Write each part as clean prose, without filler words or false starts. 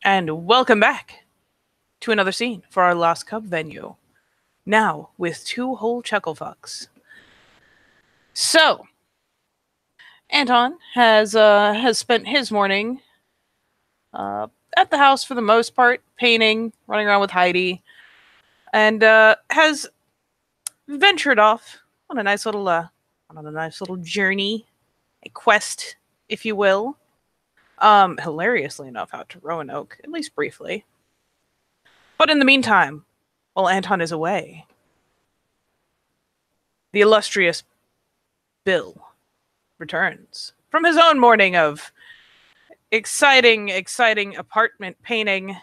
And welcome back to another scene for our Lost Cub venue. Now with two whole chuckle fucks. So, Anton has spent his morning uh, at the house for the most part, painting, running around with Heidi, and has ventured off on a nice little journey, a quest, if you will. Hilariously enough, out to Roanoke, at least briefly. But in the meantime, while Anton is away, the illustrious Bill returns from his own morning of exciting apartment painting,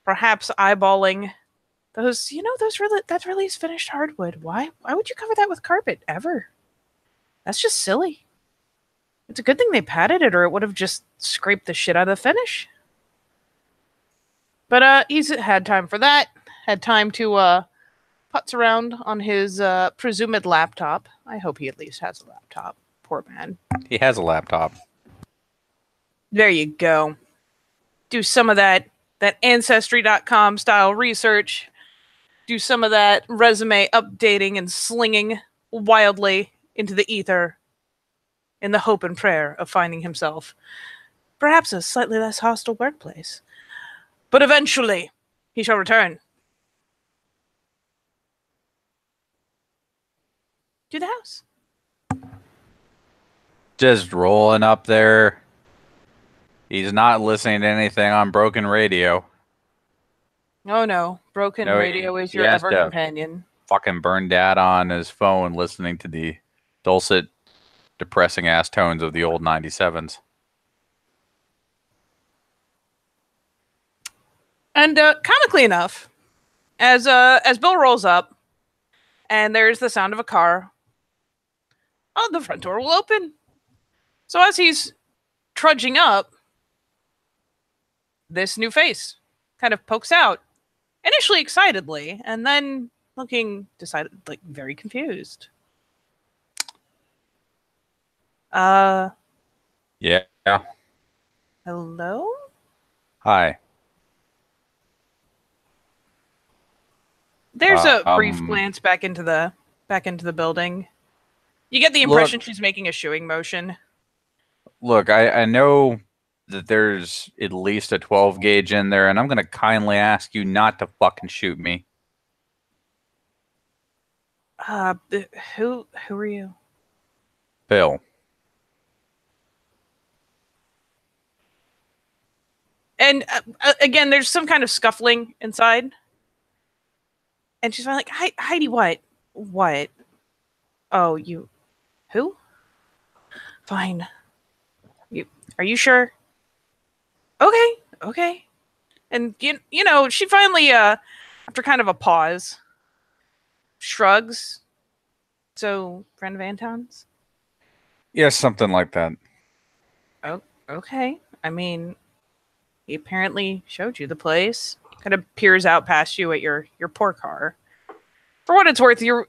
perhaps eyeballing that really is finished hardwood. Why would you cover that with carpet ever? That's just silly. It's a good thing they padded it, or it would have just scraped the shit out of the finish. But he's had time for that. Had time to putz around on his presumed laptop. I hope he at least has a laptop. Poor man. He has a laptop. There you go. Do some of that Ancestry.com style research. Do some of that resume updating and slinging wildly into the ether in the hope and prayer of finding himself perhaps a slightly less hostile workplace. But eventually, he shall return to the house. Just rolling up there. He's not listening to anything on broken radio. Oh no, broken radio is your ever companion. Fucking burn dad on his phone listening to the dulcet, depressing ass tones of the old 97s. And comically enough, as Bill rolls up, and there's the sound of a car, the front door will open. So as he's trudging up, this new face kind of pokes out, initially excitedly, and then looking very confused. Yeah. Hello? Hi. There's a brief glance back into the building. You get the impression she's making a shooing motion. Look, I know that there's at least a 12 gauge in there, and I'm going to kindly ask you not to fucking shoot me. Who are you? Bill. And again, there's some kind of scuffling inside. And she's like, Heidi, what? What? Oh, you... Who? Fine. Are you sure? Okay. And, you know, she finally, after kind of a pause, shrugs. So, friend of Anton's? Yeah, something like that. Oh, okay. I mean, he apparently showed you the place. Kind of peers out past you at your poor car. For what it's worth, you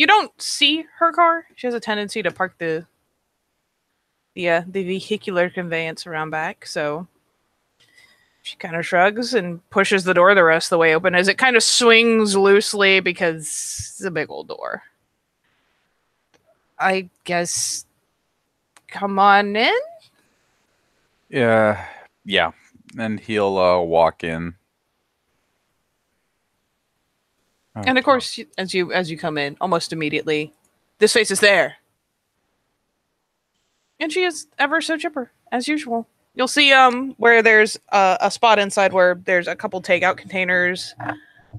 don't see her car. She has a tendency to park the vehicular conveyance around back, so she kind of shrugs and pushes the door the rest of the way open as it kind of swings loosely because it's a big old door. I guess, come on in? Yeah. And he'll walk in. And of course, as you come in, almost immediately, this face is there. And she is ever so chipper, as usual. You'll see where there's a spot inside where there's a couple takeout containers,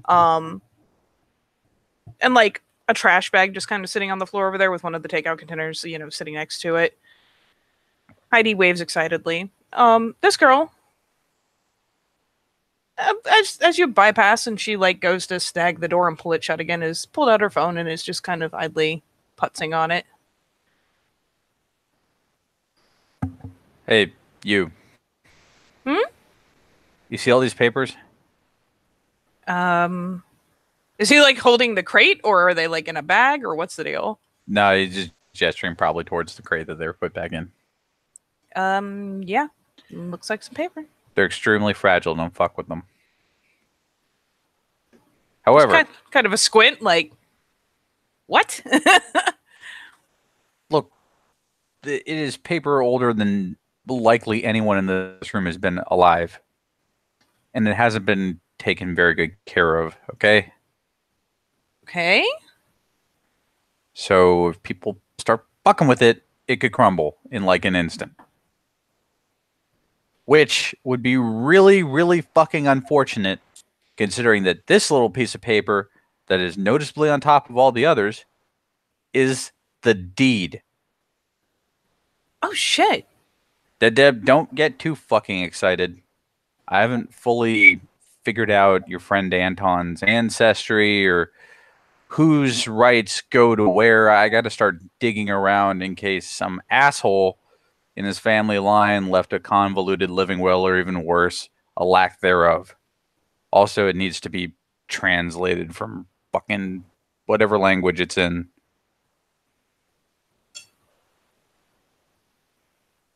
and like a trash bag just kind of sitting on the floor over there with one of the takeout containers, sitting next to it. Heidi waves excitedly. This girl, as you bypass and she goes to snag the door and pull it shut again, is pulled out her phone and is just kind of idly putzing on it. Hey, you. You see all these papers? Is he holding the crate, or are they in a bag, or what's the deal? No, he's just gesturing probably towards the crate that they were put back in. Yeah. Looks like some paper. They're extremely fragile. Don't fuck with them. However, kind of a squint, like, what? look, it is paper older than likely anyone in this room has been alive. And it hasn't been taken very good care of, okay? Okay. So if people start fucking with it, it could crumble in like an instant. Which would be really, really fucking unfortunate, considering that this little piece of paper that is noticeably on top of all the others is the deed. Oh, shit. Deb, don't get too fucking excited. I haven't fully figured out your friend Anton's ancestry or whose rights go to where. I got to start digging around in case some asshole in his family line left a convoluted living will, or even worse, a lack thereof. Also, it needs to be translated from fucking whatever language it's in.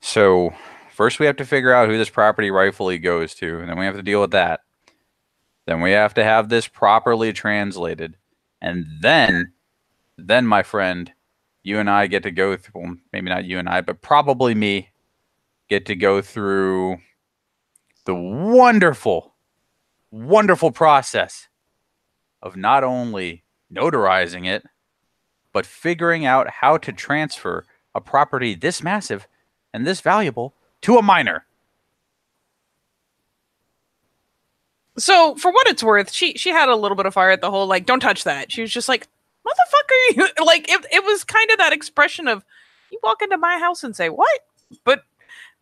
So, first we have to figure out who this property rightfully goes to, and then we have to deal with that. Then we have to have this properly translated. And then, my friend, you and I get to go through, well, maybe not you and I, but probably me, get to go through the wonderful, wonderful process of not only notarizing it, but figuring out how to transfer a property this massive and this valuable to a minor. So, for what it's worth, she had a little bit of fire at the whole, like, don't touch that. She was just like, motherfucker, you... Like, it was kind of that expression of, you walk into my house and say, what? But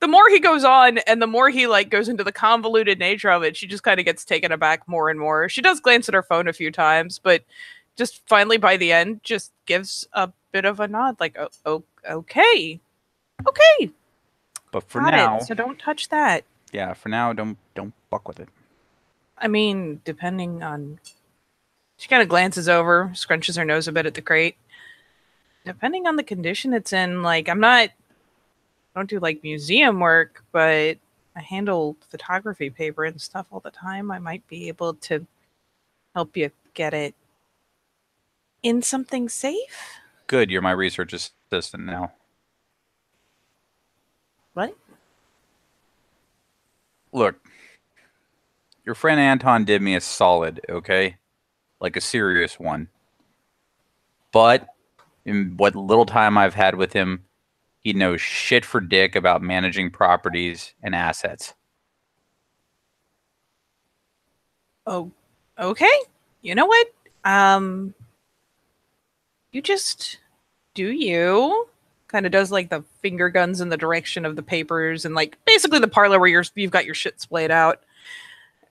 the more he goes on, and the more he, like, goes into the convoluted nature of it, she just kind of gets taken aback more and more. She does glance at her phone a few times, but just finally, by the end, just gives a bit of a nod, like, oh, okay. Okay. But for now... so don't touch that. Yeah, for now, don't fuck with it. I mean, depending on... She kind of glances over, scrunches her nose a bit at the crate. Depending on the condition it's in, like, I don't do, like, museum work, but I handle photography paper and stuff all the time. I might be able to help you get it in something safe. Good, you're my research assistant now. What? Look, your friend Anton did me a solid, okay? Like a serious one. But in what little time I've had with him, he knows shit for dick about managing properties and assets. Oh, okay. You know what? You just do you. Kind of does like the finger guns in the direction of the papers and like basically the parlor where you've got your shit splayed out.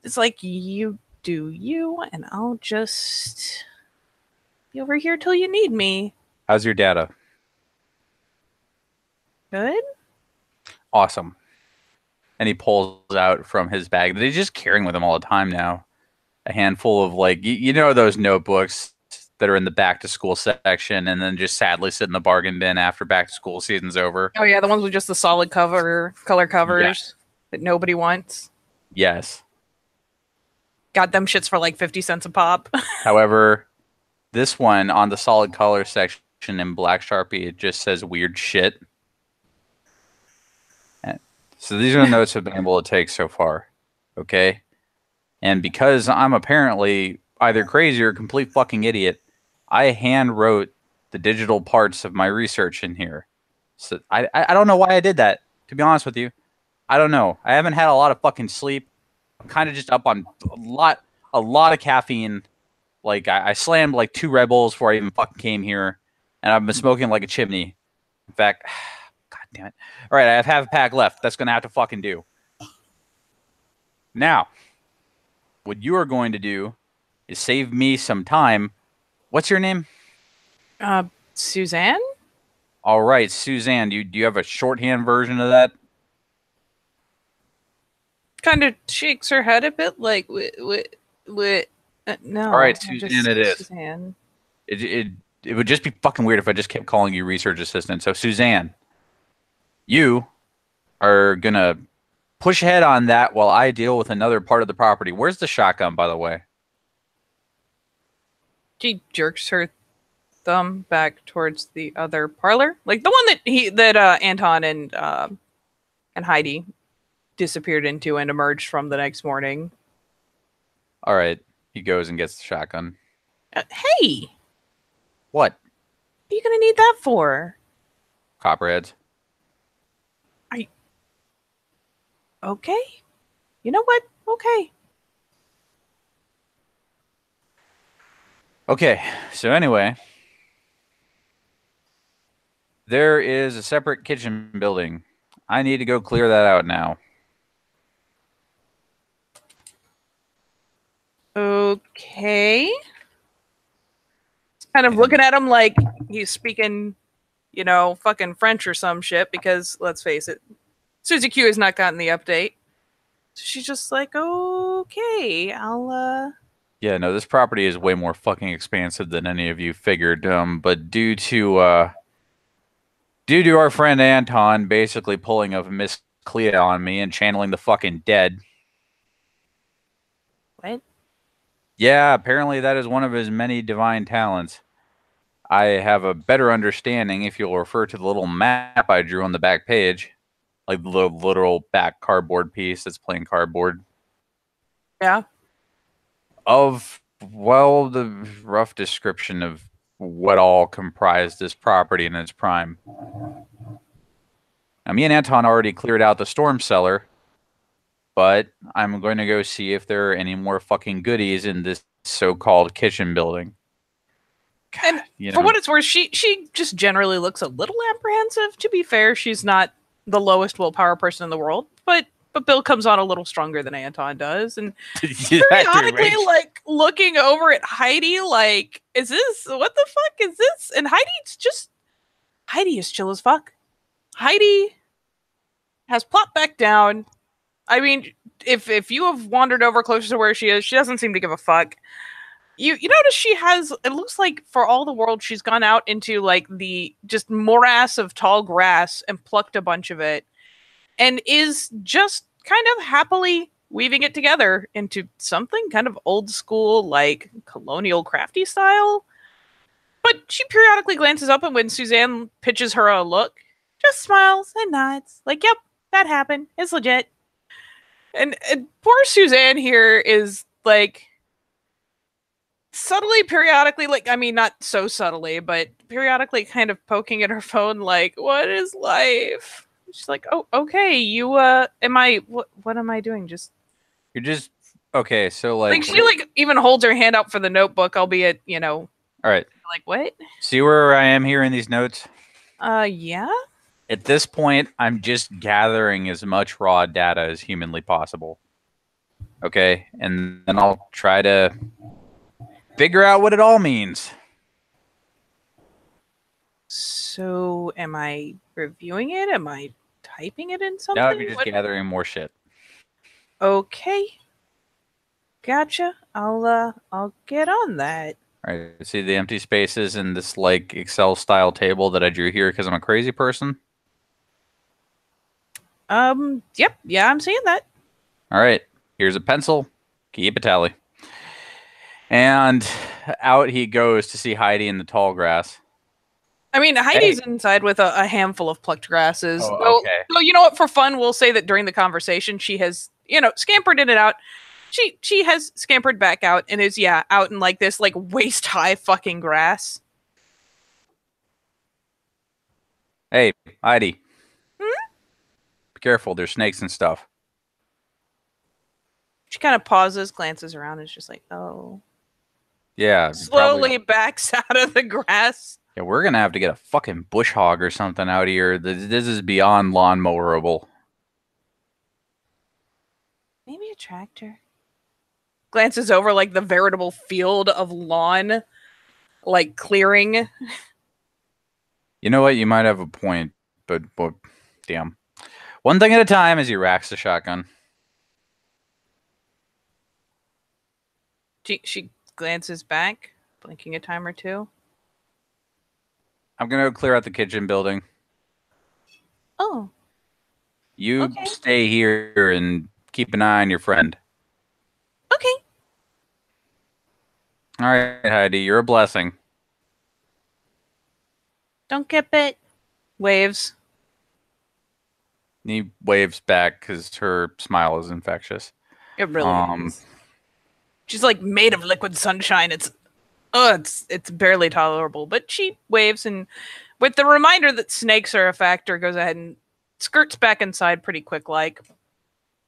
It's like you do you, and I'll just be over here till you need me. How's your data? Good. Awesome. And he pulls out from his bag that he's just carrying with him all the time now a handful of, like, you know, those notebooks that are in the back to school section and then just sadly sit in the bargain bin after back to school season's over. Oh yeah, the ones with just the solid color covers that nobody wants. Yes. Got them shits for like 50 cents a pop. However, this one on the solid color section in black Sharpie, it just says weird shit. So these are the notes I've been able to take so far. Okay? And because I'm apparently either crazy or a complete fucking idiot, I hand wrote the digital parts of my research in here. So I don't know why I did that, to be honest with you. I don't know. I haven't had a lot of fucking sleep. I'm kind of just up on a lot of caffeine. Like I slammed like 2 Red Bulls before I even fucking came here, and I've been smoking like a chimney. In fact, God damn it. All right, I have half a pack left. That's gonna have to fucking do. Now, what you are going to do is save me some time. What's your name? Suzanne? All right, Suzanne. Do you have a shorthand version of that? Kind of shakes her head a bit, like, no. All right, Suzanne, it is. Suzanne. It would just be fucking weird if I just kept calling you research assistant. So, Suzanne, you are gonna push ahead on that while I deal with another part of the property. Where's the shotgun, by the way? She jerks her thumb back towards the other parlor, like the one that Anton and Heidi disappeared into and emerged from the next morning. All right. He goes and gets the shotgun. Hey, What? what are you gonna need that for? Copperheads. Okay, you know what? Okay. Okay. So anyway, there is a separate kitchen building. I need to go clear that out now. Okay. Kind of looking at him like he's speaking, fucking French or some shit, because let's face it, Susie Q has not gotten the update. So she's just like, okay, I'll Yeah, no, this property is way more fucking expansive than any of you figured. But due to our friend Anton basically pulling a Miss Clea on me and channeling the fucking dead. What? Yeah, apparently that is one of his many divine talents. I have a better understanding if you'll refer to the little map I drew on the back page, like the literal back cardboard piece that's plain cardboard. Yeah. Of, well, the rough description of what all comprised this property in its prime. Now, me and Anton already cleared out the storm cellar, but I'm going to go see if there are any more fucking goodies in this so-called kitchen building. And for what it's worth, she just generally looks a little apprehensive. To be fair, she's not the lowest willpower person in the world, but Bill comes on a little stronger than Anton does, and periodically, like, looking over at Heidi, like, is this, what the fuck is this? And Heidi is chill as fuck. Heidi has plopped back down. I mean, if you have wandered over closer to where she is, she doesn't seem to give a fuck. You notice she has, it looks like for all the world, she's gone out into like the just morass of tall grass and plucked a bunch of it, and is just kind of happily weaving it together into something kind of old school, like colonial crafty style. But she periodically glances up, and when Suzanne pitches her a look, just smiles and nods, like, yep, that happened. It's legit. And poor Suzanne here is like subtly, periodically, like, I mean, not so subtly, but periodically kind of poking at her phone, like, what is life? She's like, oh, okay, you, what am I doing? You're just, okay, so, like, she, like, even holds her hand out for the notebook, albeit, All right. like, what? See where I am here in these notes? Yeah? At this point, I'm just gathering as much raw data as humanly possible. Okay? And then I'll try to figure out what it all means. So, am I reviewing it? Am I typing it in something? No, you're just gathering more shit. Okay. Gotcha. I'll get on that. All right. See the empty spaces in this, like, Excel style table that I drew here because I'm a crazy person? Yep. Yeah, I'm seeing that. All right. Here's a pencil. Keep a tally. And out he goes to see Heidi in the tall grass. I mean, Heidi's inside with a handful of plucked grasses. Oh, okay. So, you know what? For fun, we'll say that during the conversation, she has, scampered in and out. She has scampered back out and is, out in, like, this, like, waist-high fucking grass. Hey, Heidi. Be careful. There's snakes and stuff. She kind of pauses, glances around, and is just like, oh. Yeah. Slowly backs out of the grass. Yeah, we're going to have to get a fucking bush hog or something out here. This is beyond lawnmowerable. Maybe a tractor. Glances over, like, the veritable field of lawn, like, clearing. You know what? You might have a point, but damn. One thing at a time as he racks the shotgun. She glances back, blinking a time or two. I'm going to clear out the kitchen building. Oh. You Okay. stay here and keep an eye on your friend. Okay. All right, Heidi, you're a blessing. Don't get bit. Waves. He waves back because her smile is infectious. It really is. She's like made of liquid sunshine. It's barely tolerable. But she waves, and with the reminder that snakes are a factor, goes ahead and skirts back inside pretty quick like.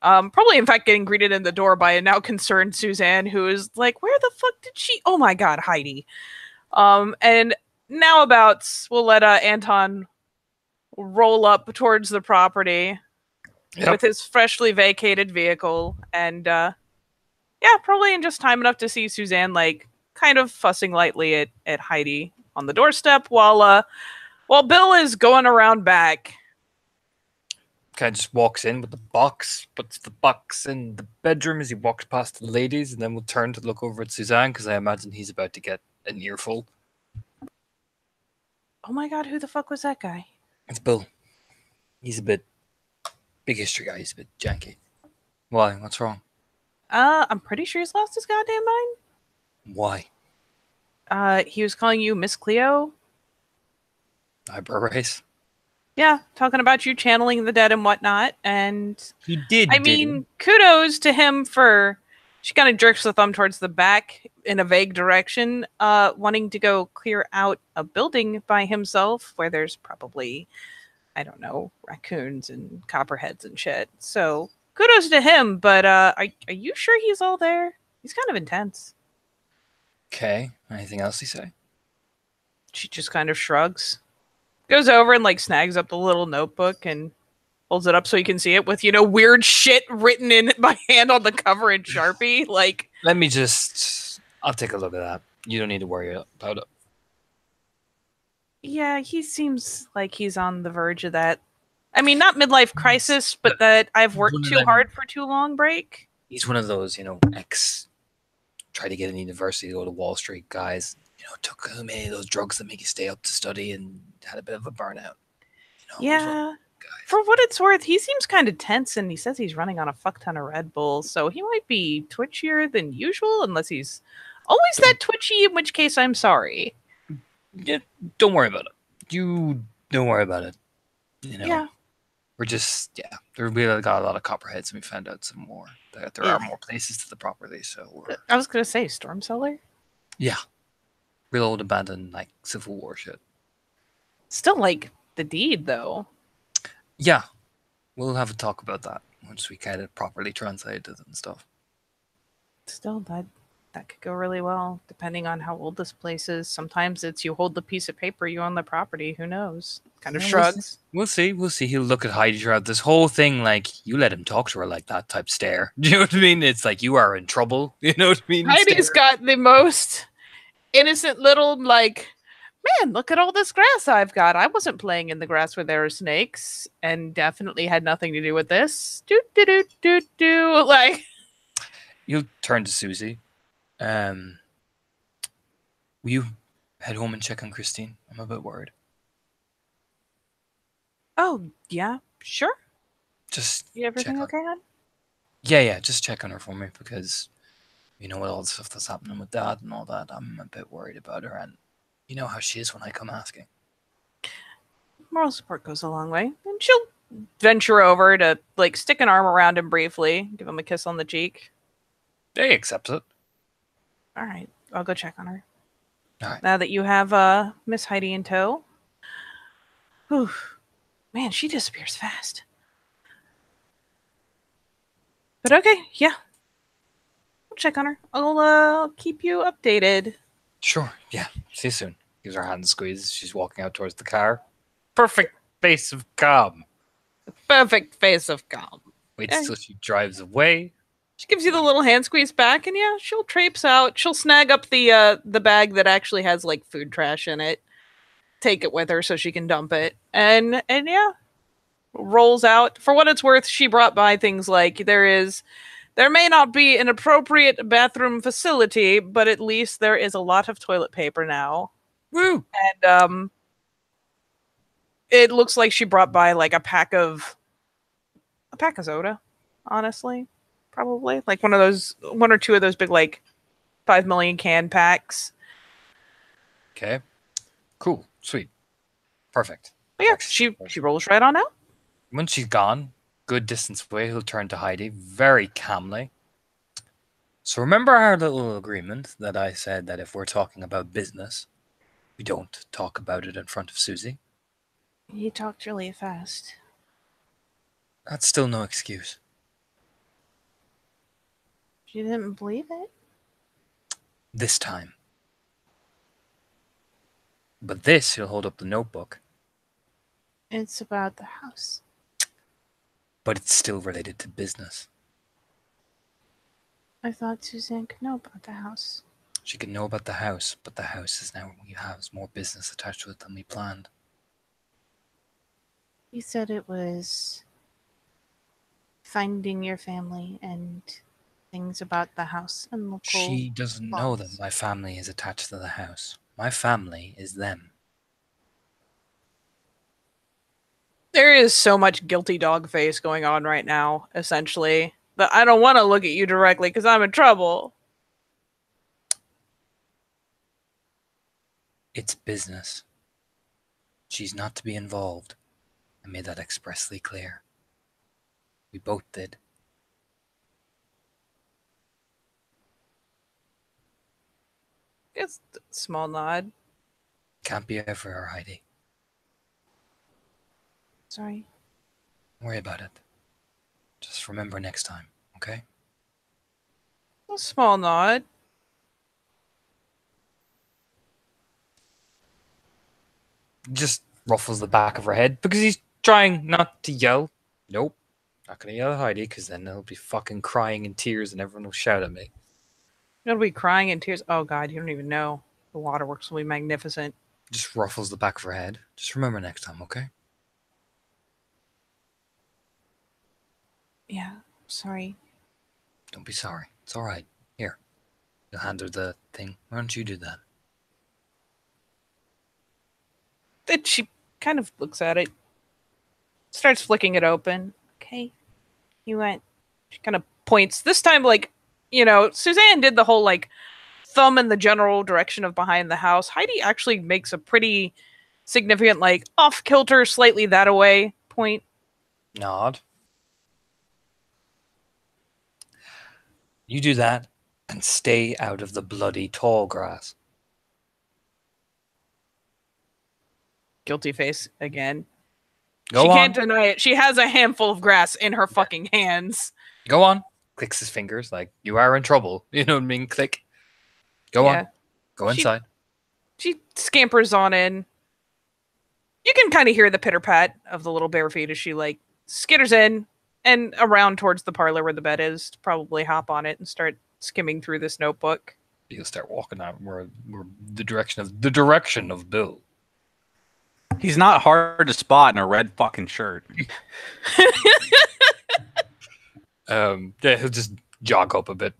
Probably in fact getting greeted in the door by a now concerned Suzanne, who is like, where the fuck did she, oh my god, Heidi. And now about we'll let Anton roll up towards the property with his freshly vacated vehicle, and yeah, probably in just time enough to see Suzanne like kind of fussing lightly at Heidi on the doorstep while Bill is going around back. Kind of just walks in with the box, puts the box in the bedroom as he walks past the ladies, and then will turn to look over at Suzanne because I imagine he's about to get an earful. Oh my god, who the fuck was that guy? It's Bill. He's a bit big history guy. He's a bit janky. Why? What's wrong? I'm pretty sure he's lost his goddamn mind. Why? He was calling you Miss Cleo. Eyebrow raise. Yeah, talking about you channeling the dead and whatnot. And He did. I mean, kudos to him for. She kind of jerks the thumb towards the back in a vague direction, wanting to go clear out a building by himself where there's probably, I don't know, raccoons and copperheads and shit. So kudos to him. But are you sure he's all there? He's kind of intense. Okay. Anything else he say? She just kind of shrugs, goes over and like snags up the little notebook and holds it up so you can see it with, weird shit written in it by hand on the cover in Sharpie. Like, Let me just. I'll take a look at that. You don't need to worry about it. yeah, he seems like he's on the verge of that. I mean, not midlife crisis, but that I've worked One of too them- hard for too long break. He's one of those, try to get into university to go to Wall Street guys. Took many of those drugs that make you stay up to study and had a bit of a burnout. He's one of Yeah. those guys. For what it's worth, he seems kind of tense, and he says he's running on a fuck ton of Red Bull, so he might be twitchier than usual, unless he's always that twitchy, in which case I'm sorry. Yeah, don't worry about it. You don't worry about it. Yeah. We're just we got a lot of copperheads, and we found out some more that there are more places to the property. So I was gonna say Storm Cellar. real old abandoned like Civil War shit. Still like the deed though. Yeah, we'll have a talk about that once we kind of properly translate it and stuff. Still that could go really well, depending on how old this place is. Sometimes it's you hold the piece of paper, you own the property. Who knows? Kind of Yeah, shrugs. We'll see. He'll look at Heidi throughout this whole thing like, you let him talk to her like that type stare. Do you know what I mean? It's like, you are in trouble. You know what I mean? Heidi's Stare. got the most innocent little like, man, look at all this grass I've got. I wasn't playing in the grass where there were snakes, and definitely had nothing to do with this. Do do do do do. Like, You'll turn to Susie. Will you head home and check on Christine? I'm a bit worried. oh yeah, sure. Just Everything check on- okay, hon? Yeah, just check on her for me because with all the stuff that's happening with Dad and all that, I'm a bit worried about her, and you know how she is when I come asking. Moral support goes a long way, and she'll venture over to like stick an arm around him briefly, give him a kiss on the cheek. They accept it. All right, I'll go check on her. All right. Now that you have Miss Heidi in tow. Whew. Man, she disappears fast. But okay, yeah. I'll check on her. I'll keep you updated. Sure. Yeah. See you soon. Gives her hand a squeeze. She's walking out towards the car. Perfect face of calm. Perfect face of calm. Waits Yeah. till she drives away. She gives you the little hand squeeze back, and yeah, she'll traipse out. She'll snag up the bag that actually has like food trash in it, take it with her so she can dump it, and yeah, rolls out. For what it's worth, she brought by things like there may not be an appropriate bathroom facility, but at least there is a lot of toilet paper now, Woo! and it looks like she brought by like a pack of a pack of soda, honestly. Probably. Like one or two of those big, like, 5 million can packs. Okay. Cool. Sweet. Perfect. But yeah, Actually, she rolls right on out. When she's gone, good distance away, he'll turn to Heidi very calmly. So remember our little agreement that I said that if we're talking about business, we don't talk about it in front of Susie? You talked really fast. That's still no excuse. She didn't believe it. This time. But this, he'll hold up the notebook. It's about the house. But it's still related to business. I thought Suzanne could know about the house. She could know about the house, but the house is now we have more business attached to it than we planned. You said it was finding your family and things about the house and local. She doesn't know that bonds. my family is attached to the house. My family is them. There is so much guilty dog face going on right now, essentially, that I don't want to look at you directly because I'm in trouble. It's business. She's not to be involved. I made that expressly clear. We both did. It's a small nod. Can't be everywhere, Heidi. Sorry. Don't worry about it. Just remember next time, okay? A small nod. Just ruffles the back of her head because he's trying not to yell. Nope. Not gonna yell at Heidi because then they'll be fucking crying in tears and everyone will shout at me. You'll be crying in tears. Oh God, you don't even know. The waterworks will be magnificent. Just ruffles the back of her head. Just remember next time, okay? Yeah, sorry. Don't be sorry. It's alright. Here. You'll hand her the thing. Why don't you do that? Then she kind of looks at it, starts flicking it open. Okay, you went. She kind of points. This time, like, Suzanne did the whole, like, thumb in the general direction of behind the house. Heidi actually makes a pretty significant, like, off-kilter, slightly that-away point. Nod. You do that and stay out of the bloody tall grass. Guilty face again. Go She on. can't deny it. She has a handful of grass in her fucking hands. Go on. Clicks his fingers like, you are in trouble. You know what I mean? Click. Go on. Go inside. She scampers on in. You can kind of hear the pitter-pat of the little bare feet as she, like, skitters in and around towards the parlor where the bed is to probably hop on it and start skimming through this notebook. You'll start walking out. We're the direction of Bill. He's not hard to spot in a red fucking shirt. Yeah, he'll just jog up a bit,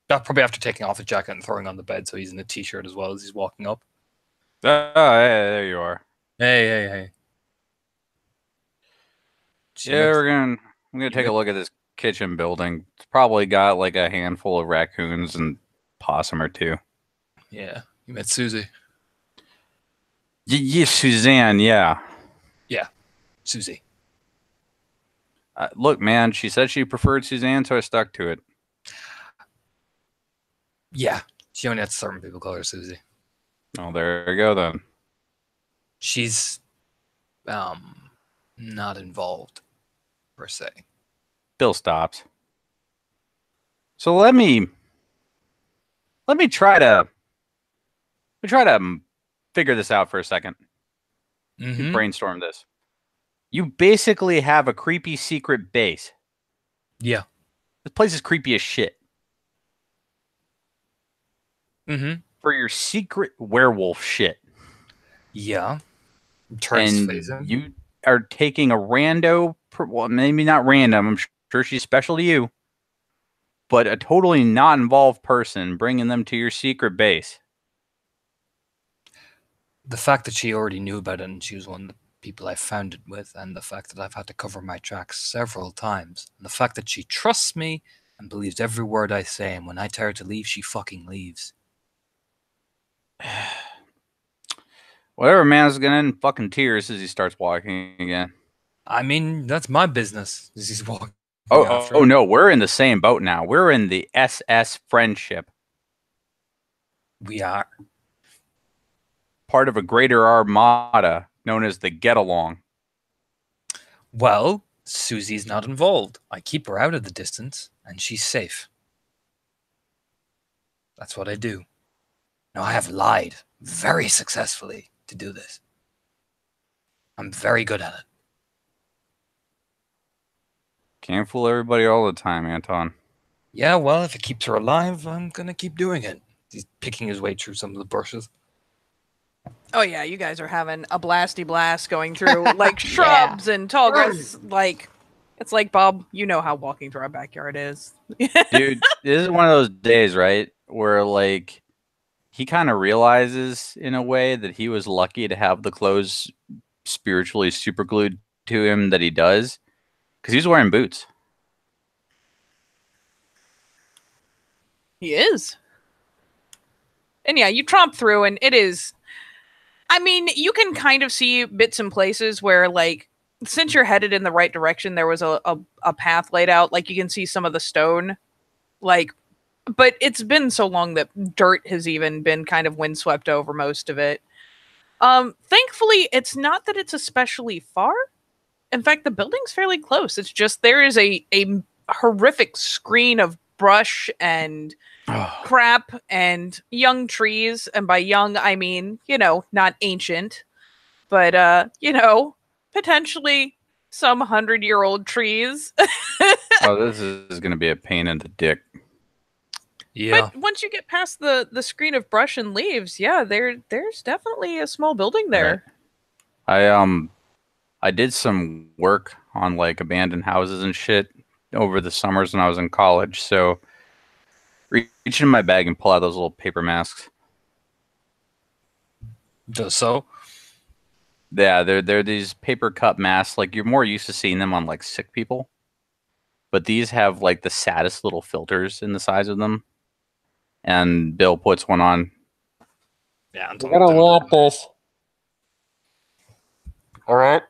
probably after taking off his jacket and throwing on the bed, so he's in a t-shirt as well as he's walking up. Oh, yeah, there you are. Hey. Yeah, I'm gonna take a look at this kitchen building. It's probably got like a handful of raccoons and possum or two. Yeah, you met Susie. Yeah, Suzanne, yeah. Yeah, Susie. Look, man, she said she preferred Suzanne, so I stuck to it. Yeah, she only lets certain people call her Susie. Oh, there you go then. She's not involved per se. Bill stops. So let me try to figure this out for a second. Mm-hmm. Brainstorm this. You basically have a creepy secret base. Yeah. This place is creepy as shit. Mm-hmm. For your secret werewolf shit. Yeah. Turns And face in. you are taking a rando, well, maybe not random, I'm sure she's special to you, but a totally not involved person, bringing them to your secret base. The fact that she already knew about it and she was one of the people I found it with, and the fact that I've had to cover my tracks several times, and the fact that she trusts me and believes every word I say, and when I tell her to leave, she fucking leaves. Whatever, man, is gonna end in fucking tears as he starts walking again. I mean, that's my business. As he's walking. Oh no, we're in the same boat now. We're in the SS Friendship, We are. part of a greater armada known as the Get Along. Well, Susie's not involved. I keep her out of the distance, and she's safe. That's what I do. Now, I have lied very successfully to do this. I'm very good at it. Can't fool everybody all the time, Anton. Yeah, well, if it keeps her alive, I'm gonna keep doing it. He's picking his way through some of the bushes. Oh yeah, you guys are having a blasty blast going through like shrubs and tall grass. Like it's like Bob, you know how walking through our backyard is. Dude, this is one of those days, right, where like he kind of realizes in a way that he was lucky to have the clothes spiritually super glued to him that he does, because he's wearing boots. He is. And yeah, you tromp through and it is, I mean, you can kind of see bits and places where like, since you're headed in the right direction, there was a path laid out. Like you can see some of the stone, like, but it's been so long that dirt has even been kind of windswept over most of it. Thankfully, it's not that it's especially far. In fact, the building's fairly close. It's just there is a horrific screen of brush and crap and young trees. And by young, I mean, you know, not ancient, but, you know, potentially some 100-year-old trees. Oh, this is going to be a pain in the dick. Yeah. But once you get past the screen of brush and leaves, yeah, there's definitely a small building there. Right. I did some work on like abandoned houses and shit over the summers when I was in college. So reach in my bag and pull out those little paper masks. Just so. Yeah, they're these paper cup masks. Like you're more used to seeing them on like sick people, but these have like the saddest little filters in the size of them. And Bill puts one on. Yeah, You're gonna want this. All right.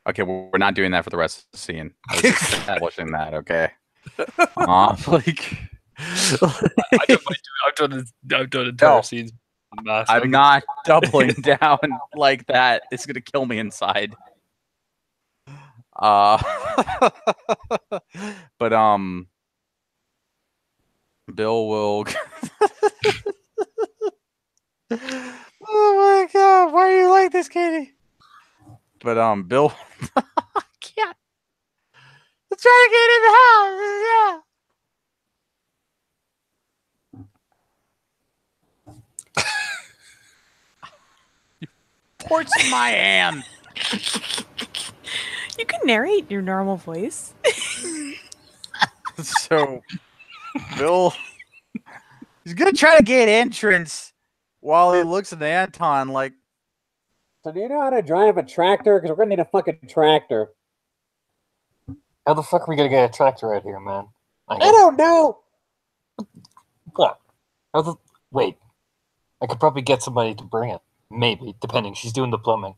Okay, well, we're not doing that for the rest of the scene. I was just establishing that, okay? Like, I've done entire scenes. I'm not doubling down like that. It's gonna kill me inside. But Bill will. Oh my god! Why are you like this, Katie? But Bill, I can't. Let's try to get in the house. Yeah. Ports in my hand. You can narrate your normal voice. So, Bill, he's gonna try to get entrance while he looks at Anton like. So do you know how to drive a tractor? Because we're gonna need a fucking tractor. How the fuck are we gonna get a tractor out here, man? I don't know. What? Wait. I could probably get somebody to bring it. Maybe, depending. She's doing the plumbing.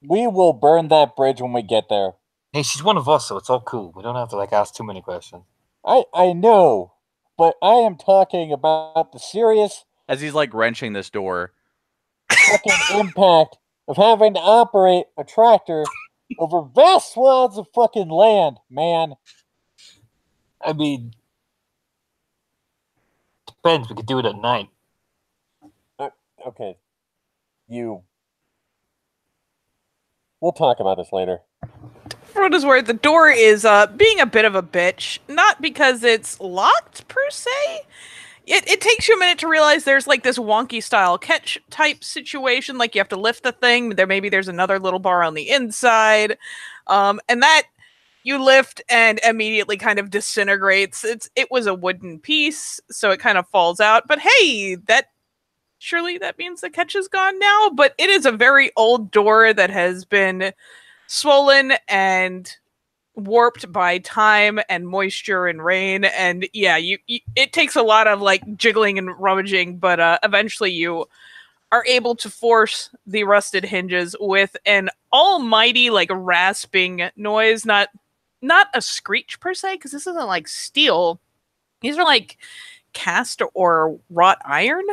We will burn that bridge when we get there. Hey, she's one of us, so it's all cool. We don't have to ask too many questions. I know, but I am talking about the serious As he's like wrenching this door. fucking impact of having to operate a tractor over vast swaths of fucking land, man. I mean, depends. We could do it at night. Okay. We'll talk about this later. For what is worth, the door is being a bit of a bitch. Not because it's locked, per se. It takes you a minute to realize there's like this wonky style catch type situation. Like you have to lift the thing. Maybe there's another little bar on the inside. And that you lift and immediately kind of disintegrates. It was a wooden piece, so it kind of falls out. But hey, that surely that means the catch is gone now, but it is a very old door that has been swollen and warped by time and moisture and rain. And yeah, it takes a lot of like jiggling and rummaging, but eventually you are able to force the rusted hinges with an almighty like rasping noise, not a screech per se, because this isn't like steel. These are like cast or wrought iron.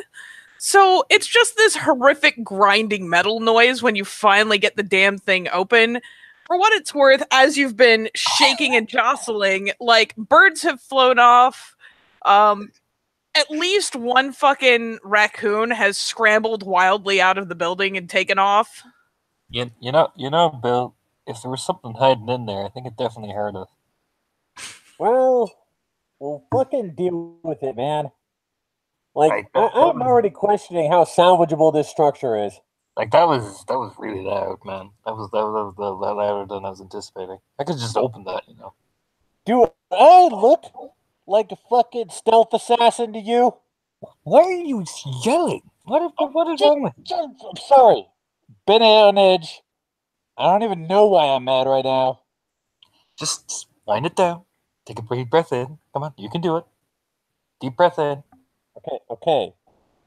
So it's just this horrific grinding metal noise when you finally get the damn thing open. For what it's worth, as you've been shaking and jostling, like birds have flown off. At least one fucking raccoon has scrambled wildly out of the building and taken off. You know, Bill, if there was something hiding in there, I think it definitely hurt us. Well, we'll fucking deal with it, man. Like, I'm already questioning how salvageable this structure is. Like, that was really loud, man. That was louder than I was anticipating. I could just open that, you know. Do I look like a fucking stealth assassin to you? Why are you yelling? What is wrong with you? I'm sorry. Been on edge. I don't even know why I'm mad right now. Just wind it down. Take a deep breath in. Come on, you can do it. Deep breath in. Okay.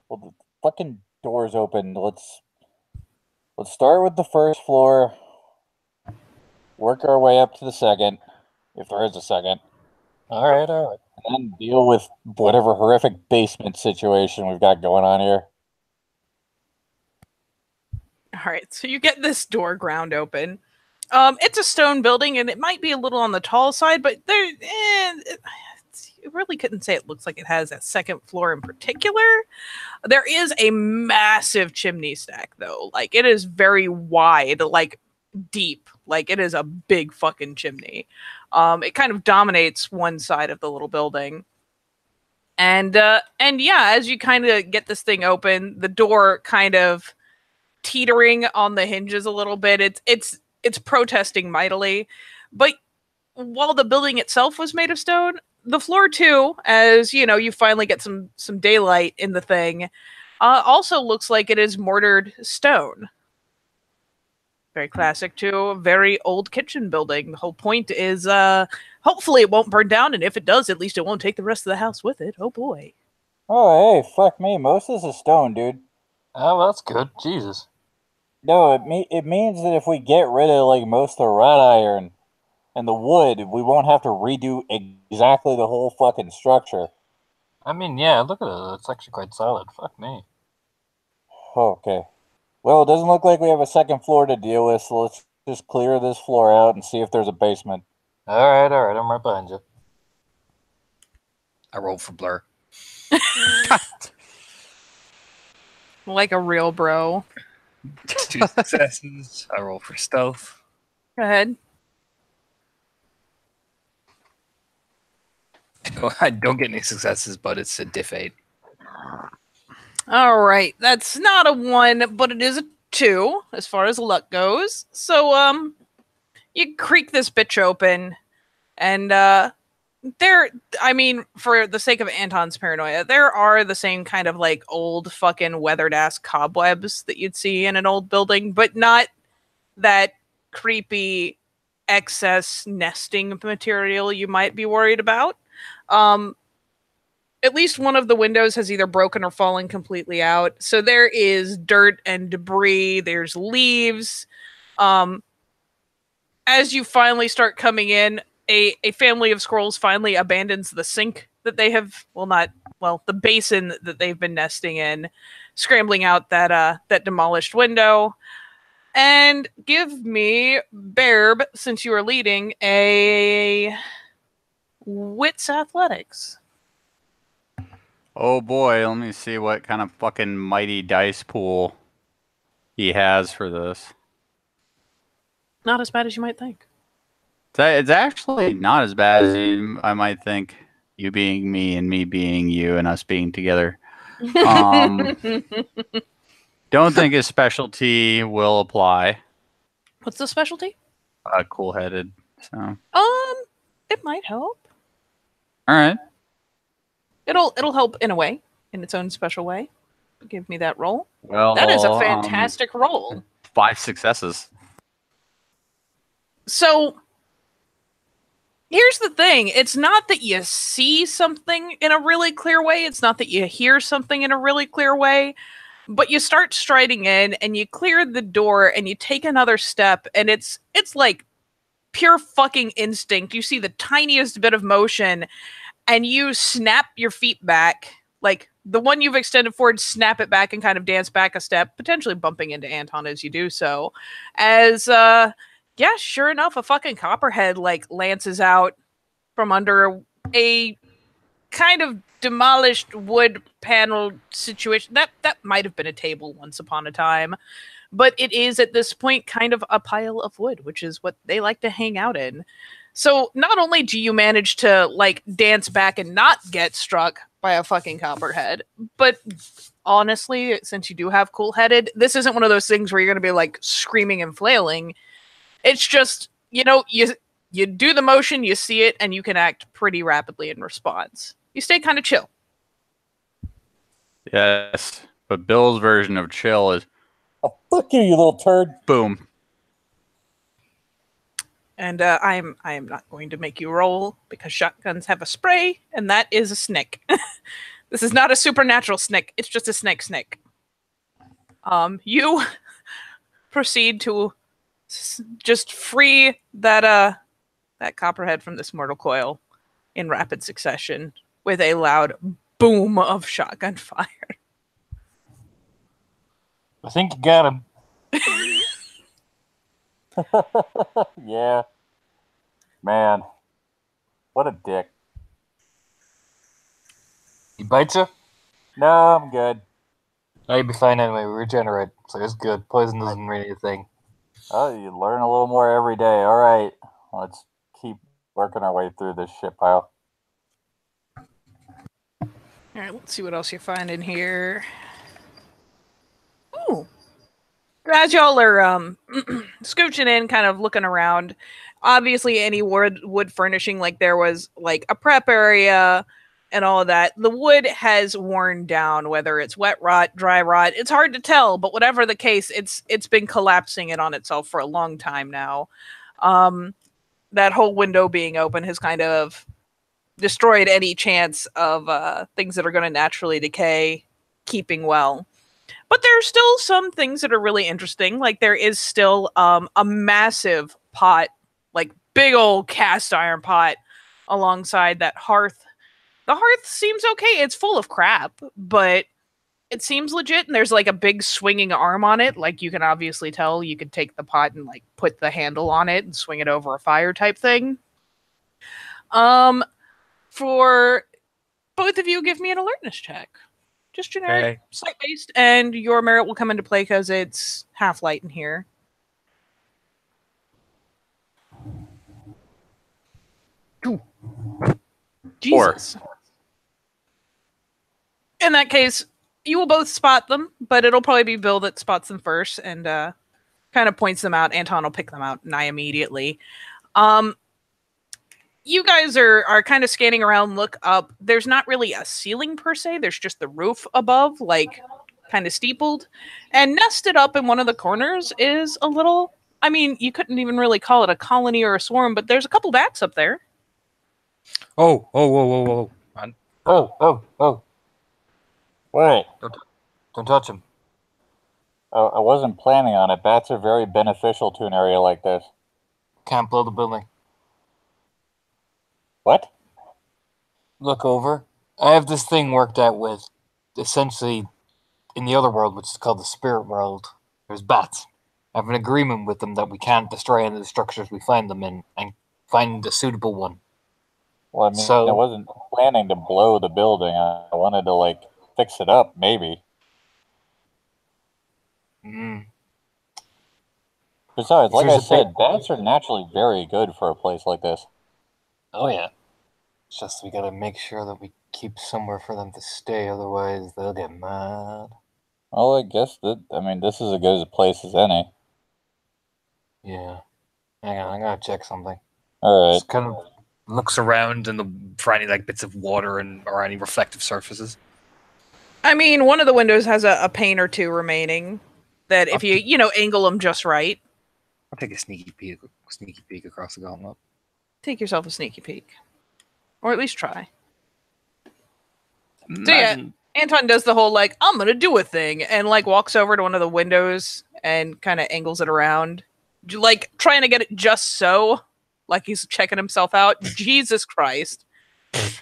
Well, the fucking door's open. Let's start with the first floor. Work our way up to the second, if there is a second. All right. And then deal with whatever horrific basement situation we've got going on here. All right, so you get this door ground open. It's a stone building, and it might be a little on the tall side, but you really couldn't say it looks like it has a second floor in particular. There is a massive chimney stack, though. Like, it is very wide, like, deep. Like, it is a big fucking chimney. It kind of dominates one side of the little building. And yeah, as you kind of get this thing open, the door kind of teetering on the hinges a little bit. It's protesting mightily. But while the building itself was made of stone, the floor too, as you know, you finally get some daylight in the thing, also looks like it is mortared stone. Very classic to a very old kitchen building. The whole point is hopefully it won't burn down, and if it does, at least it won't take the rest of the house with it. Oh boy. Oh, hey, fuck me. Most of this is stone, dude. Oh, well, that's good. Jesus. No, it means that if we get rid of like most of the wrought iron and the wood, we won't have to redo exactly the whole fucking structure. I mean, yeah, look at it. It's actually quite solid. Fuck me. Okay. Well, it doesn't look like we have a second floor to deal with, so let's just clear this floor out and see if there's a basement. All right. I'm right behind you. I rolled for blur. Like a real bro. 2 successes. I roll for stealth. Go ahead. I don't get any successes, but it's a diff 8. All right, that's not a 1, but it is a 2 as far as luck goes. So you creak this bitch open, and I mean, for the sake of Anton's paranoia, there are the same kind of like old fucking weathered ass cobwebs that you'd see in an old building, but not that creepy excess nesting material you might be worried about. At least one of the windows has either broken or fallen completely out. So there is dirt and debris. There's leaves. As you finally start coming in, a family of squirrels finally abandons the sink that they have, the basin that they've been nesting in, scrambling out that demolished window. And give me, Bairb, since you are leading, a wits athletics. Oh boy, let me see what kind of fucking mighty dice pool he has for this. Not as bad as you might think. It's actually not as bad as I might think. You being me and me being you and us being together. Don't think his specialty will apply. What's the specialty? Cool-headed. So. It might help. All right. It'll help in a way, in its own special way. give me that roll. Well, That is a fantastic roll. 5 successes. So here's the thing. It's not that you see something in a really clear way. It's not that you hear something in a really clear way. But you start striding in and you clear the door and you take another step and it's like pure fucking instinct. You see the tiniest bit of motion and you snap your feet back. Like the one you've extended forward, snap it back and kind of dance back a step, potentially bumping into Anton as you do so. As, yeah, sure enough, a fucking copperhead like lances out from under a kind of demolished wood panel situation. That might have been a table once upon a time, but it is at this point kind of a pile of wood, which is what they like to hang out in. So not only do you manage to like dance back and not get struck by a fucking copperhead, but honestly, since you do have cool-headed, this isn't one of those things where you're going to be like screaming and flailing. It's just, you do the motion, you see it, and you can act pretty rapidly in response. You stay kind of chill. Yes, but Bill's version of chill is, oh, fuck you, you little turd. Boom. And I am not going to make you roll because shotguns have a spray, and that is a snick. This is not a supernatural snick. It's just a snake. You proceed to just free that copperhead from this mortal coil in rapid succession with a loud boom of shotgun fire. I think you got him. Yeah. Man. What a dick. He bites you? No, I'm good. Oh, you'll be fine anyway. We regenerate, so it's good. Poison doesn't really a thing. Oh, you learn a little more every day. All right. Let's keep working our way through this shit pile. All right, let's see what else you find in here. Ooh. As y'all are scooching in, kind of looking around, obviously any wood furnishing, like there was like a prep area and all of that, the wood has worn down, whether it's wet rot, dry rot. It's hard to tell, but whatever the case, it's been collapsing in on itself for a long time now. That whole window being open has kind of destroyed any chance of things that are going to naturally decay keeping well. But there's still some things that are really interesting. Like there is still a massive pot, like big old cast iron pot alongside that hearth. The hearth seems okay. It's full of crap, but it seems legit. And there's like a big swinging arm on it. Like you can obviously tell you could take the pot and like put the handle on it and swing it over a fire type thing. For both of you, give me an alertness check. Just generic, sight-based, and your merit will come into play because it's half light in here. Ooh. Jesus. 4. In that case, you will both spot them, but it'll probably be Bill that spots them first and kind of points them out. Anton will pick them out nigh immediately. You guys are kind of scanning around, look up. There's not really a ceiling per se. There's just the roof above, like kind of steepled. And nested up in one of the corners is a little, I mean, you couldn't even really call it a colony or a swarm, but there's a couple bats up there. Oh. Wait. Don't touch him. Oh, I wasn't planning on it. Bats are very beneficial to an area like this. Can't blow the building. What? Look over. I have this thing worked out with, essentially, in the other world, which is called the spirit world, there's bats. I have an agreement with them that we can't destroy any of the structures we find them in, and find a suitable one. Well, I mean, I wasn't planning to blow the building. I wanted to, like, fix it up, maybe. Besides, like I said, bats are naturally very good for a place like this. Oh, yeah. It's just we gotta make sure that we keep somewhere for them to stay, otherwise they'll get mad. Well, I guess this is as good a place as any. Yeah. Hang on, I gotta check something. Alright. Just kind of looks around for any like bits of water or any reflective surfaces. I mean, one of the windows has a pane or two remaining that if you angle them just right, I'll take a sneaky peek across the gauntlet. take yourself a sneaky peek. Or at least try. Imagine, Anton does the whole, like, I'm going to do a thing, and, like, walks over to one of the windows and kind of angles it around. Like, trying to get it just so, like he's checking himself out. Jesus Christ.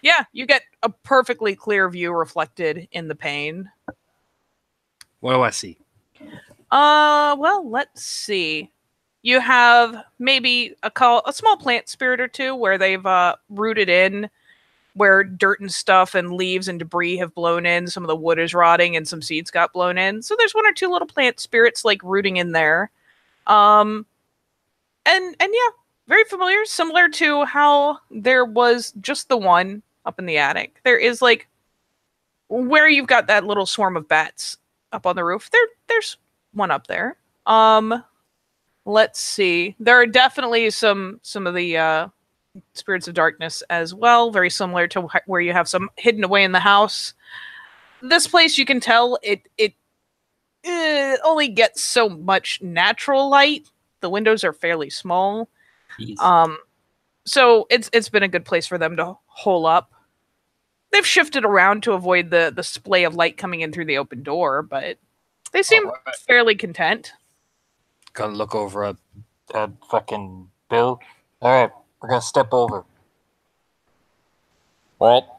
Yeah, you get a perfectly clear view reflected in the pane. what do I see? Well, let's see. You have maybe a small plant spirit or two where they've rooted in, where dirt and stuff and leaves and debris have blown in. Some of the wood is rotting and some seeds got blown in. So there's one or two little plant spirits like rooting in there. And yeah, very familiar, similar to how there was just the one up in the attic. There is like where you've got that little swarm of bats up on the roof. There's one up there. Let's see. There are definitely some of the spirits of darkness as well, very similar to where you have some hidden away in the house. This place, you can tell it only gets so much natural light. The windows are fairly small. Jeez. So it's been a good place for them to hole up. They've shifted around to avoid the splay of light coming in through the open door, but they seem fairly content. Gonna look over at fucking Bill. All right, we're gonna step over. What?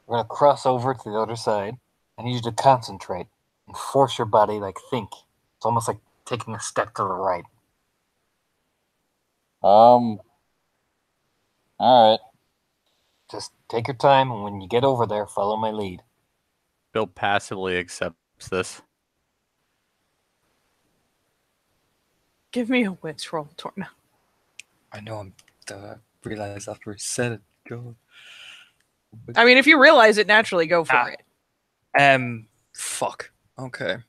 We're gonna cross over to the other side. I need you to concentrate and force your body, like, think. It's almost like taking a step to the right. All right. Just take your time, and when you get over there, follow my lead. Bill passively accepts this. Give me a wits roll, Torna. I know realized after he said it. Go. I mean, if you realize it naturally, go for it. Fuck. Okay.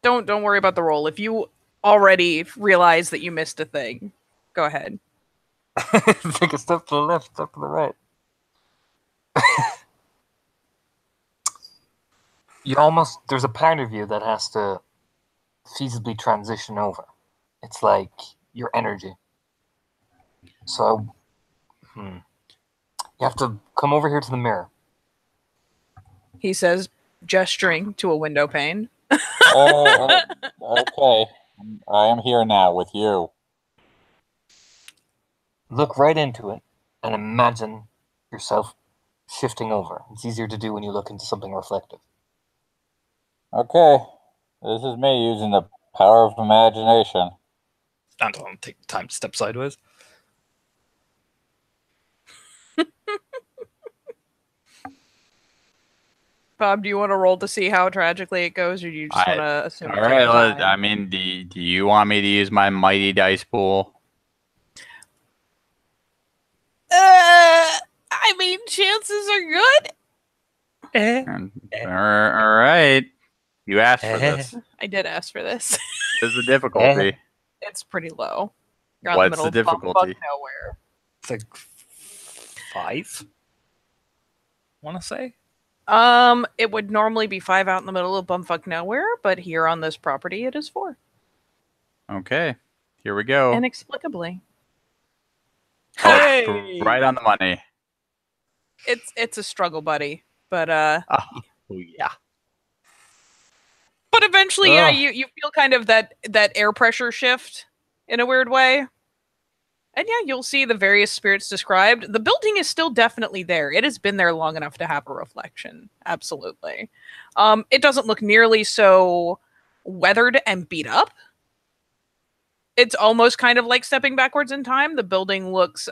Don't worry about the roll. If you already realize that you missed a thing, go ahead. Take a step to the left, step to the right. There's a part of you that has to feasibly transition over. It's like your energy. So, you have to come over here to the mirror. He says, gesturing to a window pane. Okay. I am here now with you. Look right into it and imagine yourself shifting over. It's easier to do when you look into something reflective. Okay. This is me using the power of imagination. Anton, take time to step sideways. Bob, do you want to roll to see how tragically it goes, or do you just want to assume? All right. I mean, do you want me to use my mighty dice pool? I mean, chances are good. All right. You asked for this. I did ask for this. This is the difficulty. It's pretty low. You're What's in the the middle of difficulty? bumfuck nowhere. It's like 5. Want to say? It would normally be 5 out in the middle of bumfuck nowhere, but here on this property, it is 4. Okay. Here we go. Inexplicably. Oh, right on the money. It's a struggle, buddy. But Oh, yeah. But eventually, yeah, you feel kind of that air pressure shift in a weird way. And yeah, you'll see the various spirits described. The building is still definitely there. It has been there long enough to have a reflection. Absolutely. It doesn't look nearly so weathered and beat up. It's almost kind of like stepping backwards in time. The building looks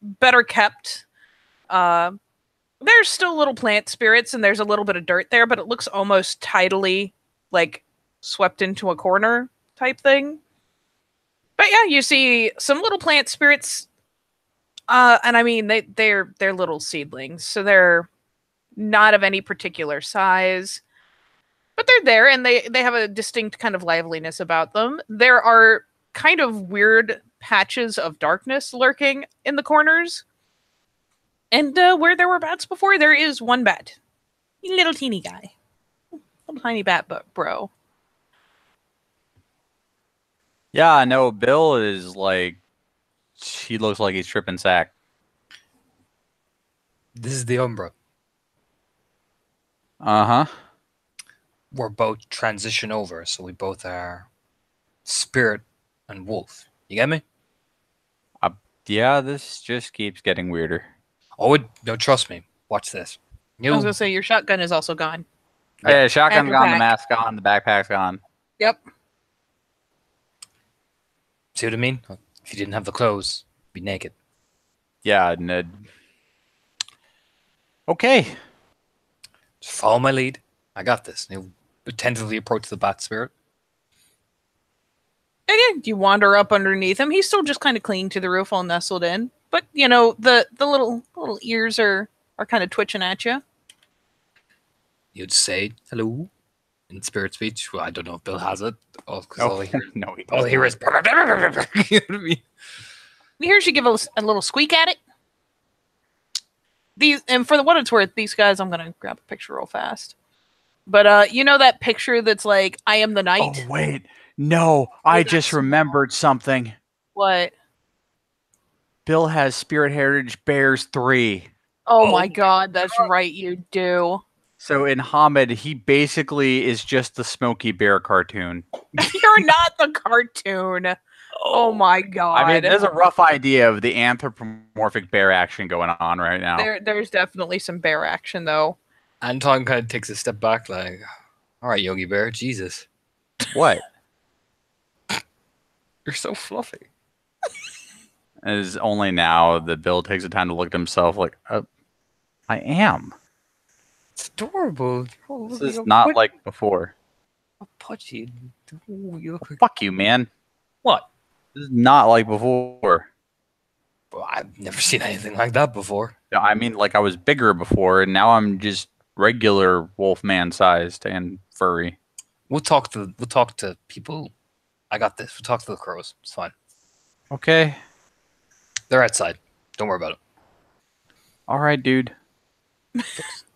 better kept. There's still little plant spirits and there's a little bit of dirt there, but it looks almost tidily like swept into a corner type thing. But yeah, you see some little plant spirits, and I mean they're little seedlings, so they're not of any particular size, but they're there and they have a distinct kind of liveliness about them. There are kind of weird patches of darkness lurking in the corners, and where there were bats before, there is one bat You little teeny guy. Little tiny bat bro. Yeah, no, Bill is like, he looks like he's tripping sack. This is the Umbra. Uh-huh. We're both transition over, so we both are spirit and wolf. You get me? Yeah, this just keeps getting weirder. Oh, no, trust me. Watch this. I was gonna say your shotgun is also gone. Yeah, shotgun's And your gone, the pack. mask gone, the backpack's gone. Yep. See what I mean? If you didn't have the clothes, you'd be naked. Yeah, Ned. Okay. Just follow my lead. I got this. You attentively approach the bat spirit. And yeah, you wander up underneath him. He's still just kind of clinging to the roof, all nestled in. But you know, the little ears are kind of twitching at you. You'd say hello in spirit speech. Well, I don't know if Bill has it. Oh, 'cause all I hear, no, he all I hear is. You know what I mean? He hears you give a little squeak at it. And for what it's worth, these guys, I'm gonna grab a picture real fast. But you know that picture that's like, I am the Oh, knight? wait. No, I that's just remembered something. What? Bill has Spirit Heritage Bears 3. Oh my god, that's right, you do. So in Hamid, he basically is just the Smokey Bear cartoon. You're not the cartoon. Oh my god. I mean, there's a rough idea of the anthropomorphic bear action going on right now. There's definitely some bear action though. Anton kind of takes a step back, like, all right, Yogi Bear, Jesus. What? You're so fluffy. It is only now that Bill takes the time to look at himself like, I am. It's adorable. Oh, This look is at not how like before. pudgy. Ooh, you look like... Fuck you, man. What? This is not like before. Well, I've never seen anything like that before. No, I mean, like I was bigger before, and now I'm just regular Wolfman sized and furry. We'll talk to people. I got this. We'll talk to the crows. It's fine. Okay. They're outside. Don't worry about it. All right, dude.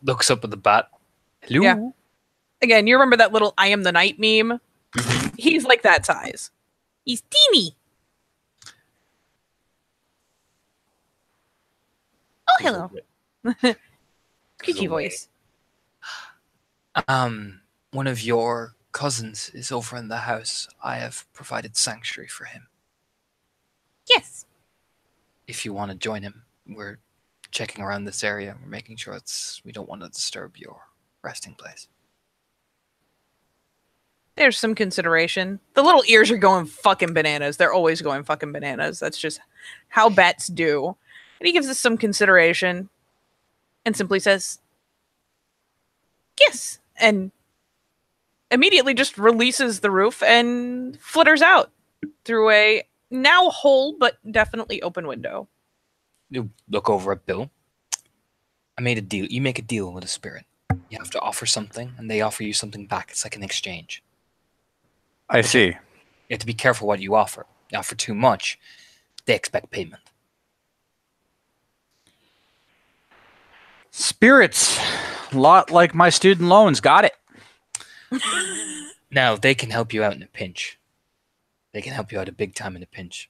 Looks up at the bat. Hello. Yeah. Again, you remember that little I am the knight meme? He's like that size. He's teeny. Oh, hello. Screechy voice. One of your cousins is over in the house. I have provided sanctuary for him. Yes. If you want to join him, we're checking around this area. We're making sure we don't want to disturb your resting place. There's some consideration. The little ears are going fucking bananas. They're always going fucking bananas. That's just how bats do. And he gives us some consideration and simply says, yes. And immediately just releases the roof and flitters out through a now whole but definitely open window. You look over at Bill. I made a deal. You make a deal with a spirit. You have to offer something, and they offer you something back. It's like an exchange. I see. You have to be careful what you offer. You offer too much, they expect payment. Spirits. A lot like my student loans. Got it. Now, they can help you out in a pinch. They can help you out a big time in a pinch.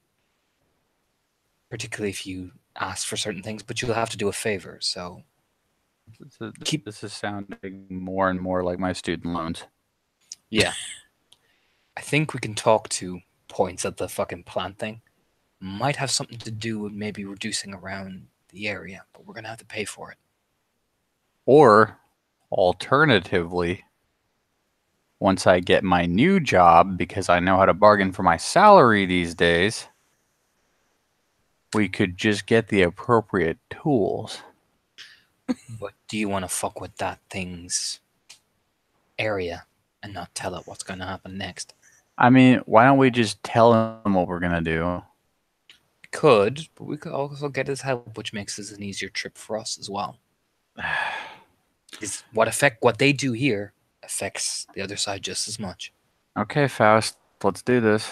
Particularly if you ask for certain things, but you'll have to do a favor, so... This is sounding more and more like my student loans. Yeah. I think we can talk to points at the fucking plant thing. Might have something to do with maybe reducing around the area, but we're going to have to pay for it. Or, alternatively, once I get my new job, because I know how to bargain for my salary these days, we could just get the appropriate tools. But do you want to fuck with that thing's area and not tell it what's going to happen next? I mean, why don't we just tell him what we're going to do? Could, but we could also get his help, which makes this an easier trip for us as well. What they do here affects the other side just as much. Okay, Faust, let's do this.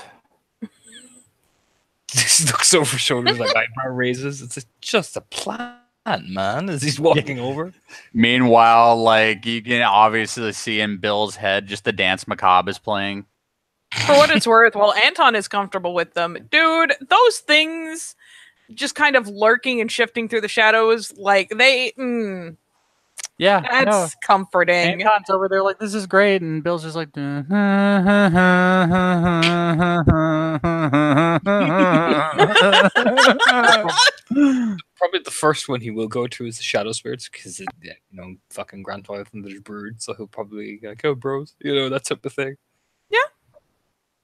Just looks over shoulders like eyebrow raises. It's just a plan. Man, as he's walking over. Meanwhile, like you can obviously see in Bill's head, just the dance macabre is playing. For what it's worth, while Anton is comfortable with them, dude, those things just kind of lurking and shifting through the shadows, like Yeah, that's comforting. Anton's over there like, this is great, and Bill's just like, Probably the first one he will go to is the Shadow Spirits, because fucking Grandfather Thunder's brood, so he'll probably like, oh bros, that type of thing.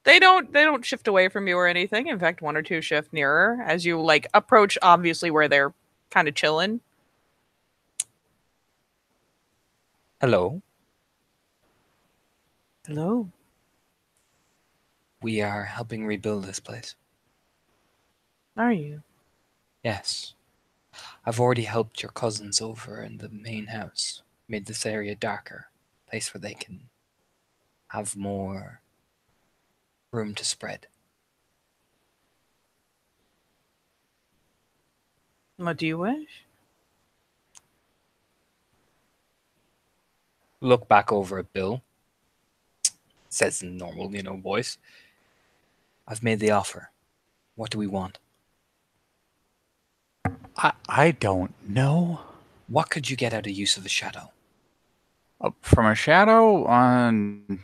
They don't shift away from you or anything. In fact, one or two shift nearer as you like approach, obviously where they're kind of chilling. Hello. Hello. We are helping rebuild this place. Are you? Yes. I've already helped your cousins over in the main house. Made this area darker. Place where they can have more room to spread. What do you wish? Look back over at Bill. Says in normal, voice. I've made the offer. What do we want? I don't know. What could you get out of use of a shadow? From a shadow on,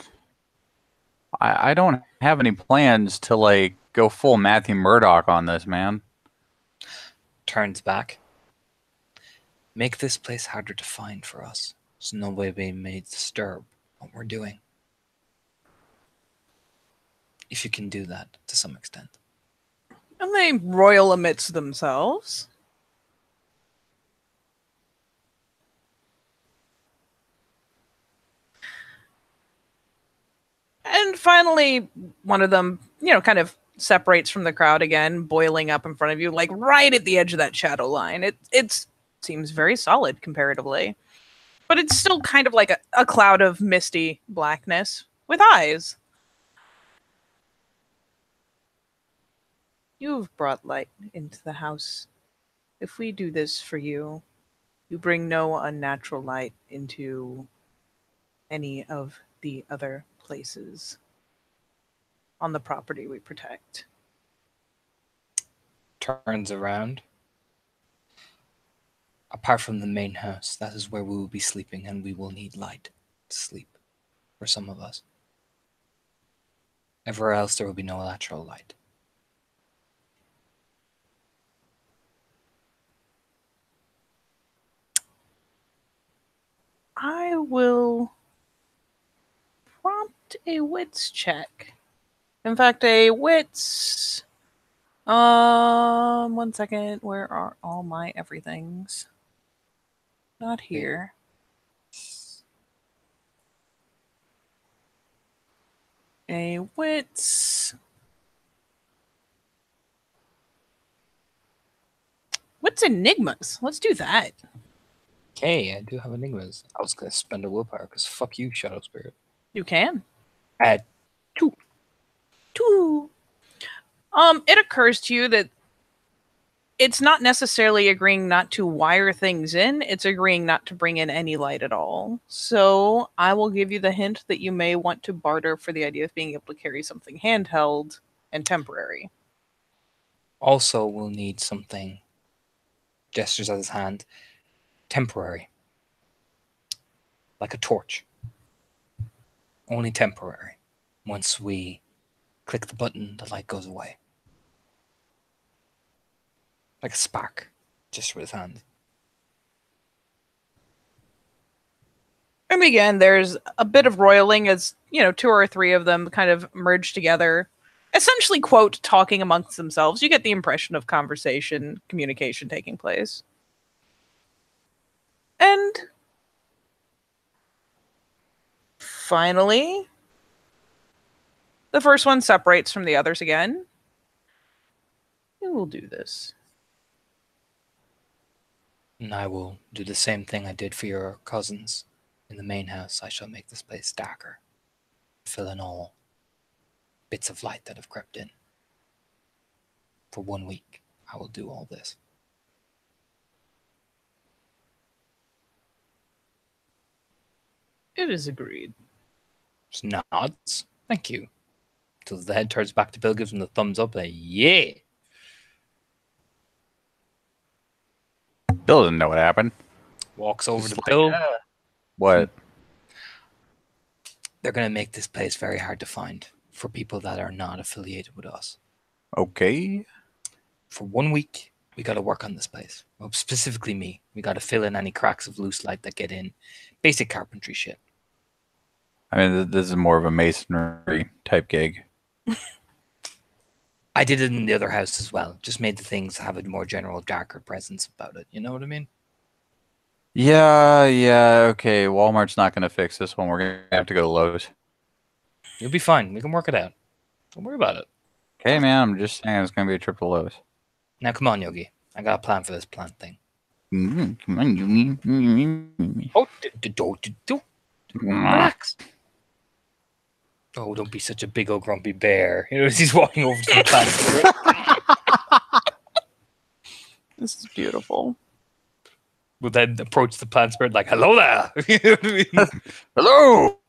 I don't have any plans to like go full Matthew Murdoch on this, man. Turns back. Make this place harder to find for us, so nobody may disturb what we're doing. If you can do that to some extent. And they royal amidst themselves. And finally, one of them, kind of separates from the crowd again, boiling up in front of you, like right at the edge of that shadow line. It seems very solid comparatively, but it's still kind of like a cloud of misty blackness with eyes. You've brought light into the house. If we do this for you, you bring no unnatural light into any of the other places on the property we protect. Turns around. Apart from the main house, that is where we will be sleeping, and we will need light to sleep for some of us. Everywhere else, there will be no natural light. I will prompt a wits check. In fact, a wits. 1 second. Where are all my everythings? Not here. A wits. What's enigmas? Let's do that. Okay, I do have enigmas. I was going to spend a willpower because fuck you, Shadow Spirit. You can. Add 2. 2. It occurs to you that it's not necessarily agreeing not to wire things in, it's agreeing not to bring in any light at all. So I will give you the hint that you may want to barter for the idea of being able to carry something handheld and temporary. Also, we'll need something, gestures at his hand, temporary. Like a torch. Only temporary. Once we click the button, the light goes away. Like a spark, just with his hand. And again, there's a bit of roiling as, 2 or 3 of them kind of merge together. Essentially, quote, talking amongst themselves. You get the impression of conversation, communication taking place. And finally, the first one separates from the others again. We will do this. And I will do the same thing I did for your cousins in the main house. I shall make this place darker. Fill in all bits of light that have crept in. For 1 week, I will do all this. It is agreed. Just nods. Thank you. Till the head turns back to Bill, gives him the thumbs up. Yeah. Bill doesn't know what happened. Walks over Just to like, Bill. What? They're going to make this place very hard to find for people that are not affiliated with us. Okay. For 1 week, we got to work on this place. Well, specifically me. We got to fill in any cracks of loose light that get in. Basic carpentry shit. I mean, this is more of a masonry type gig. I did it in the other house as well. Just made the things have a more general, darker presence about it. You know what I mean? Yeah, okay. Walmart's not going to fix this one. We're going to have to go to Lowe's. You'll be fine. We can work it out. Don't worry about it. Okay, man. I'm just saying it's going to be a trip to Lowe's. Now, come on, Yogi. I got a plan for this plant thing. Come on, you. Oh, relax. Oh, don't be such a big old grumpy bear. You know, as he's walking over to the plant. This is beautiful. We'll then approach the plant spirit like, hello there. You know what I mean? Hello.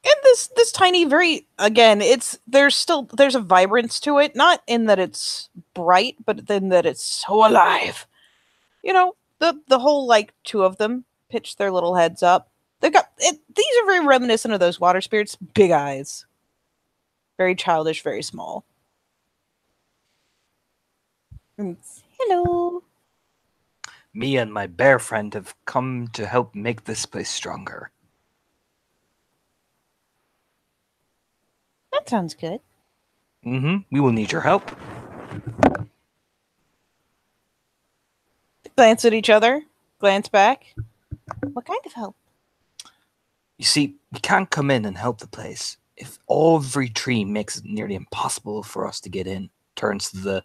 And this tiny, very, again, there's a vibrance to it, not in that it's bright, but in that it's so alive. You know, the whole, like, two of them pitch their little heads up. They've got it, these are very reminiscent of those water spirits. Big eyes, very childish, very small. And hello. Me and my bear friend have come to help make this place stronger. That sounds good. We will need your help. Glance at each other. Glance back. What kind of help? You see, we can't come in and help the place if every tree makes it nearly impossible for us to get in. Turns to the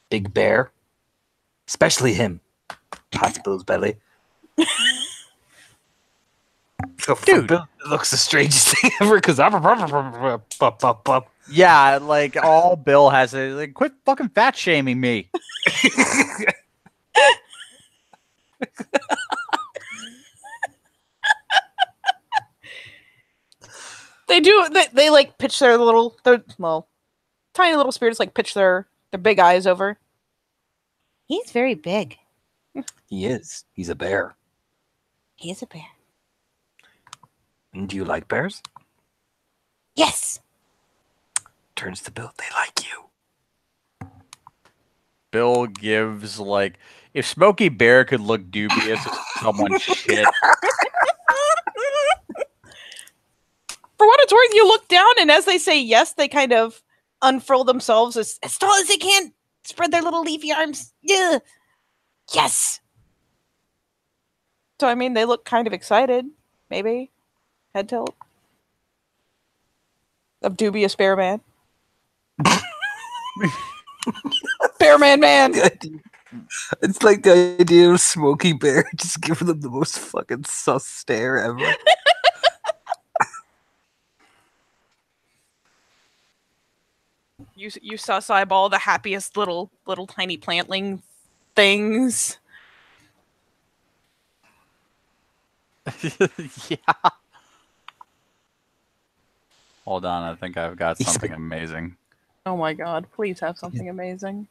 big bear, especially him. Pats Bill's belly. So Dude. Bill, it looks the strangest thing ever because Yeah, like all Bill has to like quit fucking fat shaming me. They do. They like pitch their tiny little spirits like pitch their big eyes over. He's very big. He is. He's a bear. He is a bear. And do you like bears? Yes. Turns to Bill. They like you. Bill gives like if Smokey Bear could look dubious if someone shit. For what it's worth, you look down, and as they say yes, they kind of unfurl themselves as tall as they can, spread their little leafy arms. Yeah. Yes. So I mean, they look kind of excited. Maybe head tilt of dubious bear man. Bear man. It's like the idea of Smokey Bear just giving them the most fucking sus stare ever. You sus eyeball the happiest little tiny plantling things. Yeah. Hold on, I think I've got something amazing. Oh my god, please have something amazing.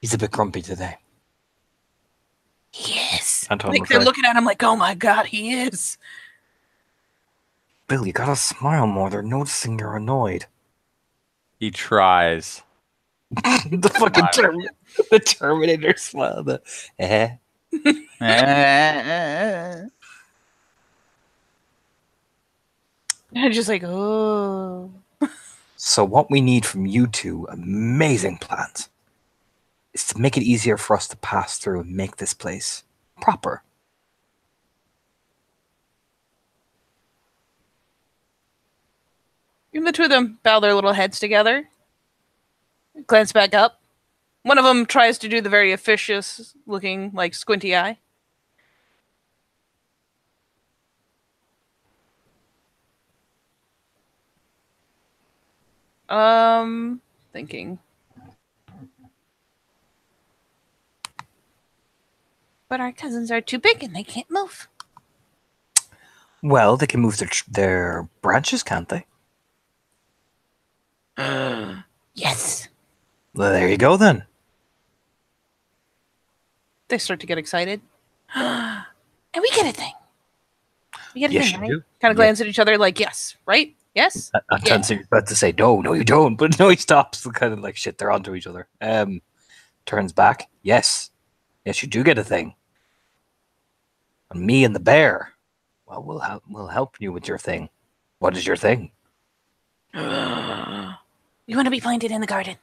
He's a bit grumpy today. Yes. Anton, Like they're looking at him like, oh my god, he is. Bill, you gotta smile more. They're noticing you're annoyed. He tries. The fucking the Terminator smile. The And just like, oh. So what we need from you two amazing plans is to make it easier for us to pass through and make this place proper. And the two of them bow their little heads together. Glance back up. One of them tries to do the very officious looking, like, squinty eye. Thinking. But our cousins are too big and they can't move. Well, they can move their branches, can't they? Yes. Well, there you go then. They start to get excited. And we get a thing. We get a Yes, thing, you right? do. Kind of Yeah. glance at each other like, yes, right? Yes? I'm about to say no, you don't. But no, he stops. Kind of like shit. They're onto each other. Turns back. Yes, you do get a thing. And me and the bear. Well, we'll help you with your thing. What is your thing? You want to be planted in the garden.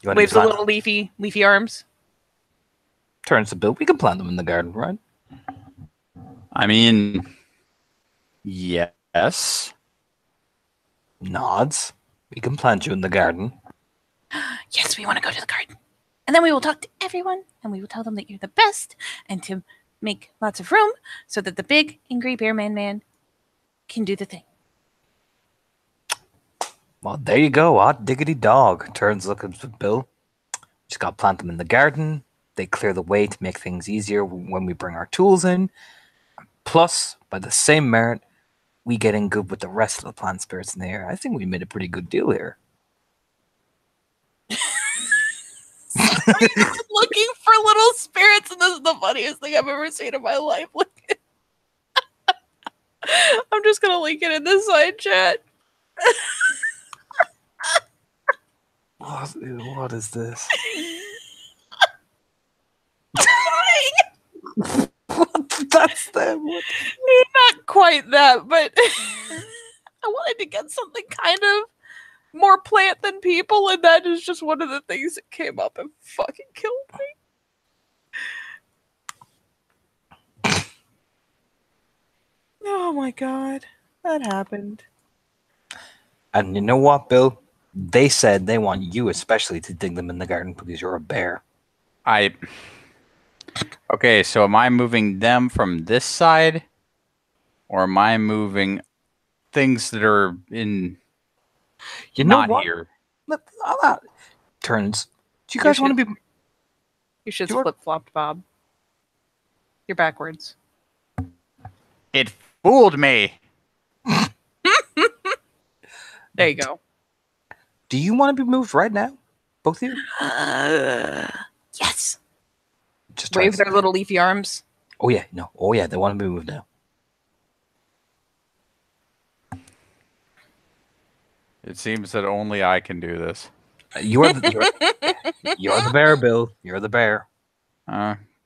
You want to Waves the little leafy arms. Turns to Bill. We can plant them in the garden, right? I mean, yes. Nods. We can plant you in the garden. Yes, we want to go to the garden. And then we will talk to everyone, and we will tell them that you're the best, and to make lots of room so that the big, angry bear man can do the thing. Well, there you go. Hot diggity dog. Turns looking at Bill. Just got to plant them in the garden. They clear the way to make things easier when we bring our tools in. Plus, by the same merit, we get in good with the rest of the plant spirits in the air. I think we made a pretty good deal here. Looking for little spirits, and this is the funniest thing I've ever seen in my life. I'm just going to link it in the side chat. What is this? That's them. Not quite that, but I wanted to get something kind of more plant than people, and that is just one of the things that came up and fucking killed me. Oh my god, that happened. And you know what, Bill? They said they want you especially to dig them in the garden because you're a bear. Okay, so am I moving them from this side? Or am I moving things that are in not here? Turns. Do you guys want to be... You should flip-flopped, Bob. You're backwards. It fooled me. There you go. Do you want to be moved right now? Both of you? Yes. Just wave their little leafy arms. Oh yeah, no. Oh yeah, they want to be moved now. It seems that only I can do this. You're the bear, Bill. You're the bear.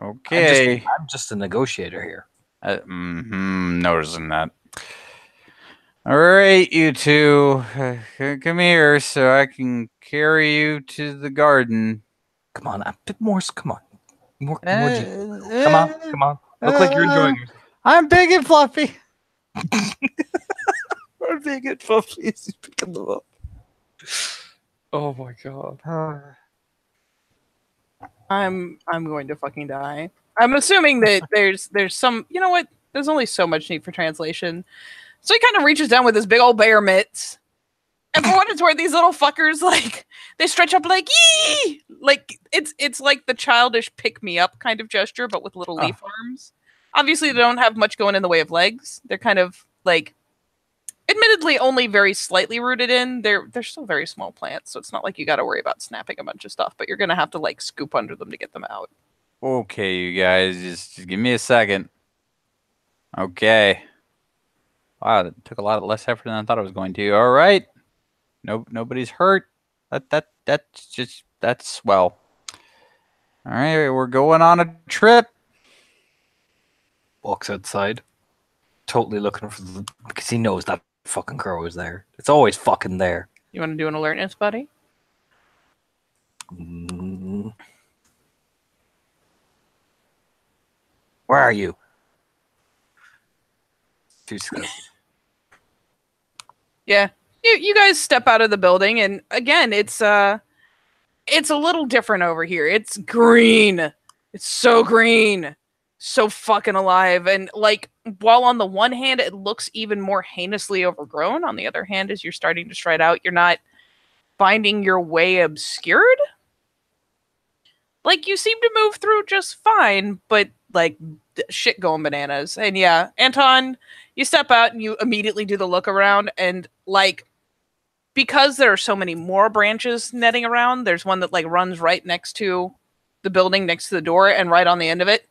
Okay. I'm just a negotiator here. Noticing that. All right, you two, come here so I can carry you to the garden. Come on, a bit more. Come on, more. Come on. Look like you're enjoying yourself. I'm big and fluffy. I'm big and fluffy. He's picking them up. Oh my god. I'm going to fucking die. I'm assuming that there's some, you know what? There's only so much need for translation. So he kind of reaches down with his big old bear mitts. And for what it's worth, these little fuckers, like, they stretch up like, yee! Like, it's like the childish pick-me-up kind of gesture, but with little leaf arms. Obviously, they don't have much going in the way of legs. They're kind of, like, admittedly only very slightly rooted in. They're still very small plants, so it's not like you got to worry about snapping a bunch of stuff, but you're going to have to, like, scoop under them to get them out. Okay, you guys, just give me a second. Okay. Wow, that took a lot less effort than I thought it was going to. All right. Nobody's hurt. That's swell. All right, we're going on a trip. Walks outside, totally looking for the, because he knows that fucking crow is there. It's always fucking there. You want to do an alertness, buddy? Where are you? 2 seconds. Yeah. You guys step out of the building, and again, it's a little different over here. It's green. It's so green. So fucking alive. And like, while on the one hand, it looks even more heinously overgrown, on the other hand, as you're starting to stride out, you're not finding your way obscured. Like, you seem to move through just fine, but like shit going bananas. And yeah, Anton, you step out and you immediately do the look around, and like because there are so many more branches netting around, there's one that like runs right next to the building, next to the door, and right on the end of it.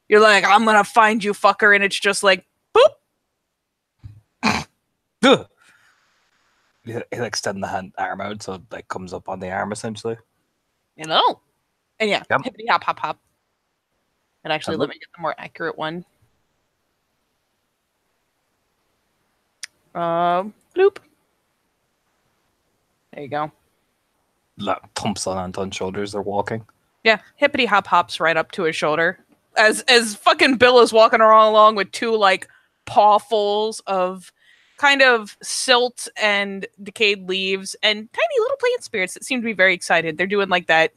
You're like, I'm gonna find you, fucker, and it's just like boop. He'll extend the arm out so it like comes up on the arm essentially. You know? And yeah, Yep. hippity hop hop hop. And actually, Hello. let me get the more accurate one. Bloop. There you go. Thumps on Anton's shoulders. They're walking. Yeah, hippity hop hops right up to his shoulder. As fucking Bill is walking along with two like pawfuls of kind of silt and decayed leaves and tiny little plant spirits that seem to be very excited. They're doing like that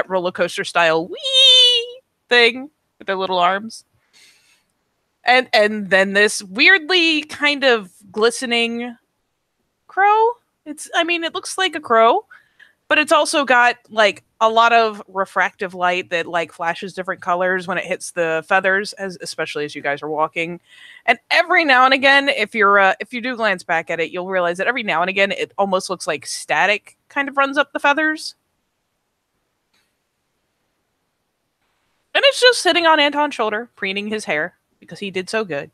roller coaster style wee thing with their little arms. And then this weirdly kind of glistening crow. It looks like a crow, but it's also got like a lot of refractive light that like flashes different colors when it hits the feathers, especially as you guys are walking. And every now and again, if you do glance back at it, you'll realize that every now and again it almost looks like static kind of runs up the feathers. And it's just sitting on Anton's shoulder, preening his hair because he did so good.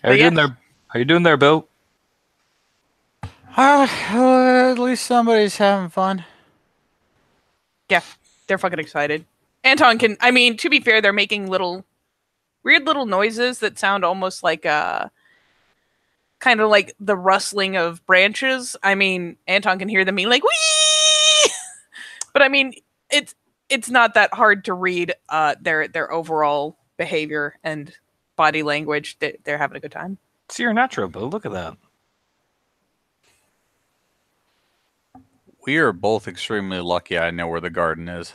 How you doing there? How you doing there, Bill? At least somebody's having fun. Yeah, they're fucking excited. Anton can, to be fair, they're making weird little noises that sound almost like kind of like the rustling of branches. Anton can hear them being like, wee! But it's not that hard to read their overall behavior and body language. They're having a good time. It's your natural, Bill. Look at that. We are both extremely lucky I know where the garden is.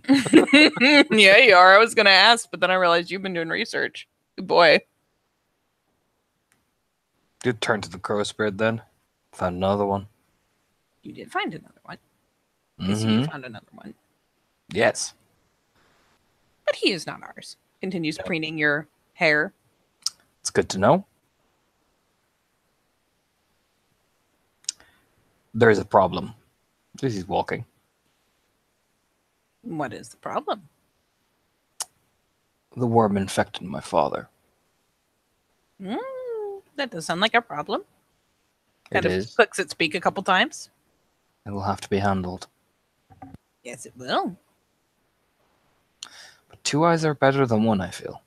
Yeah, you are. I was going to ask, but then I realized you've been doing research. Good boy. Did turn to the crow spirit then. Found another one. You did find another one. Mm-hmm. You found another one. Yes. But he is not ours. Continues preening your hair. It's good to know. There is a problem. He's walking. What is the problem? The worm infected my father. That does sound like a problem. It is. Clicks its beak a couple times. It will have to be handled. Yes, it will. But two eyes are better than one, I feel.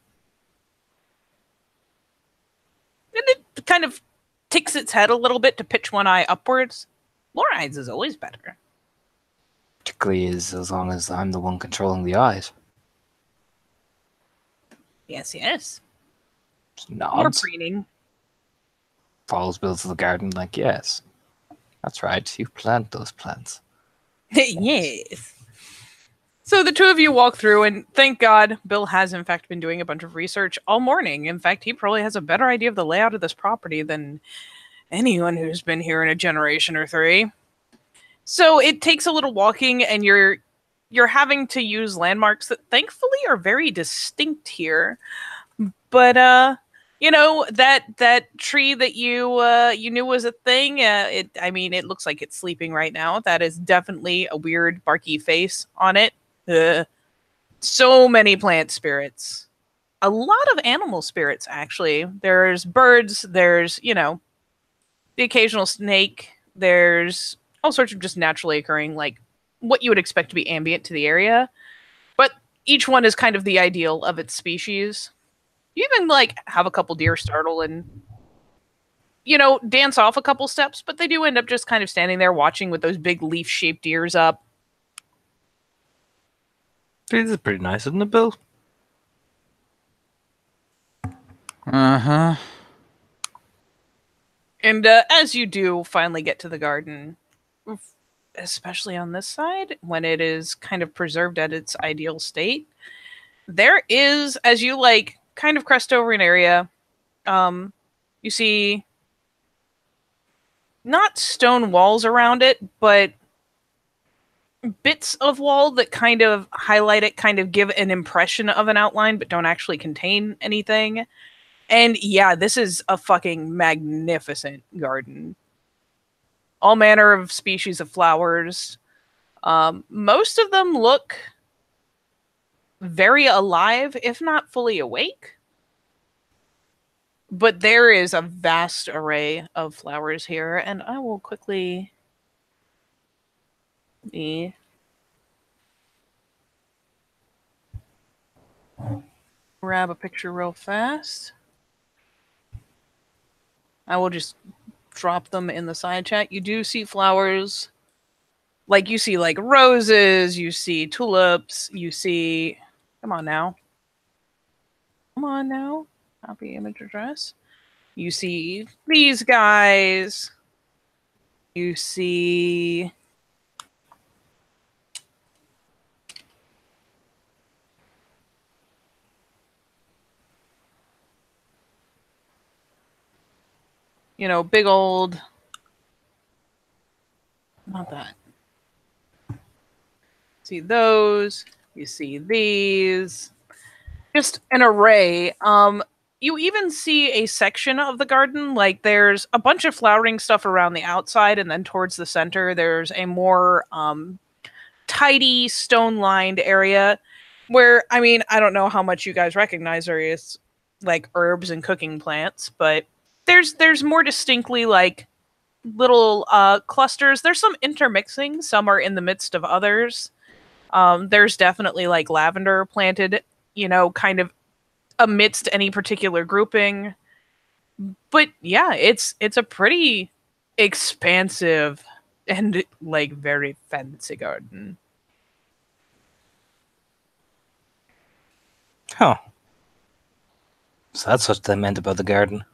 And it kind of ticks its head a little bit to pitch one eye upwards. More eyes is always better. Particularly as long as I'm the one controlling the eyes. Yes. Just More nods. preening. Follows Bill to the garden like, yes. That's right. You plant those plants. Yes. So the two of you walk through, and thank God, Bill has in fact been doing a bunch of research all morning. In fact, he probably has a better idea of the layout of this property than anyone who's been here in a generation or three. So it takes a little walking, and you're having to use landmarks that thankfully are very distinct here. But that tree that you knew was a thing. It looks like it's sleeping right now. That is definitely a weird barky face on it. So many plant spirits, a lot of animal spirits. Actually, there's birds. There's the occasional snake. There's all sorts of just naturally occurring, like what you would expect to be ambient to the area. But each one is kind of the ideal of its species. You even have a couple deer startle and dance off a couple steps, but they do end up just kind of standing there watching with those big leaf-shaped ears up. This is pretty nice, isn't it, Bill? Uh-huh. And as you do finally get to the garden, especially on this side, when it is kind of preserved at its ideal state, there is, as you kind of crest over an area, you see not stone walls around it, but bits of wall that kind of highlight it, kind of give an impression of an outline, but don't actually contain anything. And yeah, this is a fucking magnificent garden. All manner of species of flowers. Most of them look very alive, if not fully awake. But there is a vast array of flowers here, and I will quickly grab a picture real fast. I will just drop them in the side chat. You do see flowers, like you see like roses, you see tulips, you see, come on now. Copy image address. You see these guys. You see big old, not that. See those, you see these, just an array. You even see a section of the garden, like there's a bunch of flowering stuff around the outside, and then towards the center, there's a more tidy, stone-lined area where, I mean, I don't know how much you guys recognize various like herbs and cooking plants, but there's more distinctly like little clusters. There's some intermixing. Some are in the midst of others. There's definitely like lavender planted, kind of amidst any particular grouping. But yeah, it's a pretty expansive and like very fancy garden. Huh. So that's what they meant about the garden.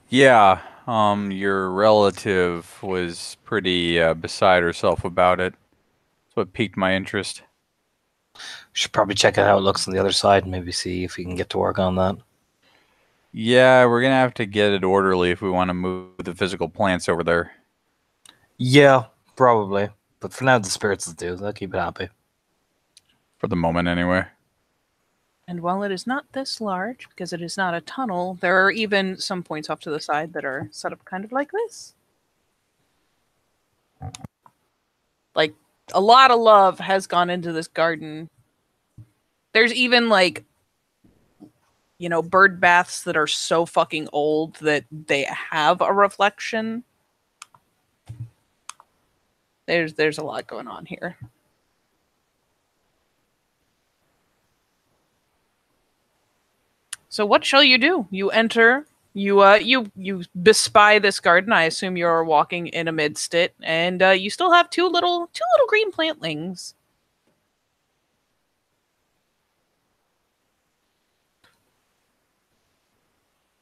Yeah, your relative was pretty beside herself about it. That's what piqued my interest. Should probably check out how it looks on the other side and maybe see if we can get to work on that. Yeah, we're gonna have to get it orderly if we want to move the physical plants over there. Yeah, probably. But for now, the spirits will do. They'll keep it happy. For the moment, anyway. And while it is not this large, because it is not a tunnel, there are even some points off to the side that are set up kind of like this. Like, a lot of love has gone into this garden. There's even, like, bird baths that are so fucking old that they have a reflection. There's a lot going on here. So what shall you do? You enter, you bespy this garden. I assume you're walking in amidst it, and you still have two little green plantlings.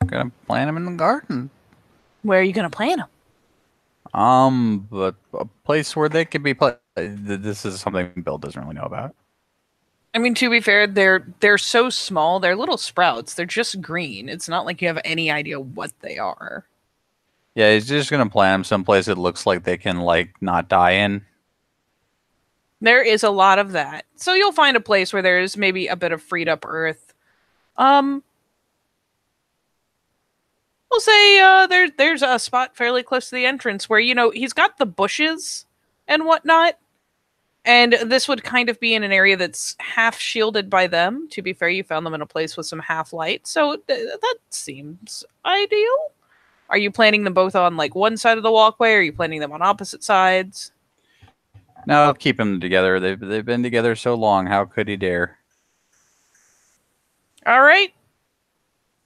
Gonna plant them in the garden. Where are you gonna plant them? But a place where they could be This is something Bill doesn't really know about. I mean, to be fair, they're so small. They're little sprouts. They're just green. It's not like you have any idea what they are. Yeah, he's just gonna plant them someplace it looks like they can not die in. There is a lot of that. So you'll find a place where there's maybe a bit of freed up earth. We'll say there's a spot fairly close to the entrance where, he's got the bushes and whatnot. And this would kind of be in an area that's half shielded by them. To be fair, you found them in a place with some half light. So that seems ideal. Are you planning them both on one side of the walkway? Or are you planning them on opposite sides? No, keep them together. They've been together so long. How could he dare? All right.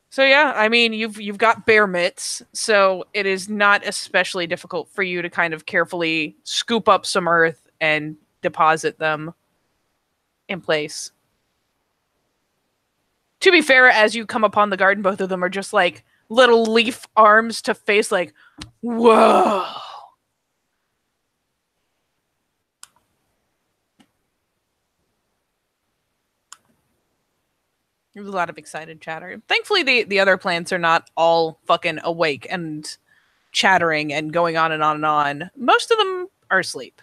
So yeah, I mean, you've got bear mitts, so it is not especially difficult for you to kind of carefully scoop up some earth and deposit them in place. To be fair, as you come upon the garden, both of them are just like little leaf arms to face whoa. There's a lot of excited chatter. Thankfully, the other plants are not all fucking awake and chattering and going on and on and on. Most of them are asleep.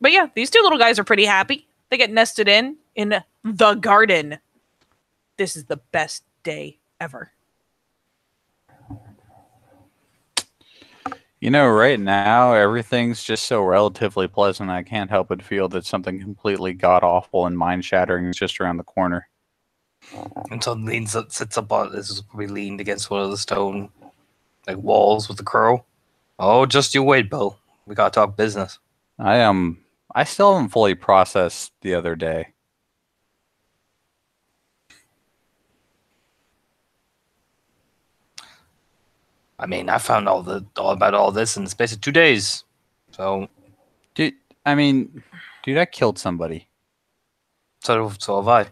But yeah, these two little guys are pretty happy. They get nested in the garden. This is the best day ever. You know, right now, everything's just so relatively pleasant. I can't help but feel that something completely god-awful and mind-shattering is just around the corner. Anton sits up on this. Is probably leaned against one of the stone walls with the crow. Oh, just you wait, Bill. We gotta talk business. I still haven't fully processed the other day. I mean, I found all about all this in the space of 2 days. So, Dude, I killed somebody. so have I.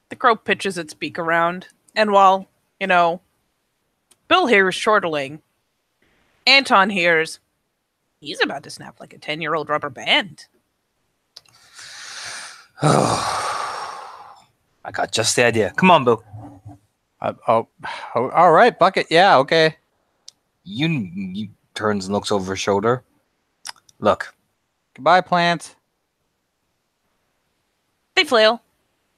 The crow pitches its beak around, and while, Bill hears chortling, Anton hears, he's about to snap like a 10-year-old rubber band. I got just the idea. Come on, Bill. All right, Bucket. Yeah, okay. You turns and looks over his shoulder. Look, Goodbye, plants. They flail,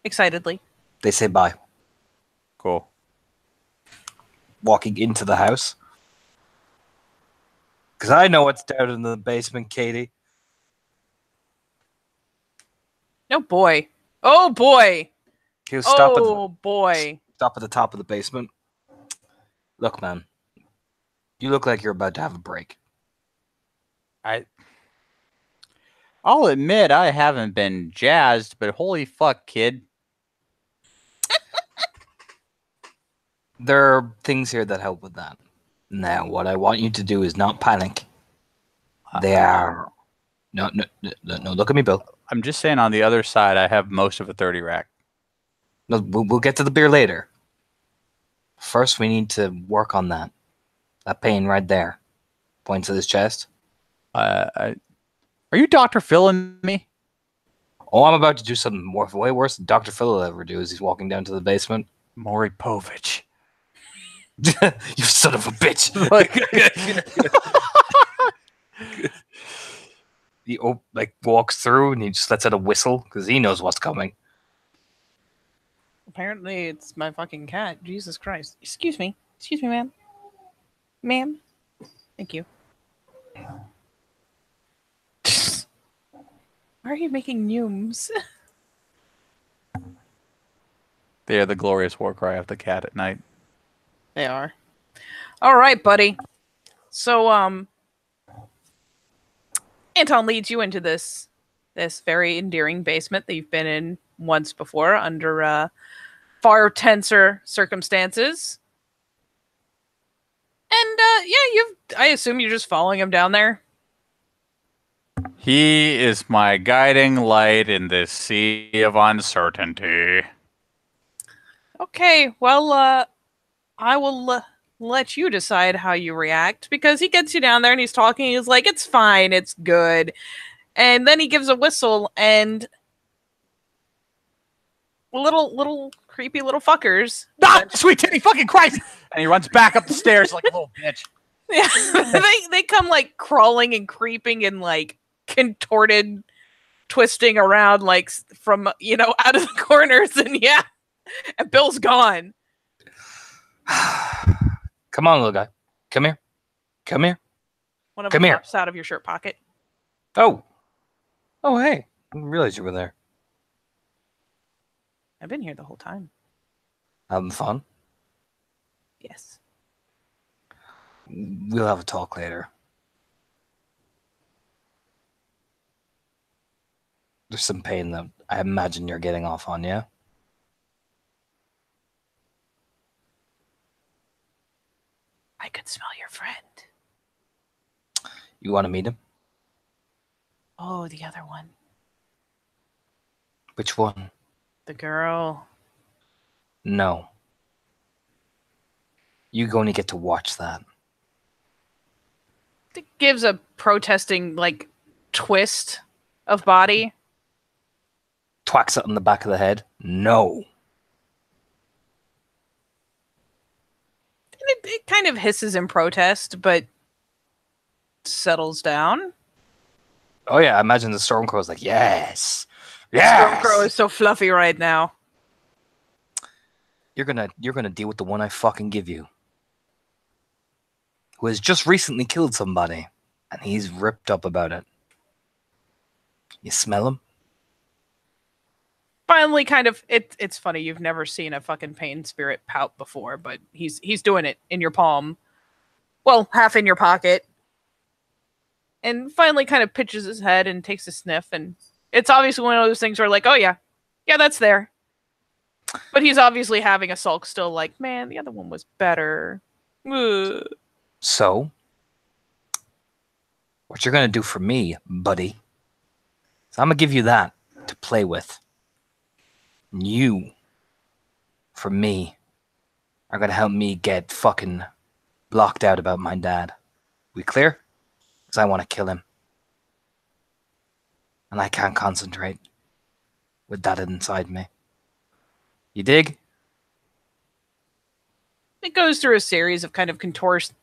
excitedly. they say bye. Cool. Walking into the house. Because I know what's down in the basement, Katie. Oh boy. Oh boy. He'll stop Oh boy. at the top of the basement. Look, man. You look like you're about to have a break. I'll admit I haven't been jazzed, but holy fuck, kid. There are things here that help with that. Now, what I want you to do is not panic. They are... No, look at me, Bill. I'm just saying on the other side, I have most of a 30 rack. No, we'll get to the beer later. First, we need to work on that. That pain right there. Points at his chest. Are you Dr. Phil and me? Oh, I'm about to do something way worse than Dr. Phil will ever do as he's walking down to the basement. Maury Povich. You son of a bitch. He walks through and he just lets out a whistle because he knows what's coming. Apparently it's my fucking cat. Jesus Christ. Excuse me. Excuse me, ma'am. Ma'am. Thank you. Why are you making neumes? They are the glorious war cry of the cat at night. They are. All right, buddy. So, Anton leads you into this very endearing basement that you've been in once before under far tenser circumstances. And I assume you're just following him down there. He is my guiding light in this sea of uncertainty. Okay, well, I will let you decide how you react, because he gets you down there and he's talking. He's like, it's fine, it's good. And then he gives a whistle, and little creepy little fuckers. Ah, sweet titty fucking Christ! And he runs back up the stairs like a little bitch. Yeah, they come like crawling and creeping and like contorted, twisting around like from out of the corners, and and Bill's gone. Come on, little guy. Come here. Come here. One of Come them here. pops out of your shirt pocket. Oh, hey. I didn't realize you were there. I've been here the whole time. Having fun? Yes. We'll have a talk later. There's some pain that I imagine you're getting off on, yeah? I could smell your friend. You want to meet him? Oh, the other one. Which one? The girl. No. You're going to get to watch that. It gives a protesting like twist of body. Twacks it on the back of the head. No. It kind of hisses in protest, but settles down. Oh yeah, I imagine the Stormcrow is like, yes, Stormcrow is so fluffy right now. You're gonna deal with the one I fucking give you, who has just recently killed somebody, and he's ripped up about it. You smell him? Finally, kind of, it's funny. You've never seen a fucking pain spirit pout before, but he's doing it in your palm. Well, half in your pocket. And finally kind of pitches his head and takes a sniff. And it's obviously one of those things where like, oh yeah, that's there. But he's obviously having a sulk still like, man, the other one was better. Ugh. So, what you're gonna do for me, buddy, is I'm gonna give you that to play with. You, for me, are gonna help me get fucking blocked out about my dad. We clear? Because I want to kill him. And I can't concentrate with that inside me. You dig? It goes through a series of kind of contortions,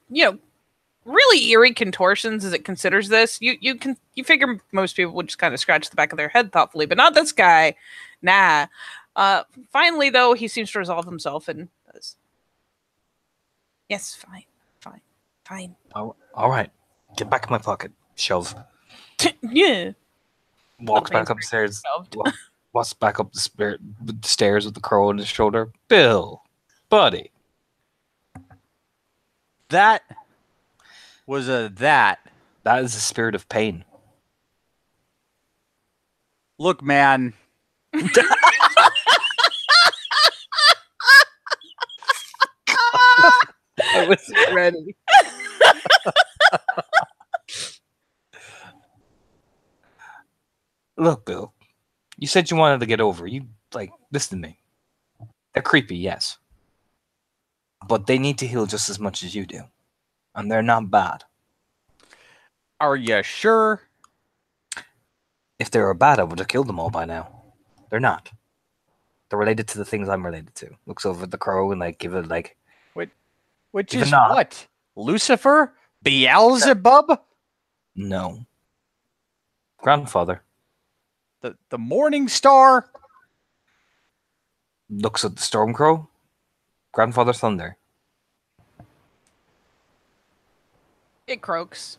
really eerie contortions as it considers this. You figure most people would just kind of scratch the back of their head thoughtfully, but not this guy. Nah. Finally, though, he seems to resolve himself and does. Yes, fine. Oh, all right. Get back in my pocket. Shove. Yeah. Walks back upstairs. Walks back up the stairs with the crow on his shoulder. Bill, buddy. That was a that. That is the spirit of pain. Look, man. I was ready. Look, Bill. You said you wanted to get over. Listen to me. They're creepy, yes. But they need to heal just as much as you do. And they're not bad. Are you sure? If they were bad, I would have killed them all by now. They're not. They're related to the things I'm related to. Looks over at the crow and give it Which Even is not. what? Lucifer? Beelzebub? No. Grandfather The Morning Star? looks at the Stormcrow. Grandfather Thunder. It croaks.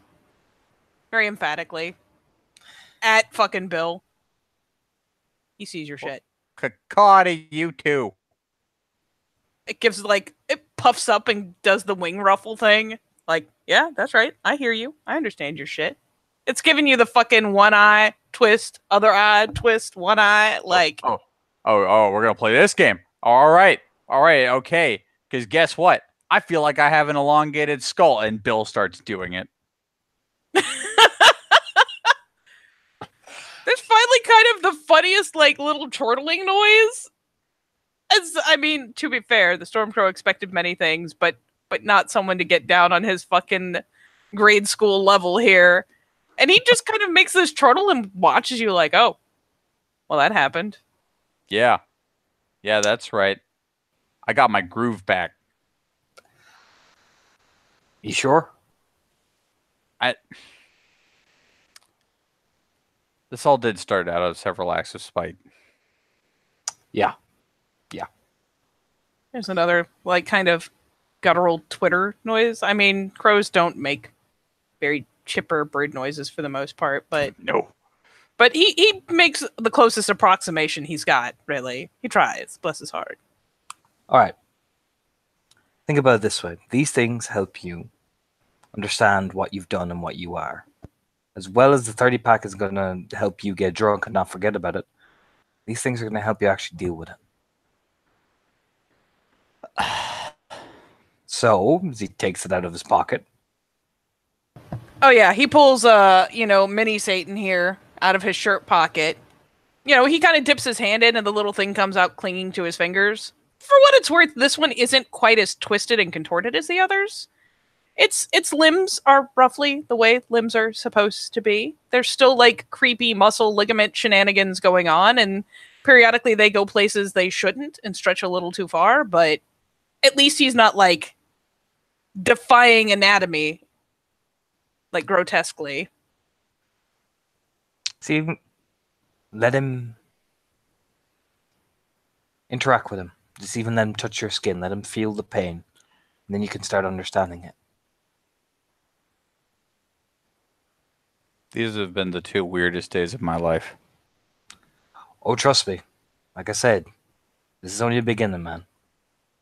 Very emphatically. At fucking Bill. He sees your shit. Caw to you too. It gives it puffs up and does the wing ruffle thing. Like, yeah, that's right. I hear you. I understand your shit. It's giving you the fucking one eye twist, other eye twist, one eye. Like, Oh, we're gonna play this game. All right, okay. Because guess what? I feel like I have an elongated skull, and Bill starts doing it. there's finally kind of the funniest little chortling noise. To be fair, the Stormcrow expected many things, but not someone to get down on his fucking grade school level here. And he just kind of makes this chortle and watches you like, oh, well, that happened. Yeah, that's right. I got my groove back. You sure? This all did start out of several acts of spite. Yeah. There's another kind of guttural Twitter noise. Crows don't make very chipper bird noises for the most part, but No. But he makes the closest approximation he's got, really. He tries, bless his heart. All right. Think about it this way. These things help you understand what you've done and what you are. As well as the 30 pack is going to help you get drunk and not forget about it, these things are going to help you actually deal with it. So, as he takes it out of his pocket. Oh yeah, he pulls mini Satan here out of his shirt pocket. He kind of dips his hand in and the little thing comes out clinging to his fingers. For what it's worth, this one isn't quite as twisted and contorted as the others. Its limbs are roughly the way limbs are supposed to be. There's still creepy muscle ligament shenanigans going on, and periodically they go places they shouldn't and stretch a little too far, but at least he's not defying anatomy. like grotesquely. See, let him interact with him. Just even let him touch your skin. Let him feel the pain. And then you can start understanding it. These have been the 2 weirdest days of my life. Oh, trust me. Like I said, this is only the beginning, man.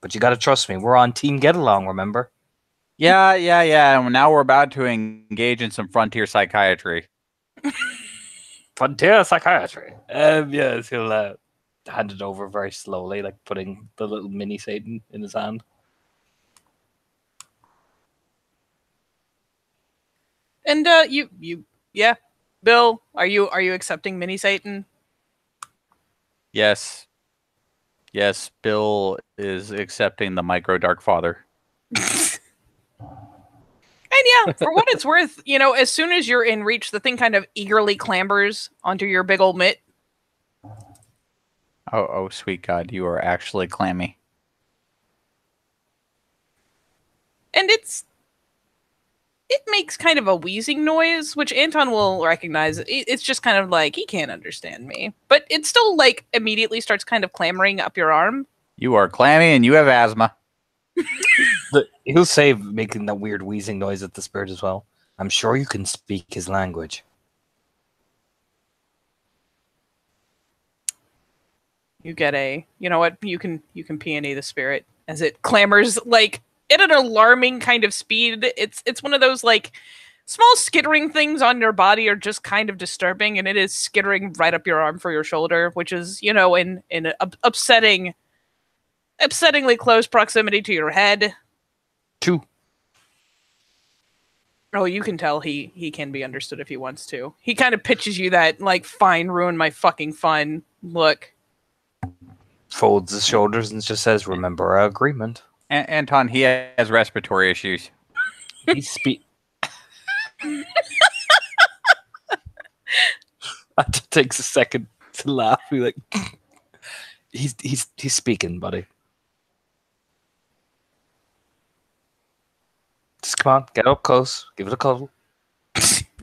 But you gotta trust me. We're on Team Get Along, remember? Yeah. And now we're about to engage in some frontier psychiatry. Frontier psychiatry. Yes, he'll hand it over very slowly, like putting the little mini Satan in his hand. And yeah, Bill, are you accepting Mini Satan? Yes, Bill is accepting the micro Dark Father. And yeah, for what it's worth, as soon as you're in reach, the thing kind of eagerly clambers onto your big old mitt. Oh, sweet God, you are actually clammy. And it makes kind of a wheezing noise, which Anton will recognize. It's just kind of like, he can't understand me. But it still, like, immediately starts kind of clambering up your arm. You are clammy and you have asthma. He'll say making that weird wheezing noise at the spirit as well. I'm sure you can speak his language. You get you know what? You can peony the spirit as it clambers, like, at an alarming kind of speed. It's one of those, like, small skittering things on your body are just kind of disturbing, and it is skittering right up your arm for your shoulder, which is, in an upsettingly close proximity to your head. 2. Oh, you can tell he can be understood if he wants to. He kind of pitches you that, like, fine, ruin my fucking fun look. Folds his shoulders and just says, remember our agreement. Anton, he has respiratory issues. He That takes a second to laugh. Like, he's speaking, buddy. Just come on, get up close, give it a cuddle.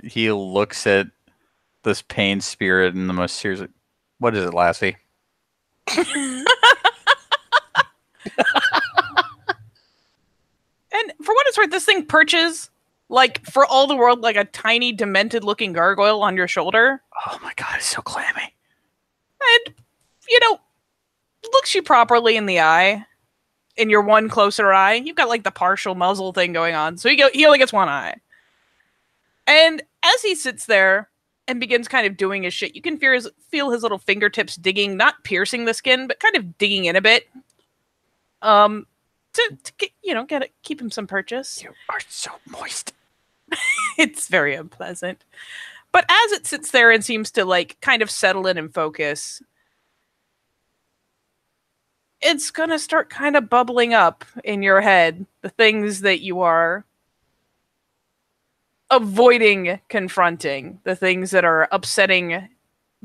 He looks at this pain spirit in the most serious. What is it, Lassie? And for what it's worth, this thing perches, like, for all the world, like a tiny, demented-looking gargoyle on your shoulder. Oh my God, it's so clammy. And, looks you properly in the eye. In your one closer eye. You've got, like, the partial muzzle thing going on. So he only gets one eye. And as he sits there and begins kind of doing his shit, you can feel his little fingertips digging, not piercing the skin, but kind of digging in a bit. To get keep him some purchase. You are so moist. It's very unpleasant. But as it sits there and seems to, like, kind of settle in and focus, it's gonna start kind of bubbling up in your head, the things that you are avoiding confronting, the things that are upsetting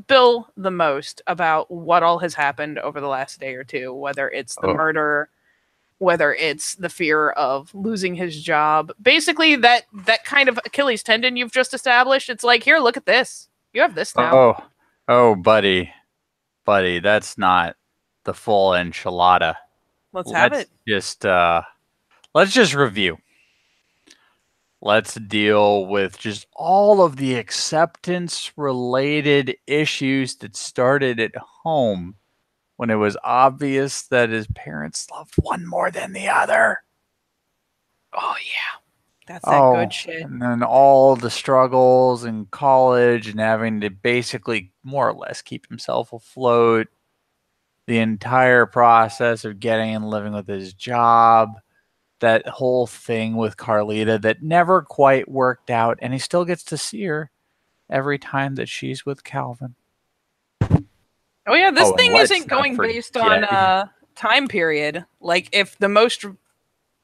Bill the most about what all has happened over the last day or two, whether it's the murder, whether it's the fear of losing his job. Basically, that kind of Achilles tendon you've just established. It's like, here, look at this. You have this now. Oh, buddy, that's not the full enchilada. Let's have it. Let's just review. Let's deal with just all of the acceptance-related issues that started at home when it was obvious that his parents loved one more than the other. Oh, yeah. That's that good shit. And then all the struggles in college and having to basically more or less keep himself afloat. The entire process of getting and living with his job. That whole thing with Carlita that never quite worked out. And he still gets to see her every time that she's with Calvin. Oh, yeah. This thing isn't going based on time period. Like, if the most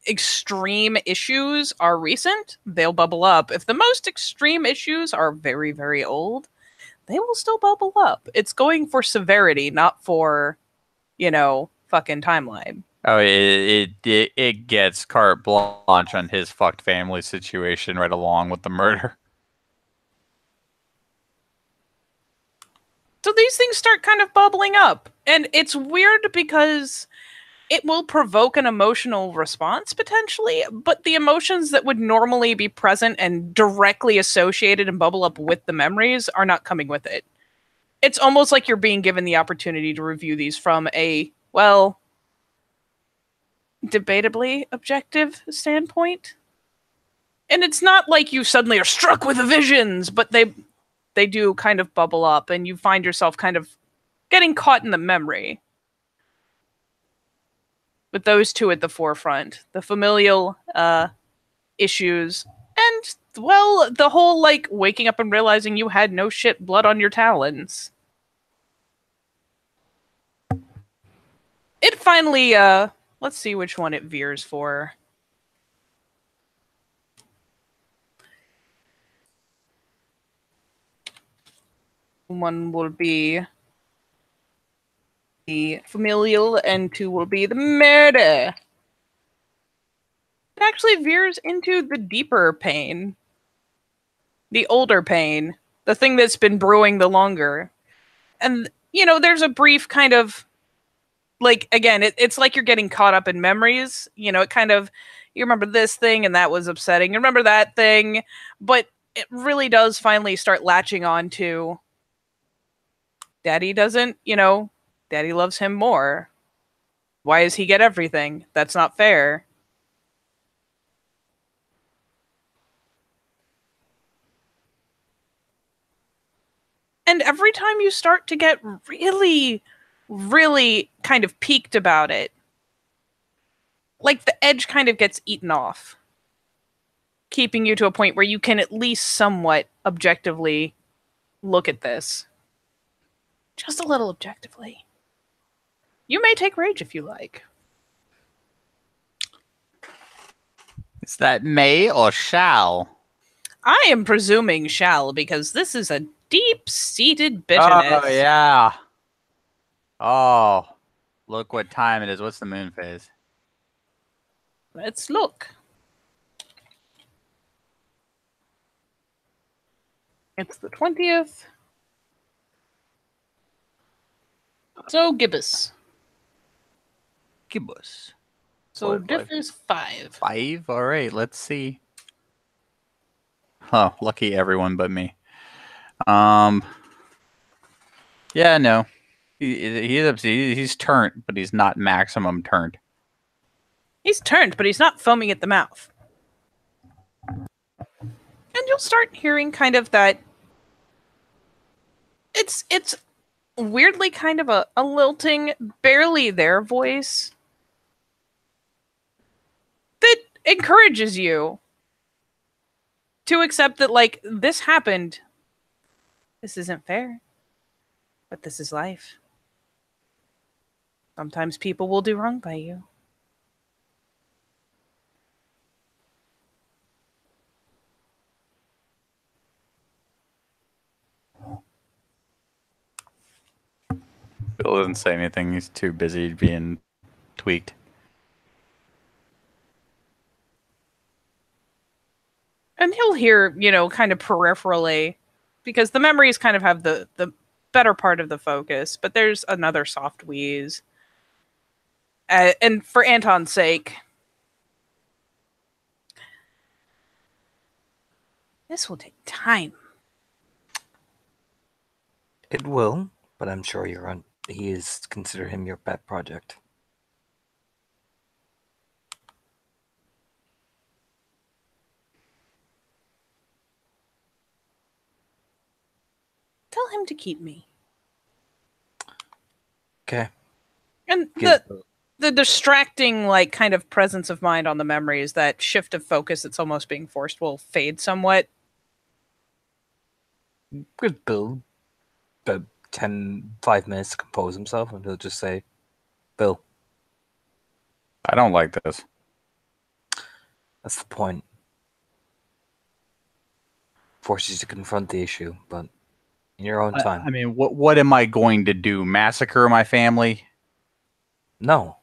extreme issues are recent, they'll bubble up. If the most extreme issues are very, very old, they will still bubble up. It's going for severity, not for, fucking timeline. Oh, it gets carte blanche on his fucked family situation right along with the murder. So these things start kind of bubbling up. And it's weird because it will provoke an emotional response potentially, but the emotions that would normally be present and directly associated and bubble up with the memories are not coming with it. It's almost like you're being given the opportunity to review these from a, well, debatably objective standpoint. And it's not like you suddenly are struck with the visions, but they do kind of bubble up and you find yourself kind of getting caught in the memory. With those two at the forefront, the familial issues, and, well, the whole, like, waking up and realizing you had no shit blood on your talons. It finally, let's see which one it veers for. One will be the familial, and two will be the murder. It actually veers into the deeper pain. The older pain. The thing that's been brewing the longer. And, you know, there's a brief kind of, like, again, it's like you're getting caught up in memories. You know, it kind of, you remember this thing and that was upsetting. You remember that thing. But it really does finally start latching on to Daddy doesn't, you know, Daddy loves him more. Why does he get everything? That's not fair. And every time you start to get really, really kind of peaked about it, like the edge kind of gets eaten off, keeping you to a point where you can at least somewhat objectively look at this. Just a little objectively. You may take rage if you like. Is that may or shall? I am presuming shall, because this is a deep-seated bitterness. Oh, yeah. Oh, look what time it is. What's the moon phase? Let's look. It's the 20th. So gibbous. Gibbous. So What, diff is 5. 5? All right, let's see. Oh, lucky everyone but me. Yeah, no. He's turned, but he's not maximum turned. He's turned, but he's not foaming at the mouth. And you'll start hearing kind of that. It's weirdly kind of a lilting, barely there voice that encourages you to accept that, like, this happened. This isn't fair. But this is life. Sometimes people will do wrong by you. Bill doesn't say anything. He's too busy being tweaked. And he'll hear, you know, kind of peripherally, because the memories kind of have the better part of the focus, but there's another soft wheeze. And for Anton's sake, this will take time. It will, but I'm sure he is consider him your pet project. Tell him to keep me. Okay. And the distracting, like, kind of presence of mind on the memories, that shift of focus that's almost being forced, will fade somewhat. Give Bill about 5 minutes to compose himself, and he'll just say, Bill. I don't like this. That's the point. Forces you to confront the issue, but in your own time. I mean, what am I going to do? Massacre my family? No.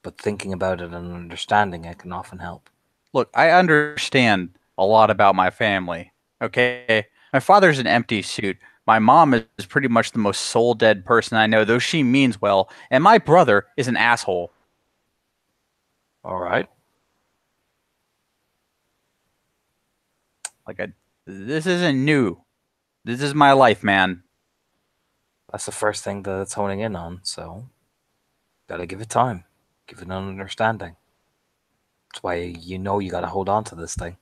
but thinking about it and understanding it can often help. Look, I understand a lot about my family. Okay, my father's an empty suit. My mom is pretty much the most soul dead person I know, though she means well. And my brother is an asshole. All right. This isn't new. This is my life, man. That's the first thing that it's honing in on, so gotta give it time. Give it an understanding. That's why you gotta hold on to this thing.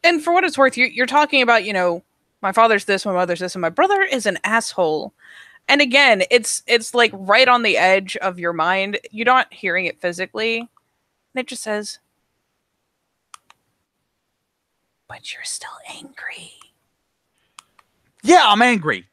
And for what it's worth, you're talking about, my father's this, my mother's this, and my brother is an asshole. And again, it's like right on the edge of your mind. You're not hearing it physically. And it just says, but you're still angry. Yeah, I'm angry.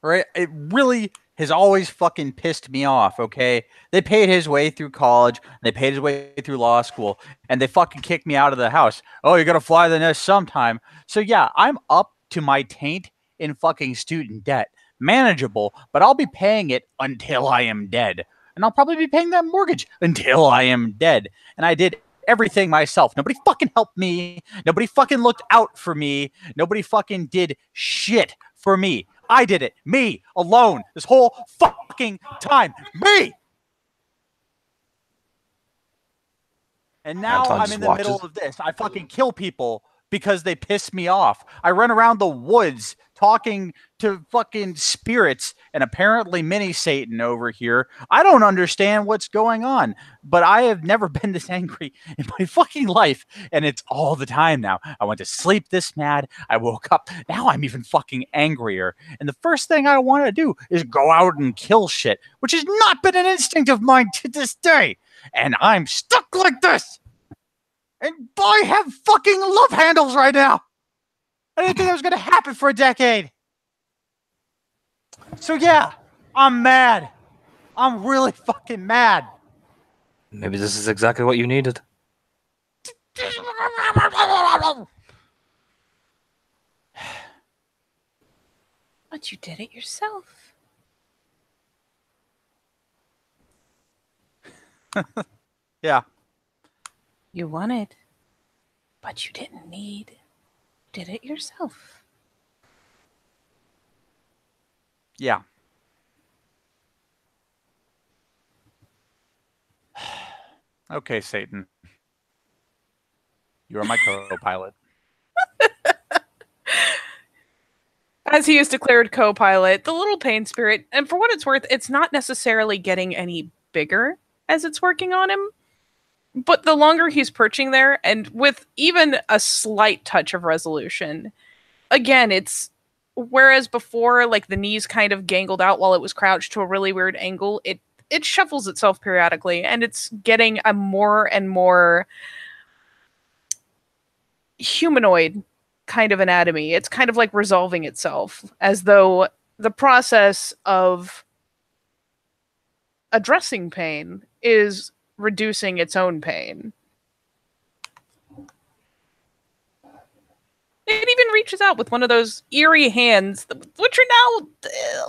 Right? It really has always fucking pissed me off, okay? They paid his way through college, they paid his way through law school, and they fucking kicked me out of the house. Oh, you gotta fly the nest sometime. So yeah, I'm up to my taint in fucking student debt. Manageable, but I'll be paying it until I am dead. And I'll probably be paying that mortgage until I am dead. And I did everything myself. Nobody fucking helped me. Nobody fucking looked out for me. Nobody fucking did shit for me. I did it. Me. Alone. This whole fucking time. Me! And now Anton I'm just in the middle of this. I fucking kill people because they piss me off. I run around the woods talking to fucking spirits and apparently mini Satan over here. I don't understand what's going on, but I have never been this angry in my fucking life, and it's all the time now. I went to sleep this mad. I woke up. Now I'm even fucking angrier. And the first thing I want to do is go out and kill shit, which has not been an instinct of mine to this day. And I'm stuck like this. And boy, have fucking love handles right now. I didn't think that was going to happen for a decade. So yeah, I'm mad. I'm really fucking mad. Maybe this is exactly what you needed. But you did it yourself. Yeah. You wanted, but you didn't need. You did it yourself. Yeah. Okay, Satan. You are my co-pilot. As he is declared co-pilot, the little pain spirit, and for what it's worth, it's not necessarily getting any bigger as it's working on him. But the longer he's perching there, and with even a slight touch of resolution, again, it's whereas before, like the knees kind of gangled out while it was crouched to a really weird angle, it shuffles itself periodically, and it's getting a more and more humanoid kind of anatomy. It's kind of like resolving itself, as though the process of addressing pain is reducing its own pain. It even reaches out with one of those eerie hands, which are now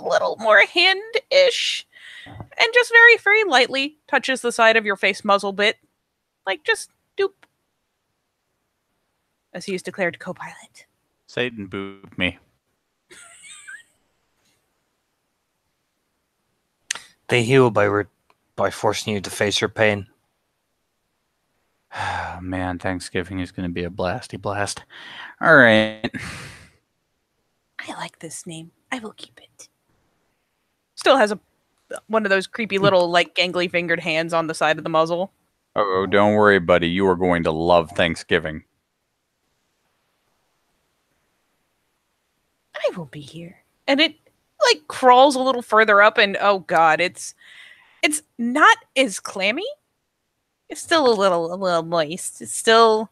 a little more hand-ish, and just very, very lightly touches the side of your face muzzle bit. Like, just doop. As he is declared co-pilot. Satan booped me. They heal by forcing you to face your pain. Man, Thanksgiving is going to be a blasty blast. All right. I like this name. I will keep it. Still has one of those creepy little, like, gangly fingered hands on the side of the muzzle. Oh, don't worry, buddy. You are going to love Thanksgiving. I will be here. And it, like, crawls a little further up, and oh god, it's not as clammy. It's still a little moist. It's still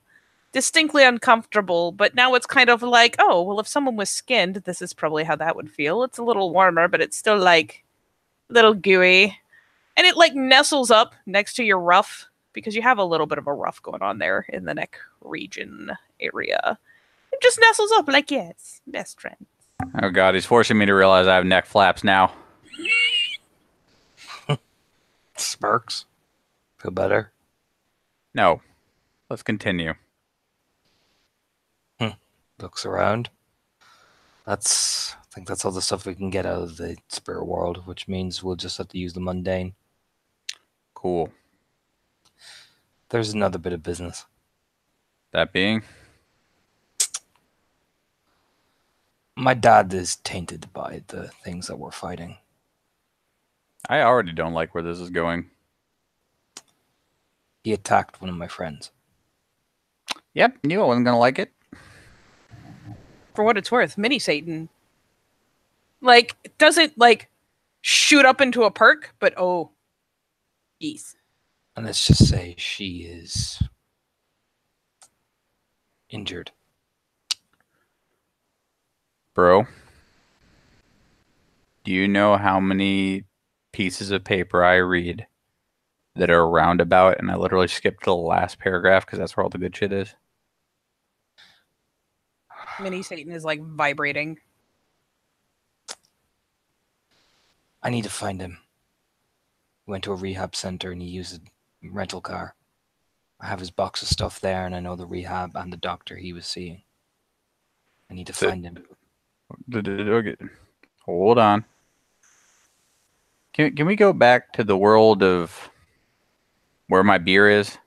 distinctly uncomfortable, but now it's kind of like, oh, well, if someone was skinned, this is probably how that would feel. It's a little warmer, but it's still, like, a little gooey. And it, like, nestles up next to your ruff, because you have a little bit of a ruff going on there in the neck region area. It just nestles up like, yes, best friend. Oh God, he's forcing me to realize I have neck flaps now. Smirks. Feel better? No. Let's continue. Looks around. I think that's all the stuff we can get out of the spirit world, which means we'll just have to use the mundane. Cool. There's another bit of business. That being? My dad is tainted by the things that we're fighting. I already don't like where this is going. He attacked one of my friends. Yep, knew I wasn't going to like it. For what it's worth, Mini Satan, like, doesn't, like, shoot up into a perk, but oh, geez. And let's just say she is injured. Bro, do you know how many pieces of paper I read that are roundabout and I literally skipped to the last paragraph because that's where all the good shit is? Mini Satan is, like, vibrating. I need to find him. He went to a rehab center and he used a rental car. I have his box of stuff there and I know the rehab and the doctor he was seeing. I need to find him. Okay. Hold on. Can we go back to the world of where my beer is?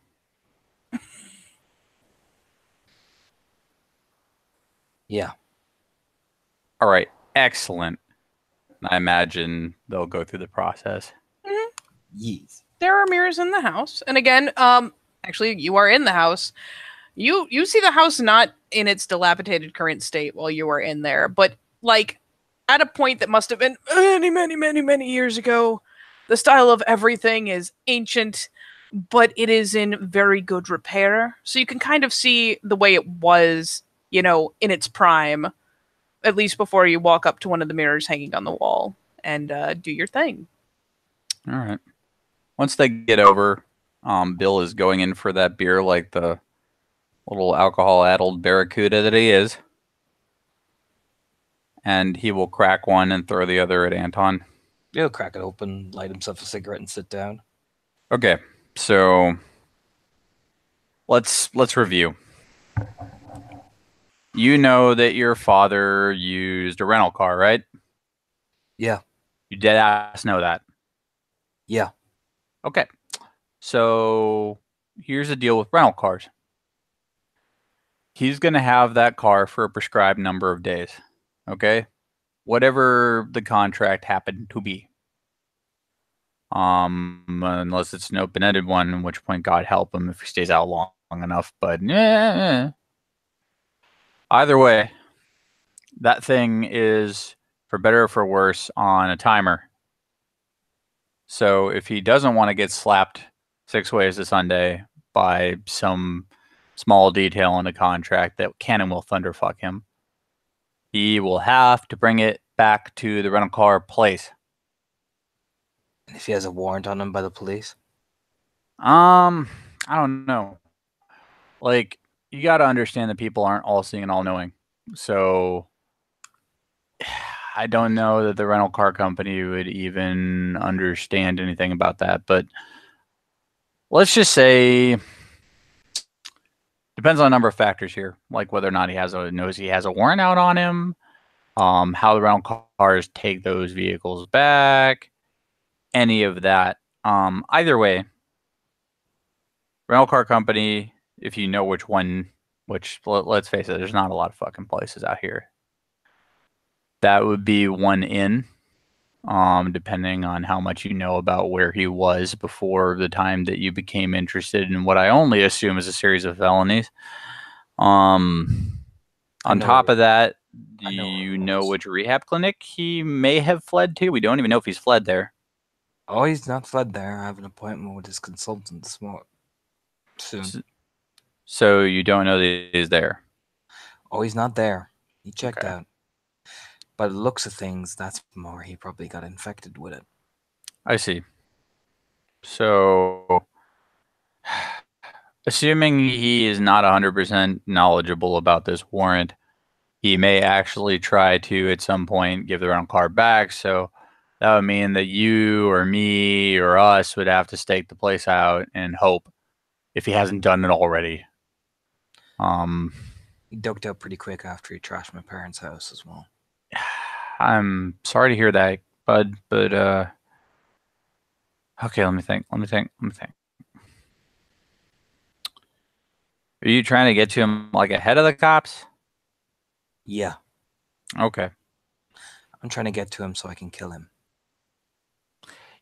Yeah. All right. Excellent. I imagine they'll go through the process. Yes. There are mirrors in the house, and again, actually, you are in the house. You see the house not in its dilapidated current state while you are in there, but like at a point that must have been many years ago. The style of everything is ancient, but it is in very good repair. So you can kind of see the way it was, you know, in its prime, at least before you walk up to one of the mirrors hanging on the wall and do your thing. All right. Once they get over, Bill is going in for that beer like the little alcohol-addled barracuda that he is. And he will crack one and throw the other at Anton. He'll crack it open, light himself a cigarette, and sit down. Okay, so let's review. You know that your father used a rental car, right? Yeah. You dead ass know that. Yeah. Okay. So here's the deal with rental cars. He's going to have that car for a prescribed number of days. Okay? Whatever the contract happened to be. Unless it's an open-ended one, in which point God help him if he stays out long enough. But either way, that thing is, for better or for worse, on a timer. So if he doesn't want to get slapped 6 ways to Sunday by some small detail in the contract that can and will thunderfuck him, he will have to bring it back to the rental car place. And if he has a warrant on him by the police? I don't know. Like, you got to understand that people aren't all seeing and all knowing. So I don't know that the rental car company would even understand anything about that. But let's just say, depends on a number of factors here, like whether or not he knows he has a warrant out on him, how the rental cars take those vehicles back, any of that. Either way, rental car company, if you know which one, let's face it, there's not a lot of fucking places out here. That would be one in, depending on how much you know about where he was before the time that you became interested in what I only assume is a series of felonies. On top of that, do you know which rehab clinic he may have fled to? We don't even know if he's fled there. Oh, he's not fled there. I have an appointment with his consultant soon. So you don't know that he's there? Oh, he's not there. He checked Okay. out. By the looks of things, that's more. He probably got infected with it. I see. So, assuming he is not 100% knowledgeable about this warrant, he may actually try to, at some point, give the rental car back. So that would mean that you or me or us would have to stake the place out and hope, if he hasn't done it already. He ducked out pretty quick after he trashed my parents' house as well. I'm sorry to hear that, bud, but okay, let me think. Are you trying to get to him like ahead of the cops? Yeah, Okay. I'm trying to get to him so I can kill him.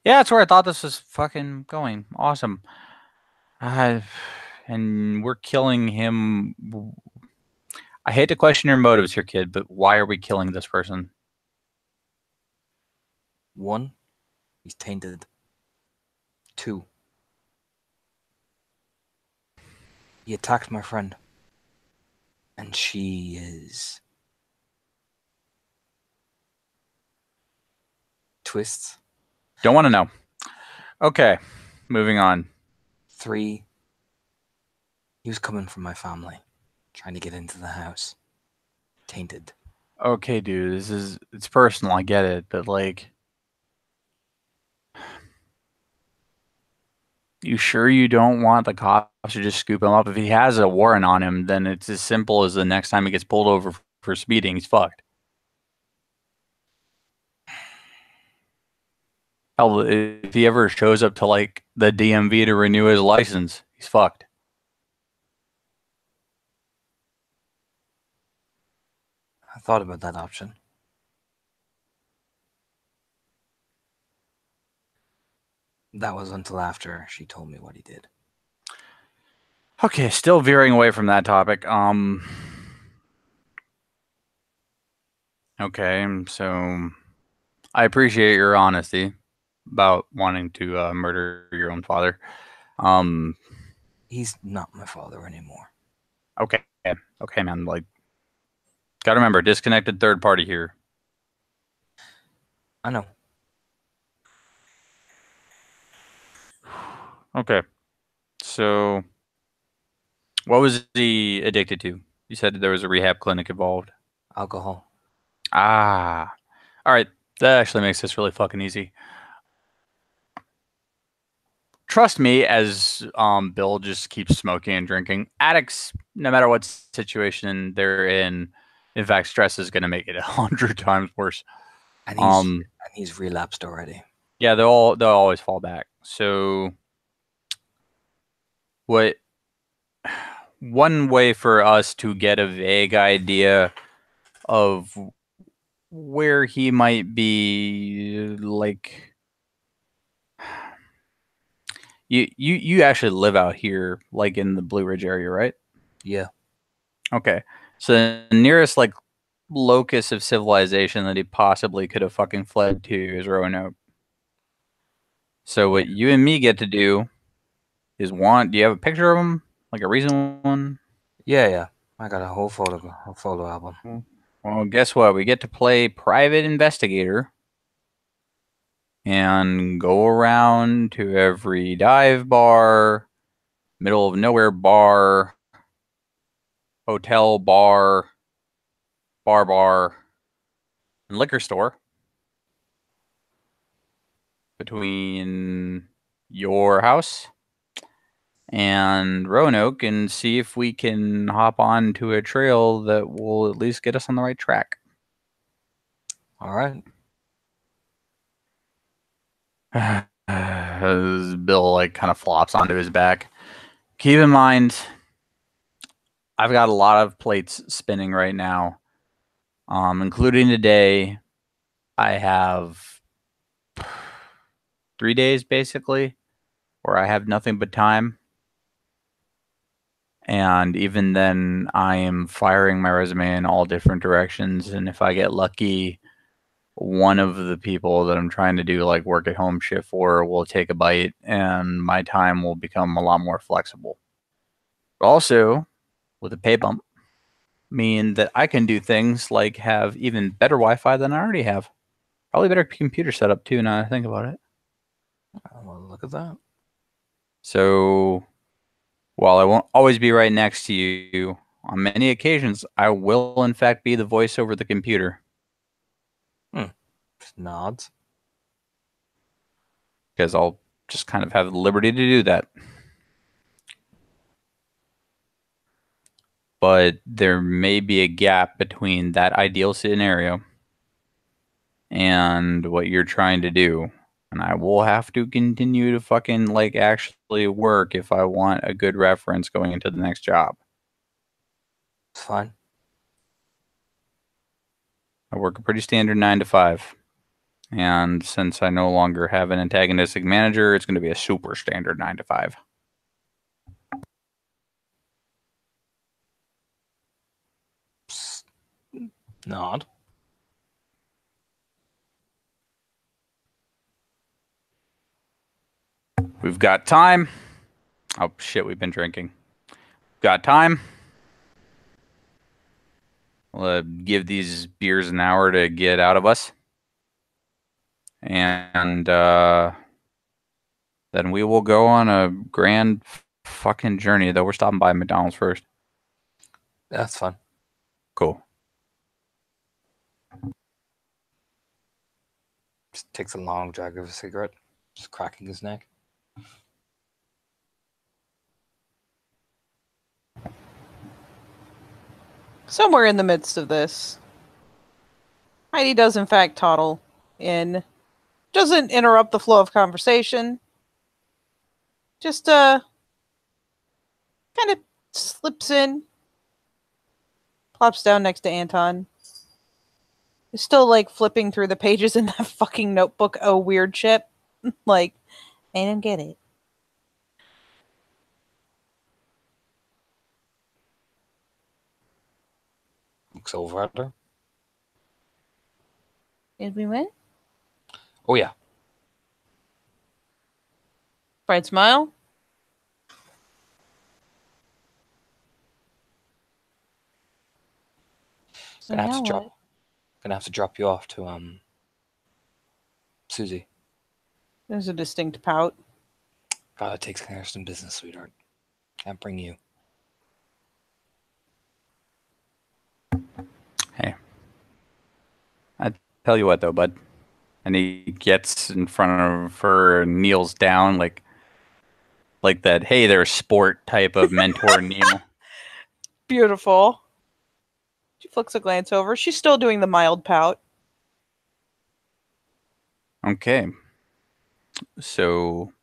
Yeah, that's where I thought this was fucking going. Awesome. And we're killing him. I hate to question your motives here, kid, but why are we killing this person? 1, he's tainted. 2, he attacked my friend. And she is... Twists. Don't want to know. Okay, moving on. 3, he was coming from my family, trying to get into the house. Tainted. Okay, dude, it's personal, I get it, but like, you sure you don't want the cops to just scoop him up? If he has a warrant on him, then it's as simple as the next time he gets pulled over for speeding, he's fucked. Hell, if he ever shows up to like the DMV to renew his license, he's fucked. I thought about that option. That was until after she told me what he did. Okay, still veering away from that topic. Okay, so I appreciate your honesty about wanting to murder your own father. He's not my father anymore. Okay, man. Like, gotta remember, disconnected third party here. I know. Okay, so what was he addicted to? You said there was a rehab clinic involved. Alcohol. Ah, all right. That actually makes this really fucking easy. Trust me, as Bill just keeps smoking and drinking. Addicts, no matter what situation they're in fact, stress is going to make it 100 times worse. And he's relapsed already. Yeah, they'll always fall back. So, one way for us to get a vague idea of where he might be, like, you actually live out here, like in the Blue Ridge area, right? Yeah. Okay. So the nearest like locus of civilization that he possibly could have fucking fled to is Roanoke. So what you and me get to do is do you have a picture of him? Like a recent one? Yeah. I got a whole photo album. Well, guess what? We get to play private investigator and go around to every dive bar, middle of nowhere bar, hotel bar, bar, and liquor store between your house and Roanoke and see if we can hop on to a trail that will at least get us on the right track. All right. As Bill like kind of flops onto his back. Keep in mind, I've got a lot of plates spinning right now. Including today, I have 3 days basically where I have nothing but time. And even then, I am firing my resume in all different directions. And if I get lucky, one of the people that I'm trying to do like work at home shift for will take a bite and my time will become a lot more flexible. But also, with a pay bump, mean that I can do things like have even better Wi-Fi than I already have. Probably better computer setup too, now that I think about it. Well, look at that. So, while I won't always be right next to you, on many occasions, I will in fact be the voice over the computer. Just nods. Because I'll just kind of have the liberty to do that. But there may be a gap between that ideal scenario and what you're trying to do. And I will have to continue to fucking like actually work if I want a good reference going into the next job. It's fine. I work a pretty standard 9 to 5. And since I no longer have an antagonistic manager, it's going to be a super standard 9 to 5. Nod. We've got time. Oh, shit, we've been drinking. Got time. We'll give these beers an hour to get out of us. And then we will go on a grand fucking journey, though we're stopping by McDonald's first. That's fine. Cool. Just takes a long drag of a cigarette, just cracking his neck. Somewhere in the midst of this, Heidi does in fact toddle in. Doesn't interrupt the flow of conversation. Just kind of slips in. Plops down next to Anton. He's still like flipping through the pages in that fucking notebook. Oh, weird shit. Like, I don't get it. Looks over at her. Did we win? Oh yeah. Bright smile. So Gonna have now to drop. what? Gonna have to drop you off to Susie. There's a distinct pout. Gotta take care of some business, sweetheart. Can't bring you. Hey. I tell you what, though, bud. And he gets in front of her and kneels down like that, hey there, sport type of mentor kneel. Beautiful. She flicks a glance over. She's still doing the mild pout. Okay. So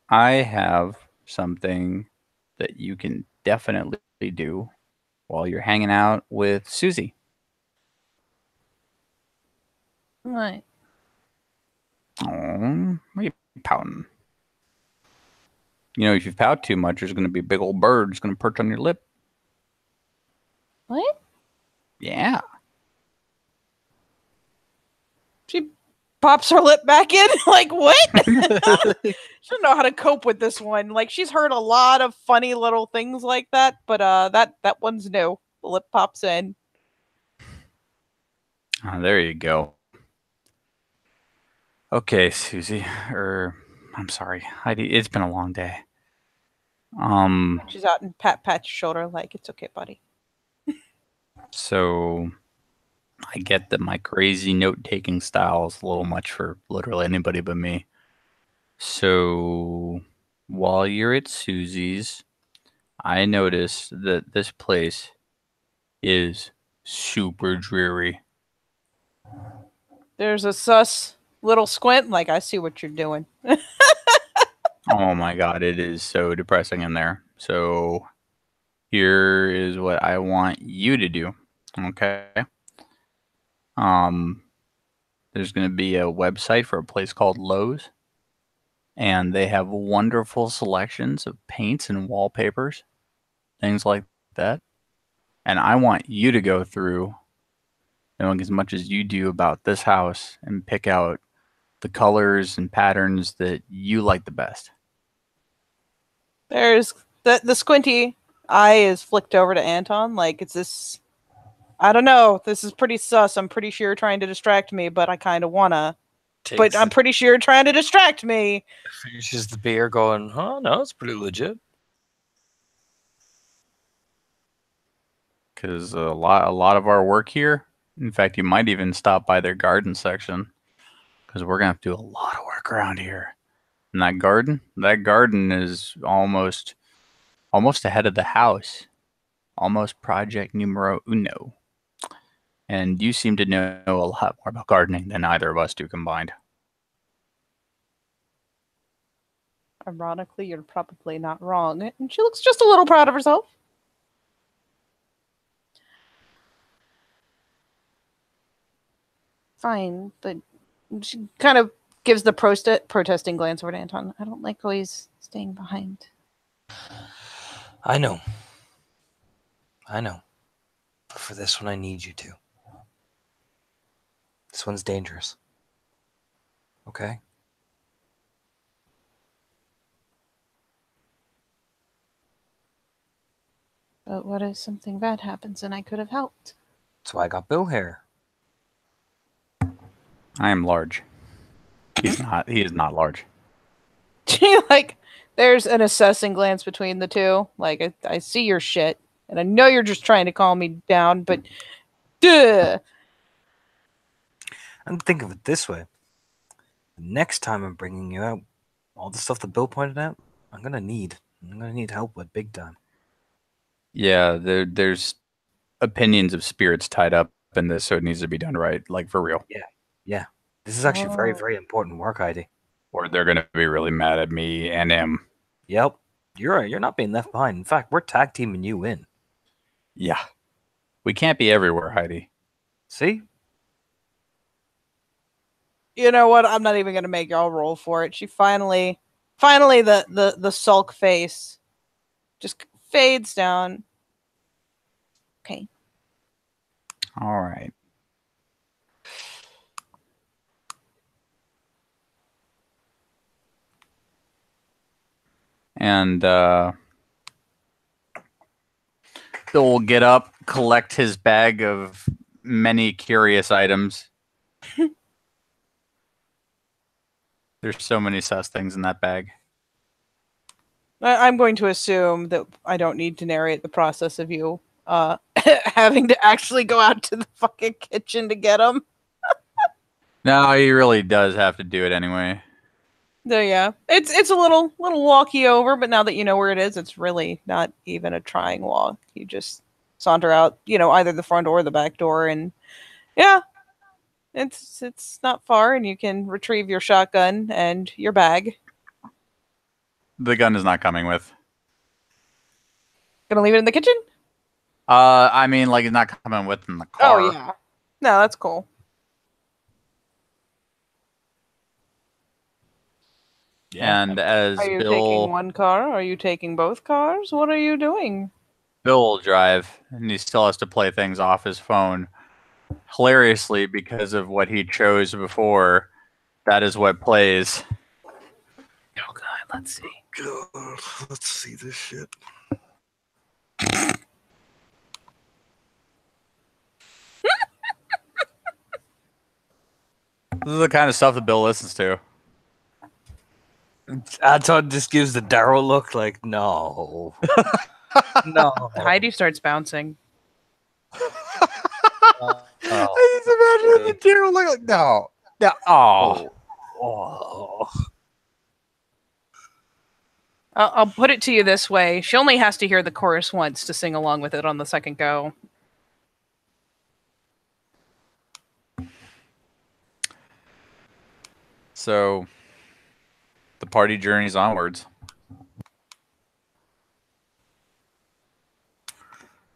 I have something that you can definitely do while you're hanging out with Susie. Right. Oh, why are you pouting? You know, if you pout too much, there's going to be a big old bird that's going to perch on your lip. What? Yeah. She pops her lip back in. Like, what? She doesn't know how to cope with this one. Like, she's heard a lot of funny little things like that, but that one's new. The lip pops in. Oh, there you go. Okay, Susie. I'm sorry, Heidi. It's been a long day. She's out and pat your shoulder like, it's okay, buddy. So I get that my crazy note-taking style is a little much for literally anybody but me. So while you're at Susie's, I noticed that this place is super dreary. There's a sus little squint, like, I see what you're doing. Oh my god, it is so depressing in there. So here is what I want you to do. Okay. There's going to be a website for a place called Lowe's, and they have wonderful selections of paints and wallpapers, things like that. And I want you to go through, knowing as much as you do about this house, and pick out the colors and patterns that you like the best. There's the squinty eye is flicked over to Anton. Like, it's this. I don't know. This is pretty sus. I'm pretty sure you're trying to distract me, but I kind of wanna. But I'm pretty sure you're trying to distract me. Finishes the beer, going, "Oh no, it's pretty legit." because a lot of our work here. In fact, you might even stop by their garden section because we're gonna have to do a lot of work around here. And that garden is almost ahead of the house, almost project numero uno. And you seem to know a lot more about gardening than either of us do combined. Ironically, you're probably not wrong. And she looks just a little proud of herself. Fine, but she kind of gives the protesting glance over to Anton. I don't like always staying behind. I know. But for this one, I need you to. This one's dangerous. Okay? But what if something bad happens and I could have helped? That's why I got Bill here. I am large. He's not. He is not large. She there's an assessing glance between the two. Like, I see your shit, and I know you're just trying to calm me down, but duh. And think of it this way. The next time I'm bringing you out, all the stuff that Bill pointed out, I'm gonna need help with big time. Yeah, there's opinions of spirits tied up in this, so it needs to be done right, like for real. Yeah. This is actually very, Oh. very important work, Heidi. Or they're gonna be really mad at me and him. Yep. You're not being left behind. In fact, we're tag teaming you in. Yeah, we can't be everywhere, Heidi. See? You know what? I'm not even gonna make y'all roll for it. She finally the sulk face just fades down. Okay. All right. And Bill will get up, collect his bag of many curious items. There's so many sus things in that bag. I'm going to assume that I don't need to narrate the process of you having to actually go out to the fucking kitchen to get them. No, he really does have to do it anyway. So yeah, it's a little walky over, but now that you know where it is, it's really not even a trying walk. You just saunter out, either the front or the back door, and yeah, it's not far, and you can retrieve your shotgun and your bag. The gun is not coming with. Gonna leave it in the kitchen? I mean, like, it's not coming with in the car. Oh yeah, no, that's cool. And as Are you Bill taking one car? Are you taking both cars? What are you doing? Bill will drive, and he still has to play things off his phone. Hilariously, because of what he chose before, that is what plays. Oh God, let's see. God, let's see this shit. This is the kind of stuff that Bill listens to. Anton just gives the Daryl look like, no. No. Heidi starts bouncing. I just imagine the Daryl like, no. Oh. Oh. I'll put it to you this way. She only has to hear the chorus once to sing along with it on the second go. So, the party journeys onwards.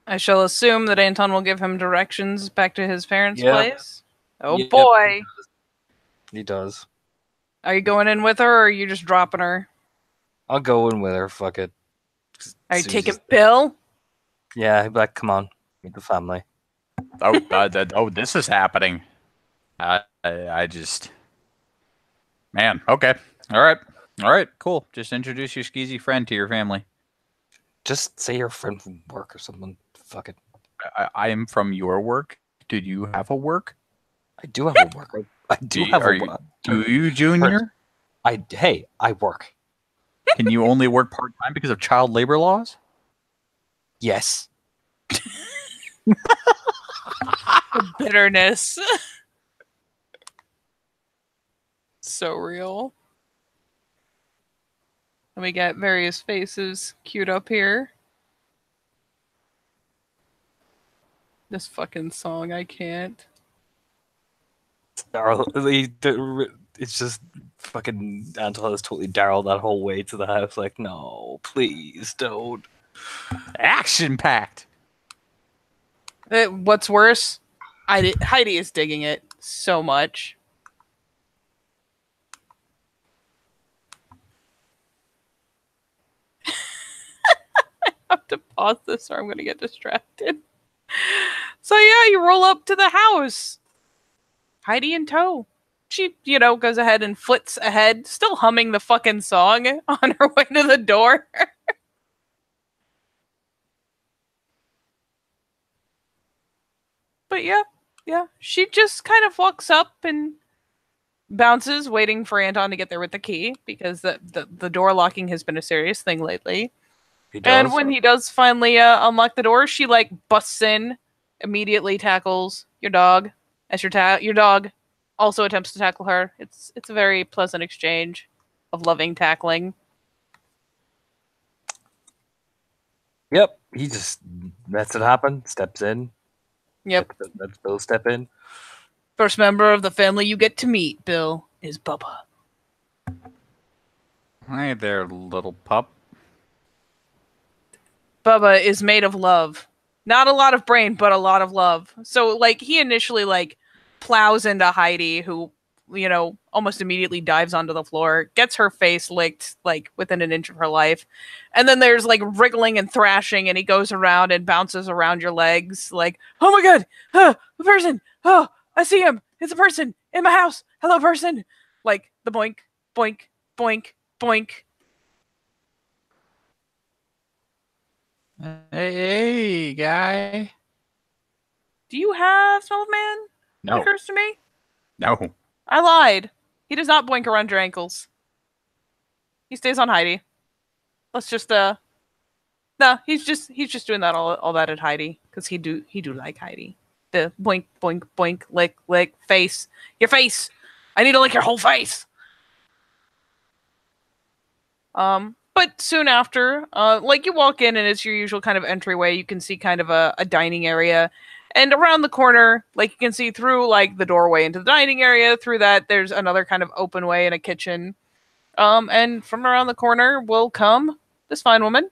I shall assume that Anton will give him directions back to his parents' Yep. place. Oh Yep. boy. He does. Are you going in with her or are you just dropping her? I'll go in with her. Fuck it. Are you Susie's taking there. Bill? Yeah, he'd be like, come on, meet the family. Oh, this is happening. I just, man. Okay, all right, cool. Just introduce your skeezy friend to your family. Just say you're a friend from work or something. Fuck it. I am from your work. Did you have a work? I do have a work. I do have Are a you- work. Do you, Junior? I work. Can you only work part time because of child labor laws? Yes. The bitterness. So real. And we got various faces queued up here. This fucking song, I can't. Daryl, it's just fucking Anton is totally Daryl that whole way to the house. Like, no, please don't. Action packed. What's worse, Heidi is digging it so much. I have to pause this or I'm going to get distracted. So yeah, you roll up to the house. Heidi in tow. She, goes ahead and flits ahead, still humming the fucking song on her way to the door. But yeah, she just kind of walks up and bounces, waiting for Anton to get there with the key, because the door locking has been a serious thing lately. And when he does finally unlock the door, she busts in, immediately tackles your dog, as your dog also attempts to tackle her. It's a very pleasant exchange of loving tackling. Yep, he just lets it happen, steps in. Yep. Lets Bill step in. First member of the family you get to meet, Bill, is Bubba. Hi there, little pup. Bubba is made of love. Not a lot of brain, but a lot of love. So, he initially, plows into Heidi, who, almost immediately dives onto the floor, gets her face licked, within an inch of her life. And then there's, wriggling and thrashing, and he goes around and bounces around your legs, oh my god! A person! Oh, I see him! It's a person! In my house! Hello, person! The boink, boink, boink, boink. Hey, guy. Do you have Smell of Man? No. That occurs to me. No. I lied. He does not boink around your ankles. He stays on Heidi. Let's just no, he's just doing that all that at Heidi, because he do like Heidi. The boink boink boink lick face. Your face. I need to lick your whole face. But soon after, you walk in and it's your usual kind of entryway. You can see kind of a dining area. And around the corner, you can see through, the doorway into the dining area. Through that, there's another kind of open way in a kitchen. And from around the corner will come this fine woman.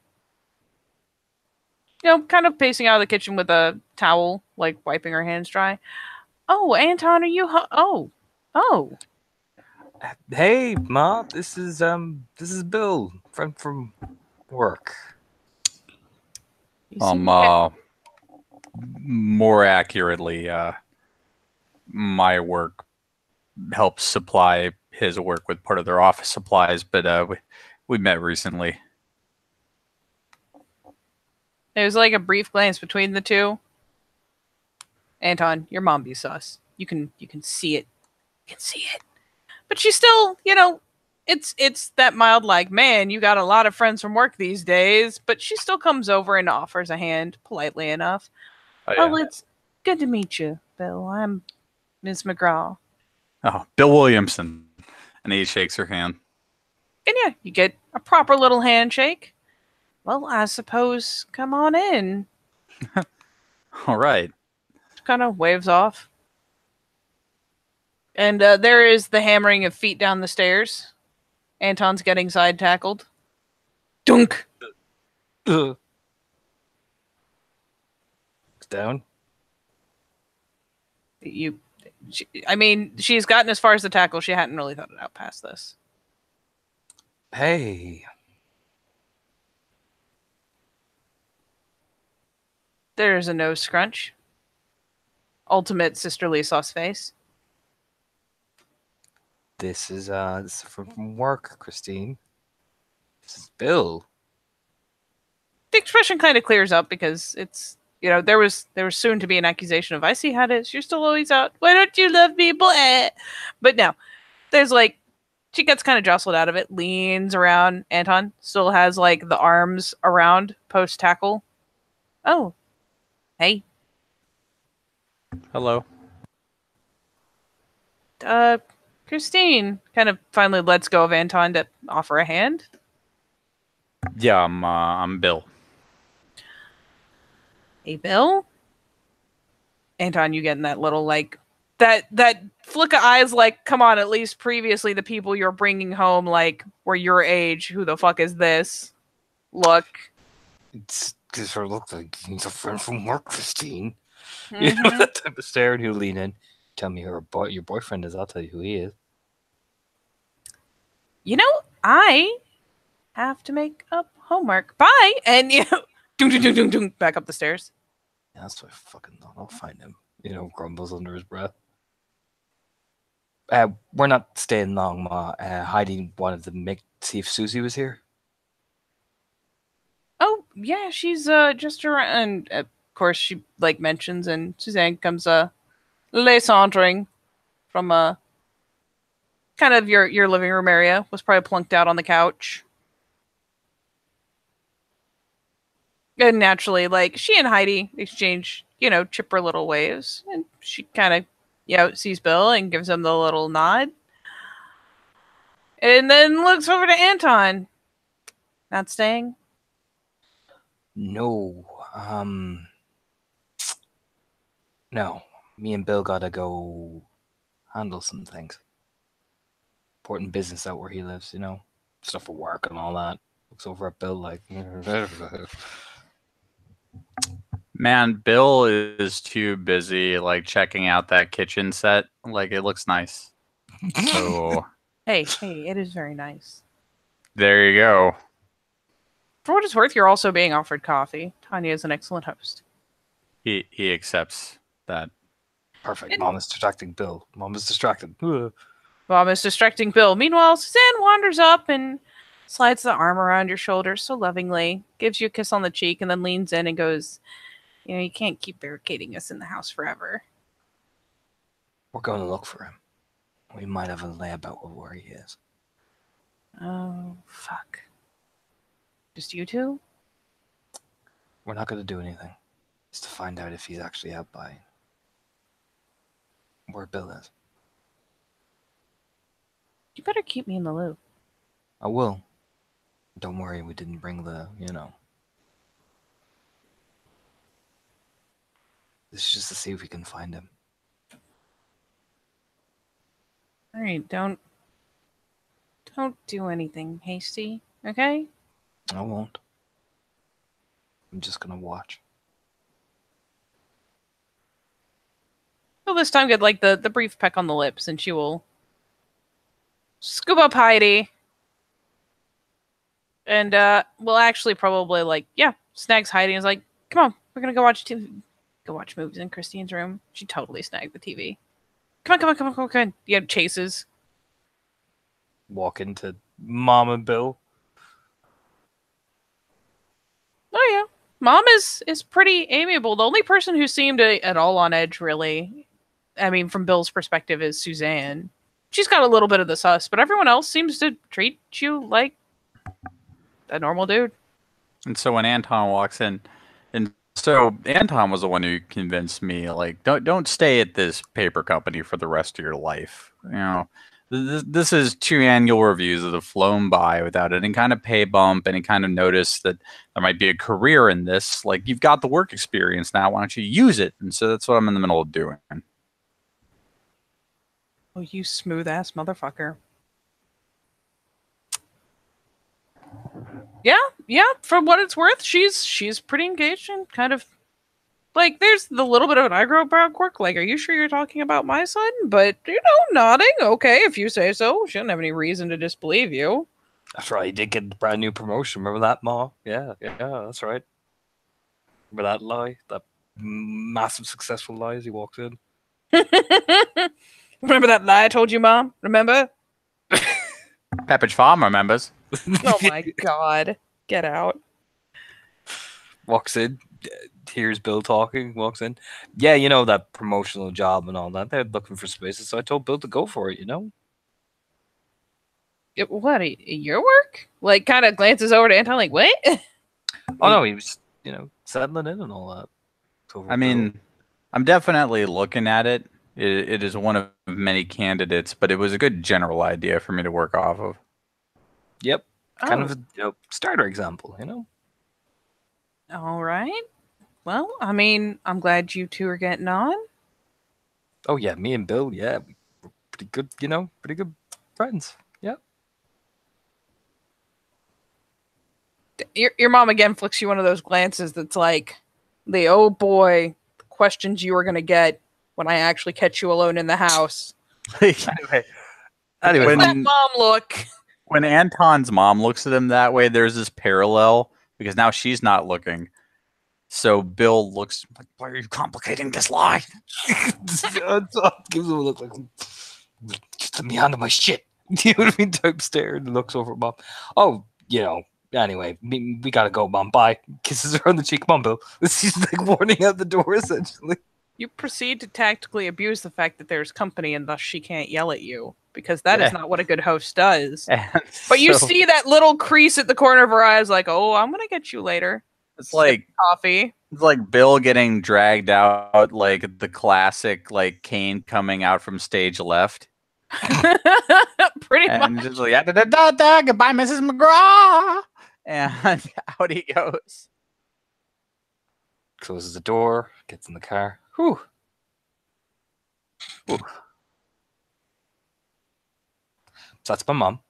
Kind of pacing out of the kitchen with a towel, wiping her hands dry. Oh, Anton, are you... Oh. Hey, Ma, this is Bill, friend from work. More accurately, my work helps supply his work with part of their office supplies, but we met recently. There's a brief glance between the two. Anton, your mom be sus. You can see it. You can see it. But she's still, it's that mild man, you got a lot of friends from work these days, but she still comes over and offers a hand, politely enough. Oh, it's good to meet you, Bill. I'm Ms. McGraw. Oh, Bill Williamson. And he shakes her hand. And yeah, you get a proper little handshake. Well, I suppose come on in. All right. Kind of waves off. And there is the hammering of feet down the stairs. Anton's getting side tackled. Dunk! Down. She's gotten as far as the tackle. She hadn't really thought it out past this. Hey. There's a nose scrunch. Ultimate sisterly sauce face. This is from work, Christine. This is Bill. The expression kind of clears up because it's, there was soon to be an accusation of, I see how it is. You're still always out. Why don't you love me, boy? But no, there's she gets kind of jostled out of it, leans around. Anton still has the arms around post tackle. Oh, hey, Hello. Christine kind of finally lets go of Anton to offer a hand. Yeah, I'm Bill. Hey, Bill. Anton, you getting that little like that flick of eyes? Like, come on, at least previously the people you're bringing home like were your age. Who the fuck is this? Look. It's because her look like he's a friend from work, Christine. Mm-hmm. You know that type of stare, and he'll lean in. Tell me who your boyfriend is. I'll tell you who he is. You know, I have to make up homework. Bye, and you know, doom, doom, doom, doom, doom, back up the stairs. Yeah, that's what I fucking thought. I'll find him. You know, grumbles under his breath. We're not staying long, Ma. Heidi wanted to see if Susie was here. Oh yeah, she's just around. And of course, she like mentions, and Suzanne comes lay sauntering from kind of your living room area. Was probably plunked out on the couch. And naturally, like, she and Heidi exchange, you know, chipper little waves. And she kind of, you know, sees Bill and gives him the little nod. And then looks over to Anton. Not staying? No. No. Me and Bill gotta go handle some things. Important business out where he lives, you know? Stuff for work and all that. Looks over at Bill like... Man, Bill is too busy like checking out that kitchen set. Like, it looks nice. So Hey, it is very nice. there you go. For what it's worth, you're also being offered coffee. Tanya is an excellent host. He accepts that. Perfect. Mom is distracting Bill. Mom is distracted. Mom is distracting Bill. Meanwhile, Suzanne wanders up and slides the arm around your shoulder so lovingly, gives you a kiss on the cheek, and then leans in and goes, you know, you can't keep barricading us in the house forever. We're going to look for him. We might have a layabout of where he is. Oh, fuck. Just you two? We're not going to do anything. Just to find out if he's actually out by where Bill is. You better keep me in the loop. I will. Don't worry, we didn't bring the, you know. This is just to see if we can find him. Alright, don't do anything hasty, okay? I won't. I'm just gonna watch. She'll this time get like the brief peck on the lips, and she will scoop up Heidi. And will actually probably like, yeah, snags Heidi and is like, come on, we're gonna go watch movies in Christine's room. She totally snagged the TV. Come on. Yeah, chases. Walk into Mom and Bill. Oh yeah. Mom is pretty amiable. The only person who seemed at all on edge, really, I mean, from Bill's perspective, is Suzanne. She's got a little bit of the sus, but everyone else seems to treat you like a normal dude. And so when Anton walks in, and so Anton was the one who convinced me, like, don't stay at this paper company for the rest of your life. You know, this is 2 annual reviews that have flown by without any kind of pay bump, any kind of notice that there might be a career in this. Like, you've got the work experience now. Why don't you use it? And so that's what I'm in the middle of doing. Oh, you smooth ass motherfucker. Yeah, for what it's worth, she's pretty engaged and kind of like, there's the little bit of an eyebrow quirk. Like, are you sure you're talking about my son? But, you know, nodding. Okay, if you say so. She doesn't have any reason to disbelieve you. That's right, he did get a brand new promotion. Remember that, Ma? Yeah, that's right. Remember that lie? That massive successful lie as he walked in? Remember that lie I told you, Mom? Remember? Pepperidge Farm remembers. Oh my god. Get out. Walks in, hears Bill talking, walks in. Yeah, you know, that promotional job and all that. They're looking for spaces, so I told Bill to go for it, you know? What, your work? Like, kind of glances over to Anton like, what? Oh, no, he was, you know, settling in and all that. I mean, I'm definitely looking at it. It is one of many candidates, but it was a good general idea for me to work off of. Yep. Kind of Oh. a starter example, All right. Well, I mean, I'm glad you two are getting on. Oh yeah, me and Bill, yeah, we're pretty good, pretty good friends. Yep. Your mom again flicks you one of those glances that's like, the oh boy, the questions you are going to get when I actually catch you alone in the house. Anyway, When- That mom look. When Anton's mom looks at him that way, there's this parallel because now she's not looking. So Bill looks like, why are you complicating this lie? gives him a look like, just let me onto my shit. You know what I mean? Type stare and looks over at Mom. Oh, anyway, we gotta go, Mom. Bye. Kisses her on the cheek. Mom, Bill. She's like warning out the door, essentially. You proceed to tactically abuse the fact that there's company and thus she can't yell at you, because that is Yeah. not what a good host does. And But you so see that little crease at the corner of her eyes, like, oh, I'm going to get you later. it's like Coffee. it's like Bill getting dragged out, like the classic, like Kane coming out from stage left, Pretty and much. just like goodbye, Mrs. McGraw, and out he goes. Closes the door, gets in the car. Whew. So that's my mom.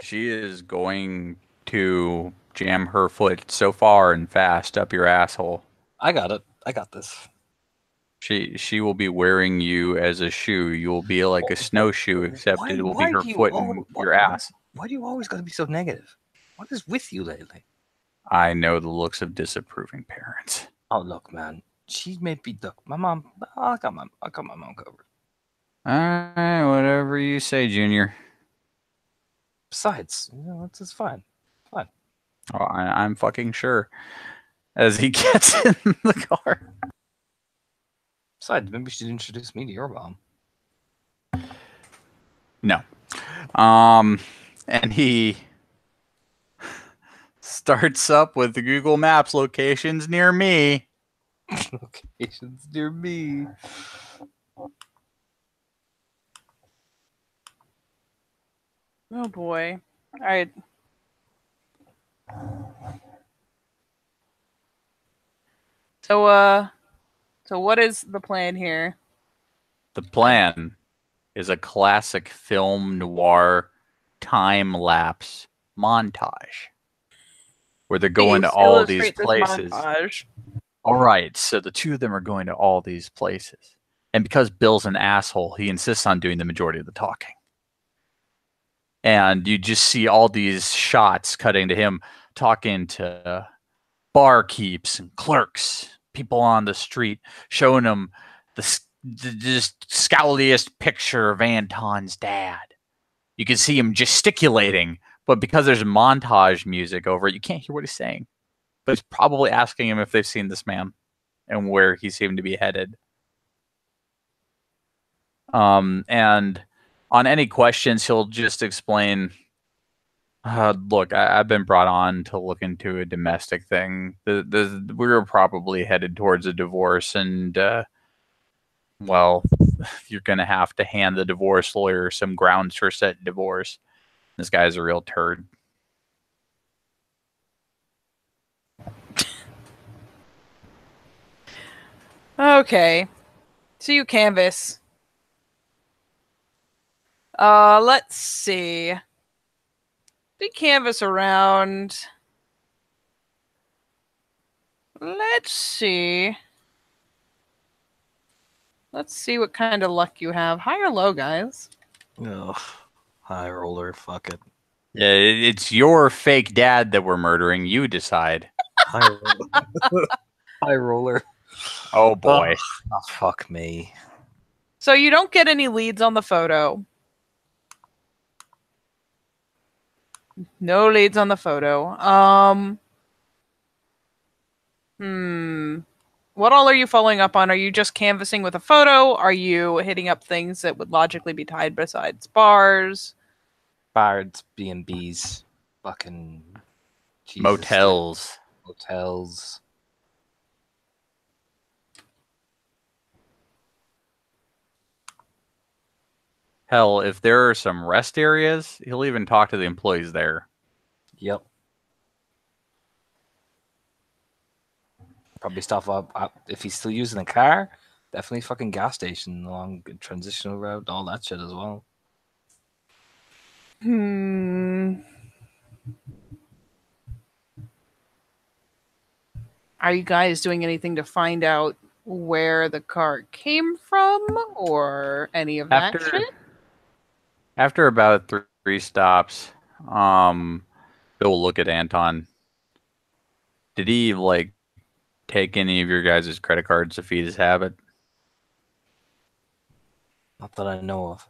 She is going to jam her foot so far and fast up your asshole. I got it. I got this. She will be wearing you as a shoe. You will be like a snowshoe, except Why- it will why be her do you foot al- and why- your ass. Why do you always gotta be so negative? What is with you lately? I know the looks of disapproving parents. Oh look, man. She may be my mom. I got my mom covered. All right, whatever you say, Junior. Besides, it's fine. Oh, I'm fucking sure. As he gets in the car. Besides, maybe you should introduce me to your mom. No. And he starts up with the Google Maps locations near me. Locations near me. Oh boy. All right. So what is the plan here? The plan is a classic film noir time lapse montage where they're going to Please all these illustrate this places. montage. All right, so the two of them are going to all these places. And because Bill's an asshole, he insists on doing the majority of the talking. And you just see all these shots cutting to him talking to barkeeps and clerks, people on the street, showing them the just scowliest picture of Anton's dad. You can see him gesticulating, but because there's montage music over it, you can't hear what he's saying. But he's probably asking him if they've seen this man and where he seemed to be headed. And on any questions, he'll just explain, look, I've been brought on to look into a domestic thing. We're probably headed towards a divorce, and, well, you're going to have to hand the divorce lawyer some grounds for said divorce. This guy's a real turd. Okay. So you canvas. Let's see. Big canvas around. Let's see. Let's see what kind of luck you have. High or low, guys? Ugh. High roller, fuck it. Yeah, it's your fake dad that we're murdering. You decide. High roller. High roller. Oh boy. Oh, fuck me. So you don't get any leads on the photo. No leads on the photo. What all are you following up on? Are you just canvassing with a photo? Are you hitting up things that would logically be tied besides bars? Bards, B&Bs, fucking Jesus. Motels. Hotels. Hell, if there are some rest areas, he'll even talk to the employees there. Yep. Probably stuff up if he's still using a car. Definitely fucking gas station along the transitional route, all that shit as well. Are you guys doing anything to find out where the car came from or any of that shit? After about three stops, Bill will look at Anton. Did he like take any of your guys' credit cards to feed his habit? Not that I know of.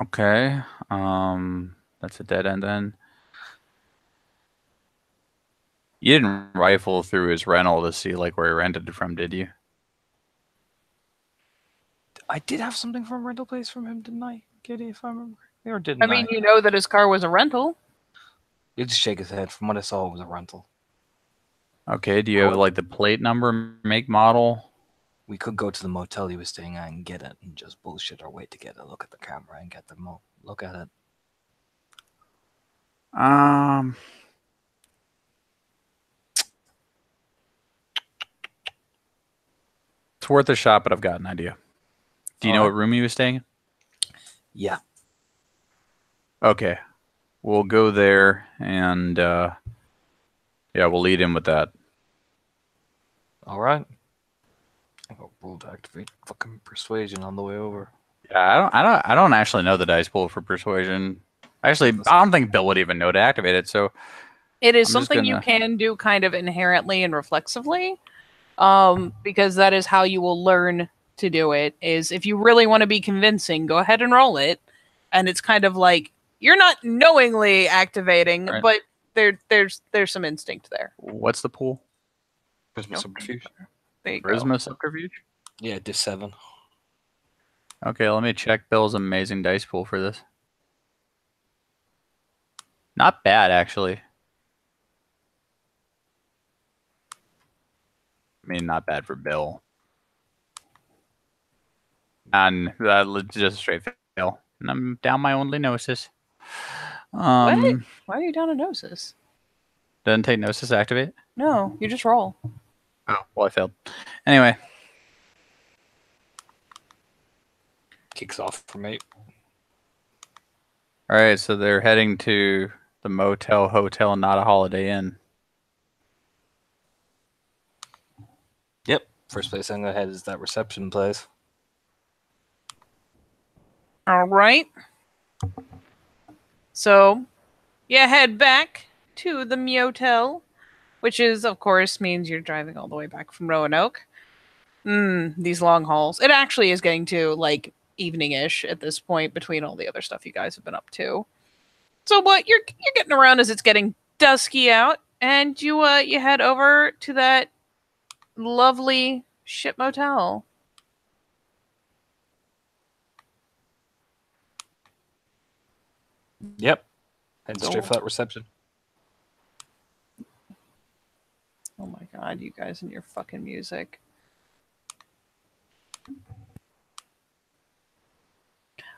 Okay. That's a dead end then. You didn't rifle through his rental to see like where he rented it from, did you? I did have something from a rental place from him, didn't I, Kitty, if I remember? Or didn't I mean, you know that his car was a rental. He'll just shake his head. From what I saw, it was a rental. Okay, do you have like the plate number, make, model? We could go to the motel he was staying at and get it and just bullshit our way to get a look at the camera and get the look at it. It's worth a shot, but I've got an idea. Do you know what room he was staying in? Yeah. Okay. We'll go there and yeah, we'll lead in with that. All right. I got roll to activate fucking persuasion on the way over. Yeah, I don't actually know the dice pool for persuasion. Actually, I don't think Bill would even know to activate it. So it is something you can do kind of inherently and reflexively, because that is how you will learn to do it. Is if you really want to be convincing, go ahead and roll it, and it's kind of like you're not knowingly activating, right, but there's some instinct there. What's the pool? Charisma subterfuge. Charisma subterfuge? Yeah, diff 7. Okay, let me check Bill's amazing dice pool for this. Not bad, actually. I mean, not bad for Bill. And just a straight fail. And I'm down my only gnosis. What? Why are you down a gnosis? Doesn't take gnosis to activate? No, you just roll. Oh, well, I failed. Anyway. Kicks off for me. All right, so they're heading to the motel, hotel, not a Holiday Inn. Yep. First place I'm going to head is that reception place. All right. So, you head back to the motel, which is, of course, means you're driving all the way back from Roanoke. These long hauls. It actually is getting to, like, evening-ish at this point between all the other stuff you guys have been up to. So what you're getting around as it's getting dusky out, and you head over to that lovely ship motel. Yep. Head straight for that reception. Oh my god, you guys and your fucking music.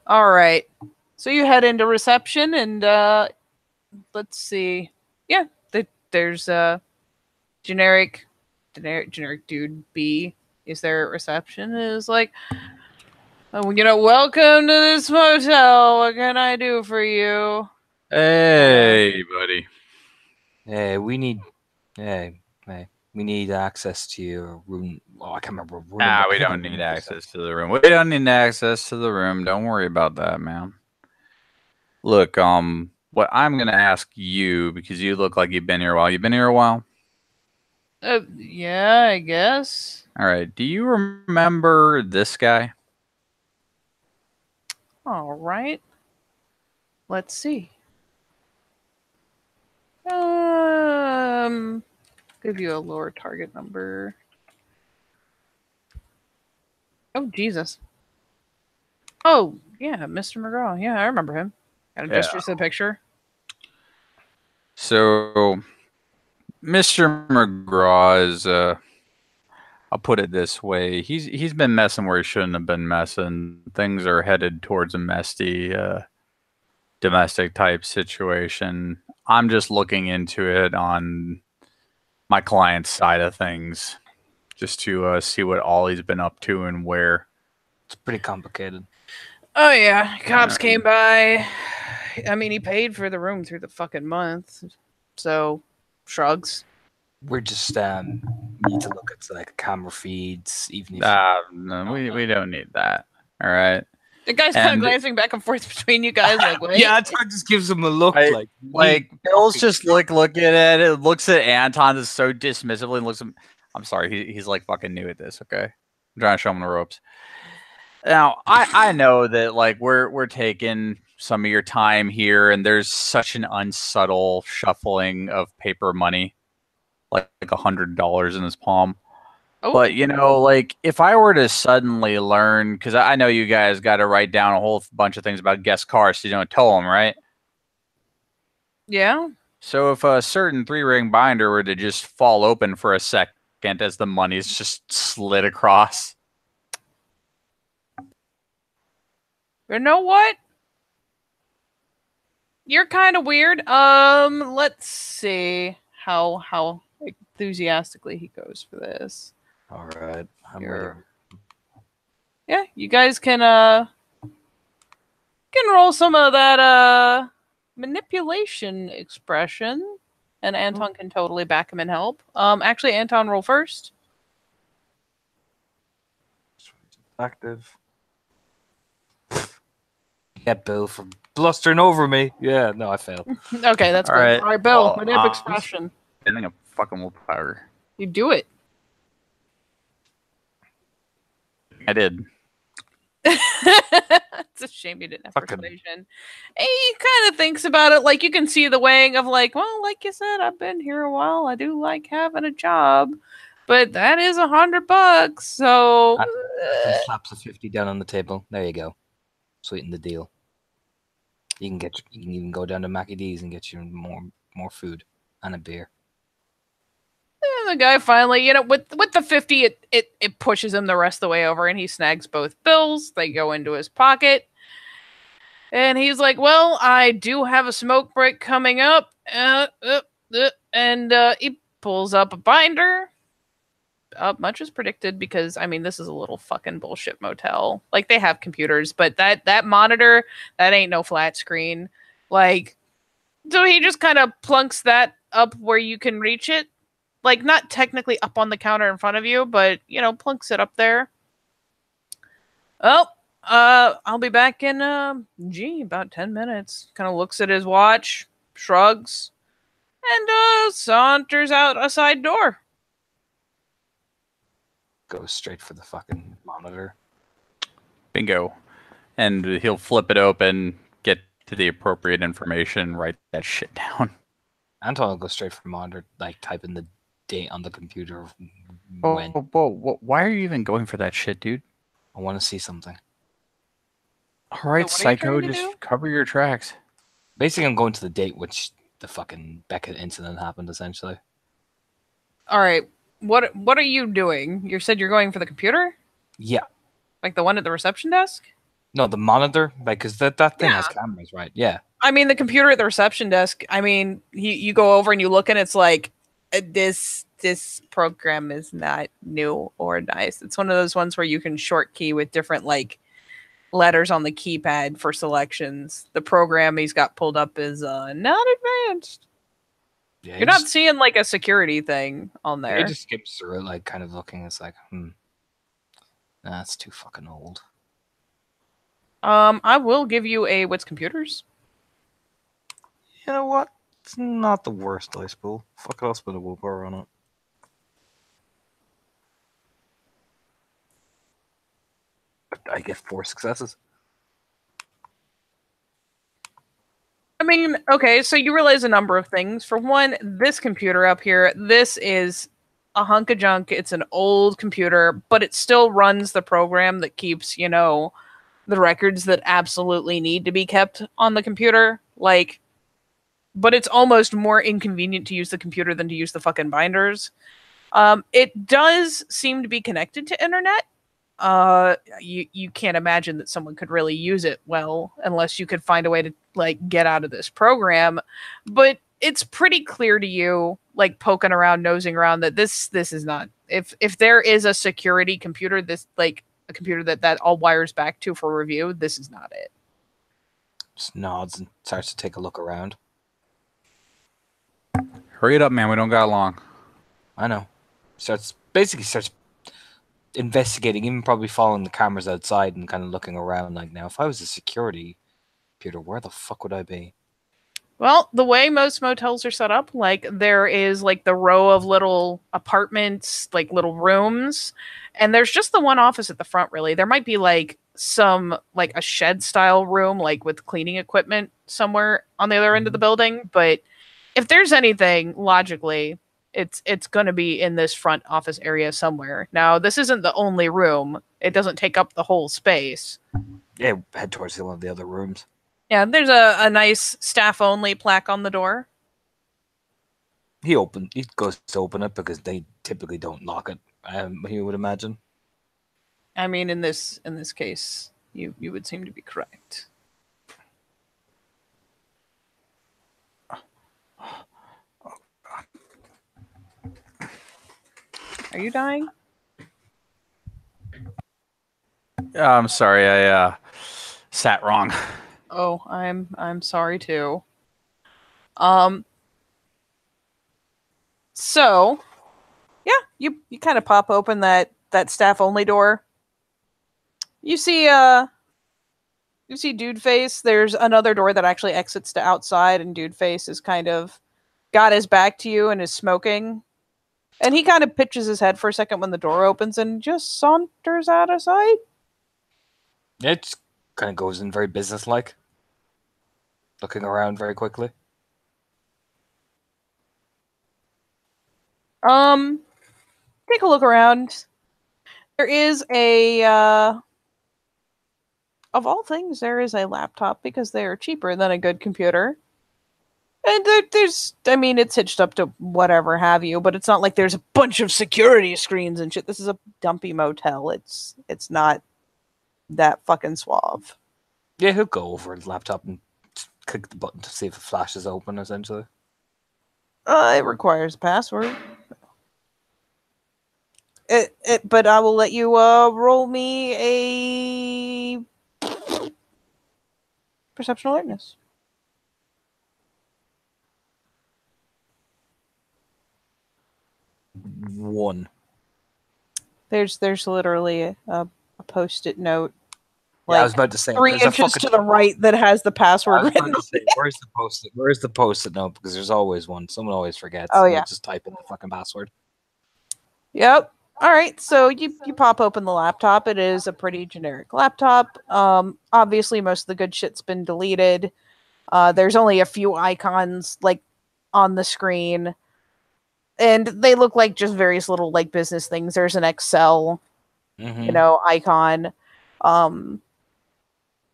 All right. So you head into reception and let's see. Yeah, there's a generic dude B is there at reception. It is like, welcome to this motel. What can I do for you? Hey, buddy. Hey, we need access to your room. Oh, I can't remember. Nah, we don't need access to the room. We don't need access to the room. Don't worry about that, man. Look, what I'm gonna ask you, because you look like you've been here a while. You've been here a while? Yeah, I guess. All right. Do you remember this guy? All right. Let's see. Give you a lower target number. Oh, Jesus. Oh, yeah, Mr. McGraw. Yeah, I remember him. Got a gesture to the picture. So, Mr. McGraw is I'll put it this way: he's been messing where he shouldn't have been messing. Things are headed towards a messy domestic type situation. I'm just looking into it on my client's side of things, just to see what all he's been up to and where. It's pretty complicated. Oh yeah, cops came by. I mean, he paid for the room through the fucking month, so shrugs. We're just need to look at like camera feeds, even if No, we don't need that. All right. The guy's kind of And- glancing back and forth between you guys, like, wait. yeah, it just gives him a look Like Bill's just looking at it, looks at Anton so dismissively, and looks at. I'm sorry, he's like fucking new at this. Okay, I'm trying to show him the ropes. Now I know that like we're taking some of your time here, and there's such an unsubtle shuffling of paper money, like $100 in his palm. Oh. But you know, like if I were to suddenly learn, because I know you guys got to write down a whole bunch of things about guest cars, so you don't tell them, right? Yeah. So if a certain 3-ring binder were to just fall open for a second as the money's just slid across, You know what? You're kind of weird. Let's see how enthusiastically he goes for this. all right, I'm You're- Yeah, you guys can roll some of that manipulation expression, and Anton can totally back him and help. Actually, Anton, roll first. active. Get Bill for blustering over me. Yeah, no, I failed. Okay, that's All good. right. All right, Bill, Well, manip expression. getting a fucking willpower. You do it. I did. It's a shame you didn't have Fucking- persuasion. And he kind of thinks about it, like you can see the weighing of like, well, like you said, I've been here a while. I do like having a job, but that is $100. So He slaps a 50 down on the table. There you go. Sweeten the deal. You can even go down to Mackie D's and get you more food and a beer. and the guy finally, with the 50, it pushes him the rest of the way over, and he snags both bills. They go into his pocket, and he's like, "Well, I do have a smoke break coming up," and he pulls up a binder. Much as predicted, because I mean, this is a little fucking bullshit motel. Like they have computers, but that monitor, that ain't no flat screen. Like, so he just kind of plunks that up where you can reach it. Like, not technically up on the counter in front of you, but, plunks it up there. Oh, I'll be back in, about 10 minutes. Kind of looks at his watch, shrugs, and, saunters out a side door. Goes straight for the fucking monitor. Bingo. And he'll flip it open, get to the appropriate information, write that shit down. Anton will go straight for monitor, like type in the date on the computer Oh, when whoa, why are you even going for that shit, dude? I want to see something. All right, So what are you psycho, trying to just do? cover your tracks. Basically, I'm going to the date which the fucking Becca incident happened, essentially. All right. What are you doing? You said you're going for the computer? Yeah. Like the one at the reception desk? No, the monitor, because that thing has Yeah. cameras, right? Yeah. I mean, the computer at the reception desk, I mean, you go over and you look and it's like, this program is not new or nice. It's one of those ones where you can short key with different like letters on the keypad for selections. The program he's got pulled up is not advanced. Yeah. You're not seeing like a security thing on there. He just skips through it, like kind of looking. It's like, that's too fucking old. I will give you a wits computers. You know what? It's not the worst dice pool. Fuck it, I'll spend a willpower on it. I get 4 successes. I mean, okay, so you realize a number of things. For one, this computer up here, this is a hunk of junk. It's an old computer, but it still runs the program that keeps, the records that absolutely need to be kept on the computer. Like, but it's almost more inconvenient to use the computer than to use the fucking binders. It does seem to be connected to internet. You can't imagine that someone could really use it well unless you could find a way to like get out of this program. But it's pretty clear to you, like poking around, nosing around, that this is not. If there is a security computer, this like a computer that all wires back to for review, this is not it. Just nods and starts to take a look around. Hurry it up, man. We don't got long. I know. Starts investigating, even probably following the cameras outside and kind of looking around. Like, now, if I was a security computer, where the fuck would I be? Well, the way most motels are set up, like there is like the row of little apartments, like little rooms, and there's just the one office at the front, really. There might be like some like a shed style room, like with cleaning equipment somewhere on the other end of the building. But if there's anything, logically, it's going to be in this front office area somewhere. Now, this isn't the only room. It doesn't take up the whole space. Yeah, head towards one of the other rooms. Yeah, there's a nice staff-only plaque on the door. He goes to open it because they typically don't lock it. You would imagine. I mean, in this case, you would seem to be correct. Are you dying? I'm sorry. I sat wrong. Oh, I'm sorry too. So, yeah, you kind of pop open that staff only door. You see Dude Face. There's another door that actually exits to outside, and Dude Face is kind of got his back to you and is smoking. And he kind of pitches his head for a second when the door opens and just saunters out of sight. It kind of goes in very businesslike. Looking around very quickly. Take a look around. There is of all things, there is a laptop because they are cheaper than a good computer. And it's hitched up to whatever have you, but it's not like there's a bunch of security screens and shit. This is a dumpy motel. It's not that fucking suave. Yeah, he'll go over the laptop and click the button to see if it flashes open, essentially. It requires a password. But I will let you roll me a perception alertness. One. There's literally a post-it note. Yeah, I was about to say 3 inches to the right that has the password written. Where's the post-it? Where's the post-it note? Because there's always one. Someone always forgets. Oh, yeah. Just type in the fucking password. Yep. All right. So you pop open the laptop. It is a pretty generic laptop. Obviously, most of the good shit's been deleted. There's only a few icons like on the screen, and they look like just various little like business things. There's an Excel, icon.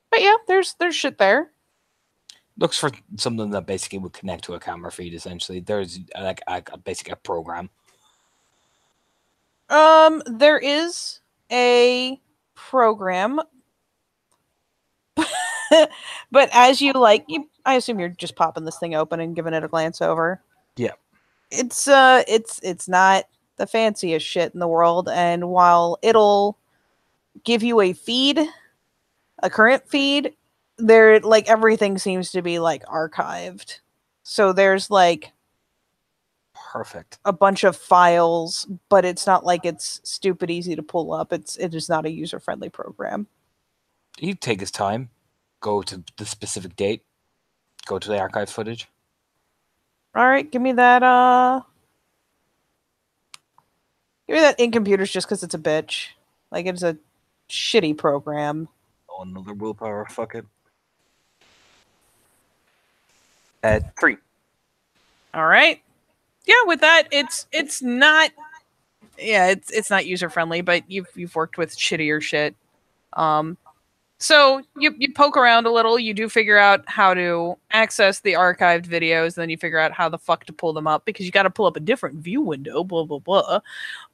But yeah, there's shit there. Looks for something that basically would connect to a camera feed. Essentially, there's like basically a program. There is a program, but as you I assume you're just popping this thing open and giving it a glance over. Yeah, it's not the fanciest shit in the world, and while it'll give you a feed, a current feed, there like everything seems to be like archived. So there's like perfect. A bunch of files, but it's not like it's stupid easy to pull up. It is not a user-friendly program. He'd take his time, go to the specific date, go to the archive footage. All right, give me that in computers just because it's a bitch. Like it's a shitty program. Oh, another willpower, fuck it. 3. All right. Yeah, with that, it's not. Yeah, it's not user friendly, but you've worked with shittier shit. So you poke around a little. You do figure out how to access the archived videos. Then you figure out how the fuck to pull them up because you got to pull up a different view window. Blah blah blah.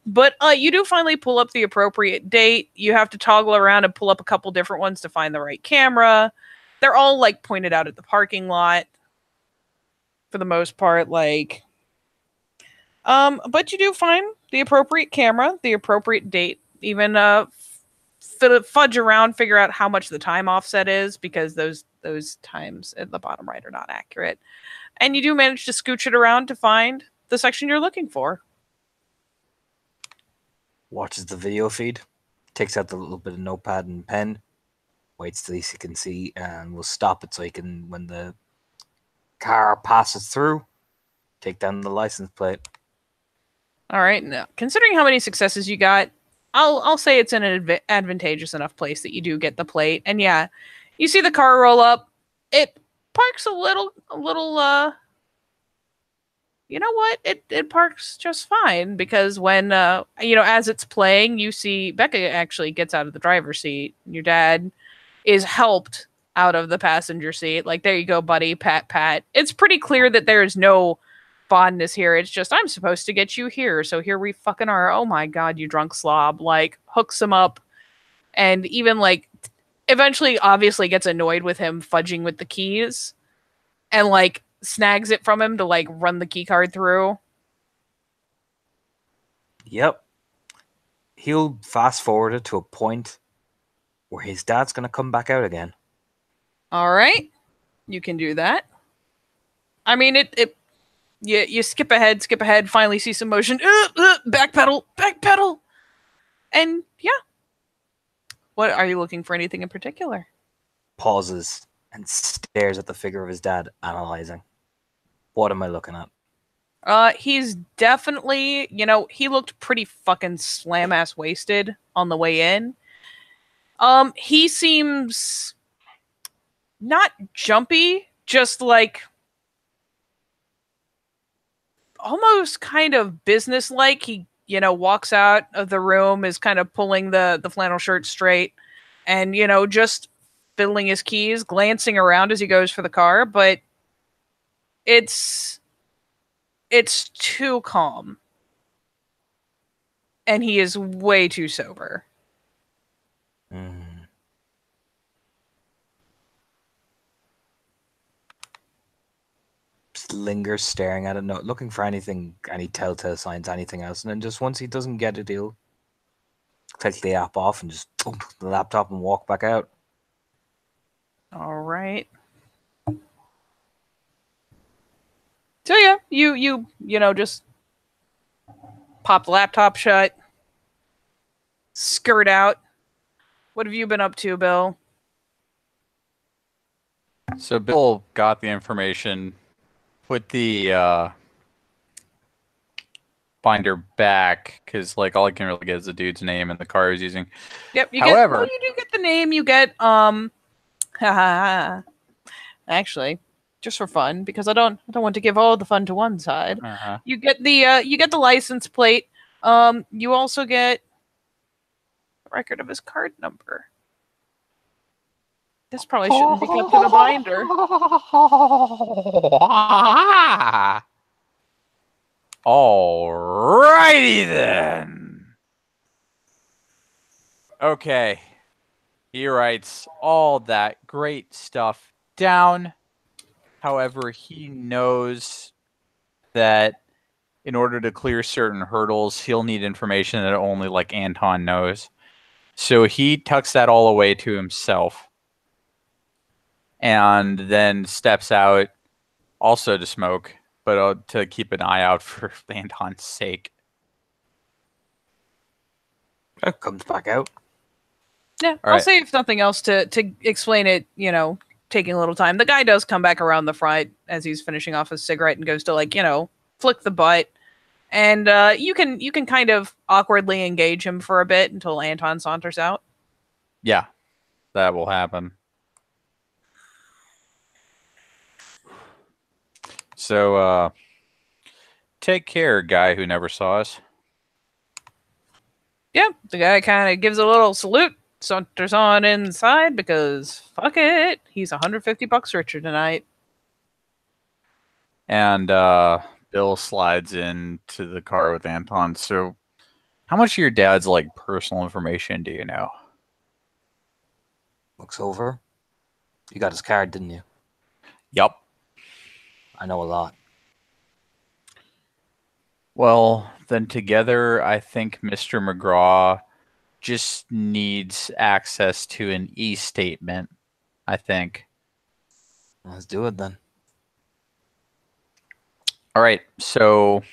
But you do finally pull up the appropriate date. You have to toggle around and pull up a couple different ones to find the right camera. They're all like pointed out at the parking lot for the most part. Like, but you do find the appropriate camera, the appropriate date. Even fudge around, figure out how much the time offset is because those times at the bottom right are not accurate. And you do manage to scooch it around to find the section you're looking for. Watches the video feed, takes out the little bit of notepad and pen, waits till he can see, and will stop it so he can, when the car passes through, take down the license plate. All right. Now, considering how many successes you got, I'll say it's in an advantageous enough place that you do get the plate. And yeah, you see the car roll up. It parks a little. You know what? It parks just fine because when as it's playing, you see Becca actually gets out of the driver's seat. Your dad is helped out of the passenger seat. Like, there you go, buddy. Pat, pat. It's pretty clear that there is no fondness here. It's just, I'm supposed to get you here, so here we fucking are. Oh my god, you drunk slob. Like, hooks him up, and even like eventually obviously gets annoyed with him fudging with the keys and like snags it from him to like run the key card through. Yep. He'll fast forward it to a point where his dad's gonna come back out again. All right, you can do that. I mean, you skip ahead, finally see some motion, backpedal, and yeah. What are you looking for? Anything in particular? Pauses and stares at the figure of his dad, analyzing. What am I looking at? He's definitely, he looked pretty fucking slam-ass wasted on the way in. He seems not jumpy, just like almost kind of business-like. He, walks out of the room, is kind of pulling the flannel shirt straight and, just fiddling his keys, glancing around as he goes for the car, but it's too calm. And he is way too sober. Just lingers staring at it, not looking for anything, any telltale signs, anything else. And then just once he doesn't get a deal, click the app off and just the laptop and walk back out. All right. So yeah, you just pop the laptop shut, skirt out. What have you been up to, Bill? So Bill got the information, put the binder back, because like all I can really get is the dude's name and the car he's using. Yep. You do get the name. You get actually, just for fun, because I don't want to give all the fun to one side. You get the license plate. You also get a record of his card number. This probably shouldn't be kept in a binder. Alrighty then. Okay. He writes all that great stuff down. However, he knows that in order to clear certain hurdles, he'll need information that only like Anton knows. So he tucks that all away to himself. And then steps out also to smoke, but to keep an eye out for Anton's sake. Comes back out. Yeah, I'll say if nothing else to explain it, taking a little time. The guy does come back around the front as he's finishing off his cigarette and goes to flick the butt. And you can kind of awkwardly engage him for a bit until Anton saunters out. Yeah, that will happen. So, take care, guy who never saw us. Yeah, the guy kind of gives a little salute, saunters on inside because fuck it, he's $150 richer tonight. And Bill slides into the car with Anton. So, how much of your dad's like personal information do you know? Looks over. You got his card, didn't you? Yup. I know a lot. Well, then together, I think Mr. McGraw just needs access to an e-statement, I think. Let's do it then. All right, so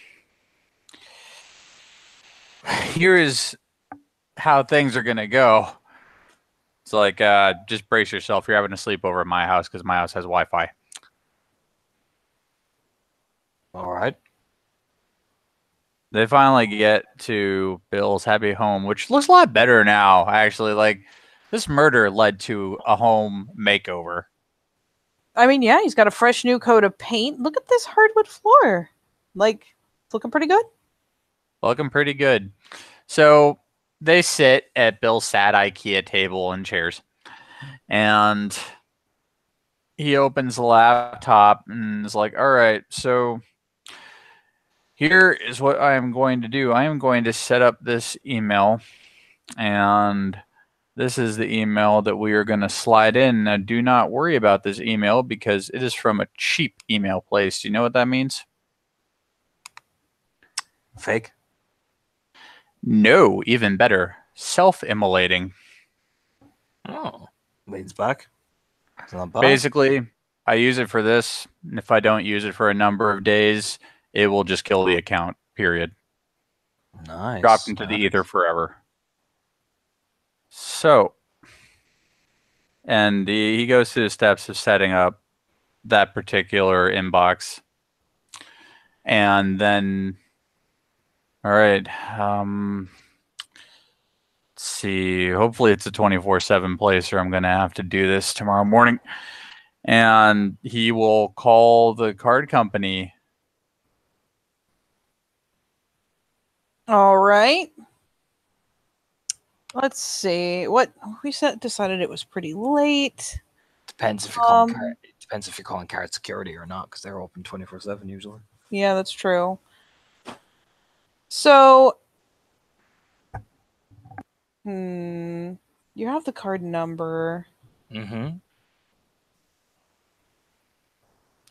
here is how things are going to go. It's like, just brace yourself. You're having a sleepover at my house because my house has Wi-Fi. All right. They finally get to Bill's happy home, which looks a lot better now, actually. Like, this murder led to a home makeover. I mean, yeah, he's got a fresh new coat of paint. Look at this hardwood floor. Like, it's looking pretty good. Looking pretty good. So they sit at Bill's sad IKEA table and chairs. And he opens the laptop and is like, all right, so here is what I am going to do. I am going to set up this email, and this is the email that we are going to slide in. Now, do not worry about this email because it is from a cheap email place. Do you know what that means? Fake. No, even better. Self-immolating. Oh. Leads back. It's not bad. Basically, I use it for this, and if I don't use it for a number of days, it will just kill the account, period. Nice. Dropped into the ether forever. So, and he goes through the steps of setting up that particular inbox. And then, all right, let's see. Hopefully it's a 24/7 place, or I'm going to have to do this tomorrow morning. And he will call the card company. All right. Let's see. What we decided it was pretty late. Depends if you're calling card. It depends if you're calling card security or not, because they're open 24/7 usually. Yeah, that's true. So, you have the card number. Mm-hmm.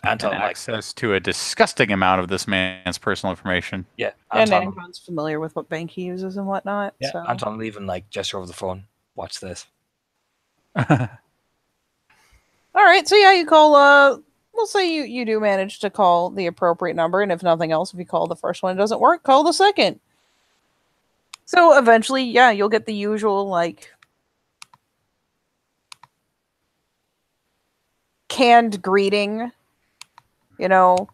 Anton access to a disgusting amount of this man's personal information. Yeah, And Anton's familiar with what bank he uses and whatnot. Yeah, so. Anton will even like gesture over the phone. Watch this. All right, so yeah, you call. We'll say you do manage to call the appropriate number, and if nothing else, if you call the first one, it doesn't work, call the second. So eventually, yeah, you'll get the usual like canned greeting. You know,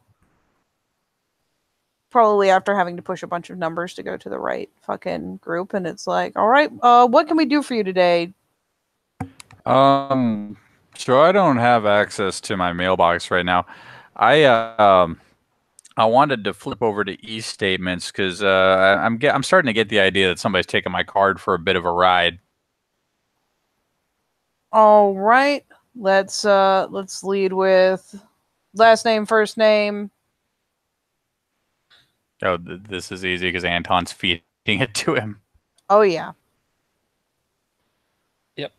probably after having to push a bunch of numbers to go to the right fucking group, and it's like, all right, what can we do for you today? So I don't have access to my mailbox right now. I wanted to flip over to e-statements because I'm starting to get the idea that somebody's taking my card for a bit of a ride. All right, let's lead with last name, first name. Oh, this is easy because Anton's feeding it to him. Oh yeah. Yep.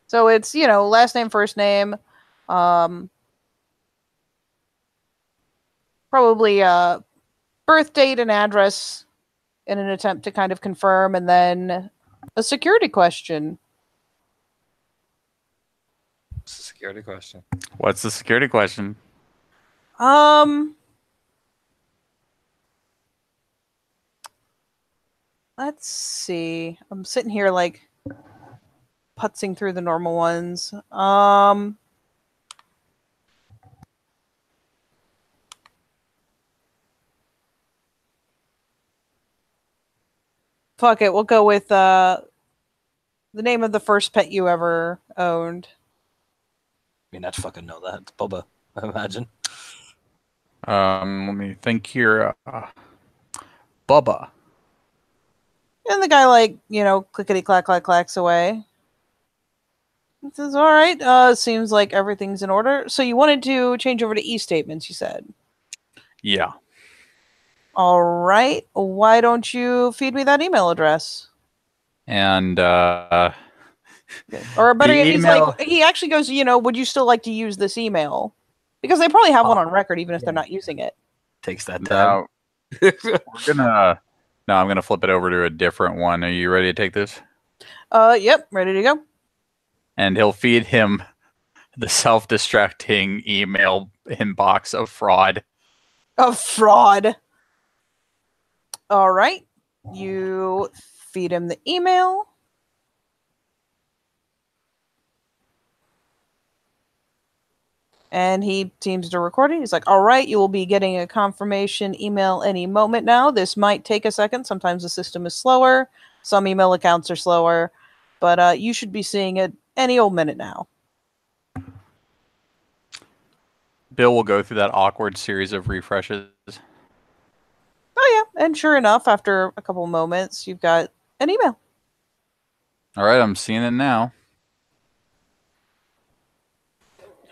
So it's, last name, first name, probably birth date and address in an attempt to kind of confirm, and then a security question. It's a security question. What's the security question? Let's see. I'm sitting here like putzing through the normal ones. Fuck it. We'll go with the name of the first pet you ever owned. I mean, I'd fucking know that. It's Bubba, I imagine. Let me think here. Bubba. And the guy, like, clickety clack clack clacks away. He says, all right, seems like everything's in order. So you wanted to change over to e-statements, you said. Yeah. All right. Why don't you feed me that email address? And Or better The yet, he's email- like, he actually goes, would you still like to use this email? Because they probably have one on record, even if they're not using it. Takes that tab. no, I'm gonna flip it over to a different one. Are you ready to take this? Yep, ready to go. And he'll feed him the self-destructing email inbox of fraud. A fraud. All right. You feed him the email. And he seems to record it. He's like, all right, you will be getting a confirmation email any moment now. This might take a second. Sometimes the system is slower. Some email accounts are slower. But you should be seeing it any old minute now. Bill will go through that awkward series of refreshes. Oh, yeah. And sure enough, after a couple moments, you've got an email. All right, I'm seeing it now.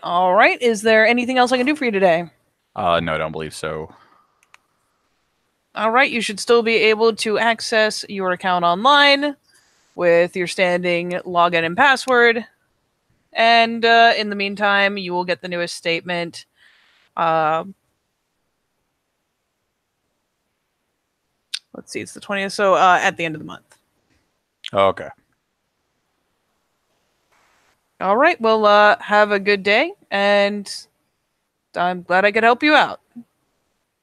All right. Is there anything else I can do for you today? No, I don't believe so. All right. You should still be able to access your account online with your standing login and password. And in the meantime, you will get the newest statement. Let's see, it's the 20th. So at the end of the month. Okay. All right. Well, have a good day. And I'm glad I could help you out.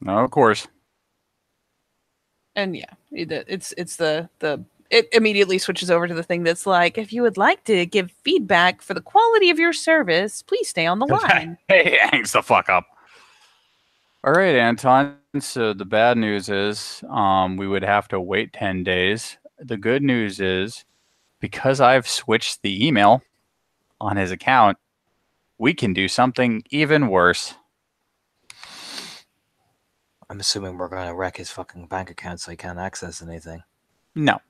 No, of course. And yeah, it immediately switches over to the thing that's like, if you would like to give feedback for the quality of your service, please stay on the line. Hey, hangs the fuck up. All right, Anton. So the bad news is we would have to wait 10 days. The good news is because I've switched the email on his account, we can do something even worse. I'm assuming we're going to wreck his fucking bank account so he can't access anything. No.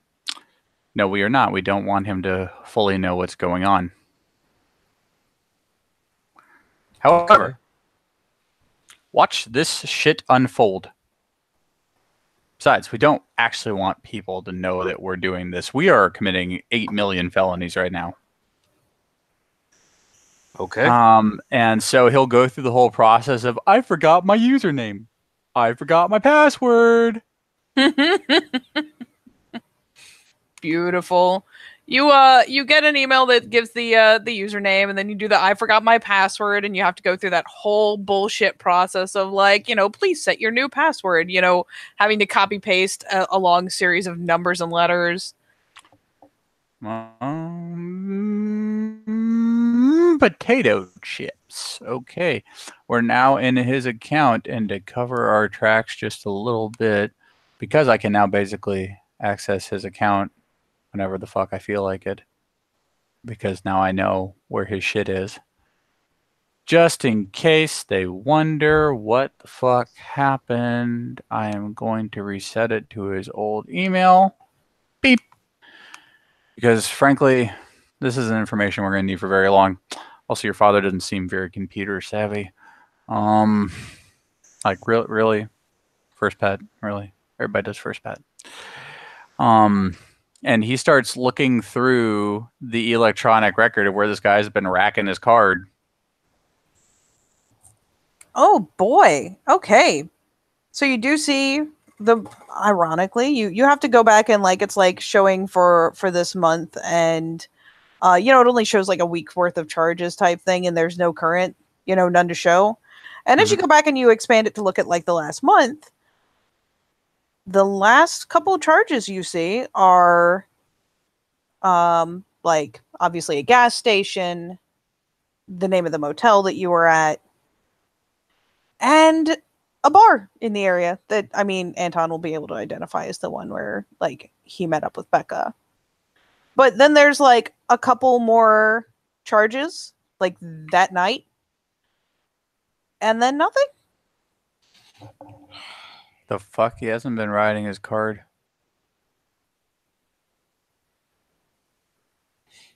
No, we are not. We don't want him to fully know what's going on. However, watch this shit unfold. Besides, we don't actually want people to know that we're doing this. We are committing 8 million felonies right now. Okay. And so he'll go through the whole process of, I forgot my username. I forgot my password. Beautiful. You get an email that gives the username, and then you do the I forgot my password, and you have to go through that whole bullshit process of like, please set your new password, having to copy paste a long series of numbers and letters. Potato chips. Okay. We're now in his account, and to cover our tracks just a little bit, because I can now basically access his account whenever the fuck I feel like it, because now I know where his shit is. Just in case they wonder what the fuck happened, I am going to reset it to his old email. Beep. Because frankly, this isn't information we're going to need for very long. Also, your father doesn't seem very computer savvy. Like really, first pet, really. Everybody does first pet. And he starts looking through the electronic record of where this guy's been racking his card. Oh boy. Okay. So you do see ironically, you have to go back and like it's like showing for this month, and it only shows like a week's worth of charges type thing, and there's no current, none to show. And as you go back and you expand it to look at like the last month, the last couple of charges you see are like obviously a gas station, the name of the motel that you were at, and a bar in the area that, Anton will be able to identify as the one where like he met up with Becca. But then there's like a couple more charges like that night, and then nothing. The fuck? He hasn't been riding his card.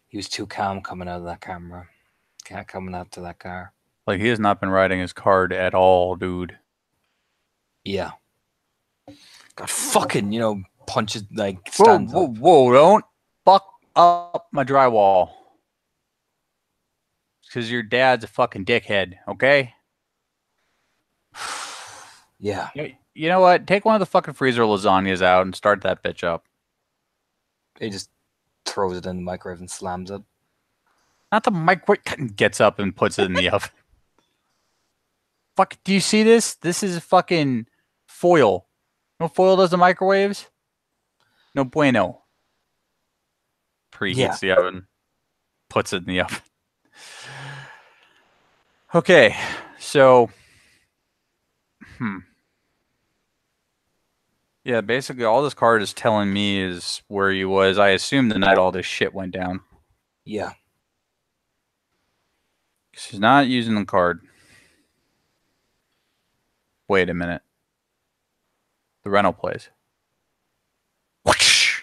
He was too calm coming out of that camera. Coming out to that car. Like, he has not been riding his card at all, dude. Yeah. Got fucking, punches, like, Whoa, stands whoa, up. whoa, don't fuck up my drywall. Because your dad's a fucking dickhead, okay? Yeah. You know what? Take one of the fucking freezer lasagnas out and start that bitch up. He just throws it in the microwave and slams it. Not the microwave. Gets up and puts it in the oven. Fuck, do you see this? This is fucking foil. No foil does the microwaves? No bueno. Preheats the oven. Puts it in the oven. Okay, so... Yeah, basically all this card is telling me is where he was. I assume the night all this shit went down. Yeah. She's not using the card. Wait a minute. The rental place. Whoosh!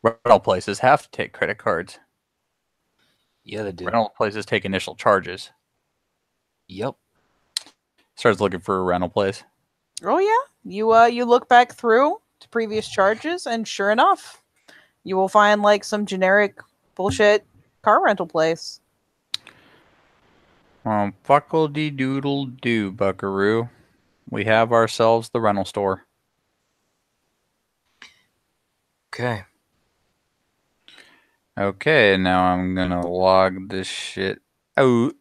Rental places have to take credit cards. Yeah, they do. Rental places take initial charges. Yep. Starts looking for a rental place. Oh yeah, you look back through to previous charges, and sure enough, you will find like some generic bullshit car rental place. Fuckle-de-doodle-doo, buckaroo. We have ourselves the rental store. Okay. Okay, now I'm gonna log this shit out.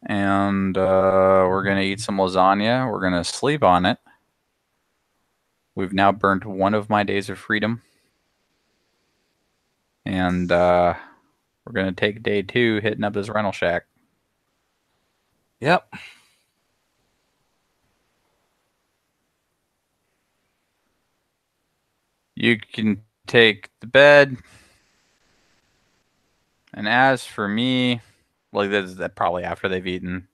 And we're going to eat some lasagna. We're going to sleep on it. We've now burnt one of my days of freedom. And we're going to take day 2 hitting up this rental shack. Yep. You can take the bed. And as for me... Like, that's probably after they've eaten.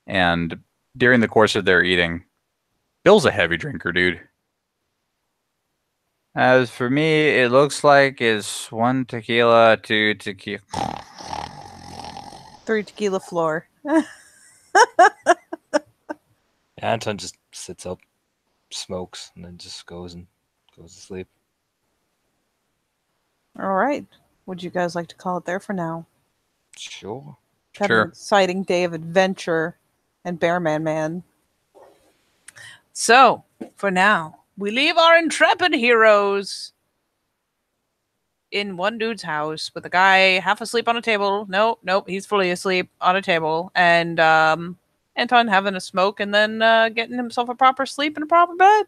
And during the course of their eating, Bill's a heavy drinker, dude. As for me, it looks like it's 1 tequila, 2 tequila. 3 tequila floor. Anton just sits up, smokes, and then just goes to sleep. All right. Would you guys like to call it there for now? Sure. Had an exciting day of adventure and Bearman Man. So, for now, we leave our intrepid heroes in one dude's house with a guy half asleep on a table. Nope, he's fully asleep on a table. And Anton having a smoke and then getting himself a proper sleep in a proper bed.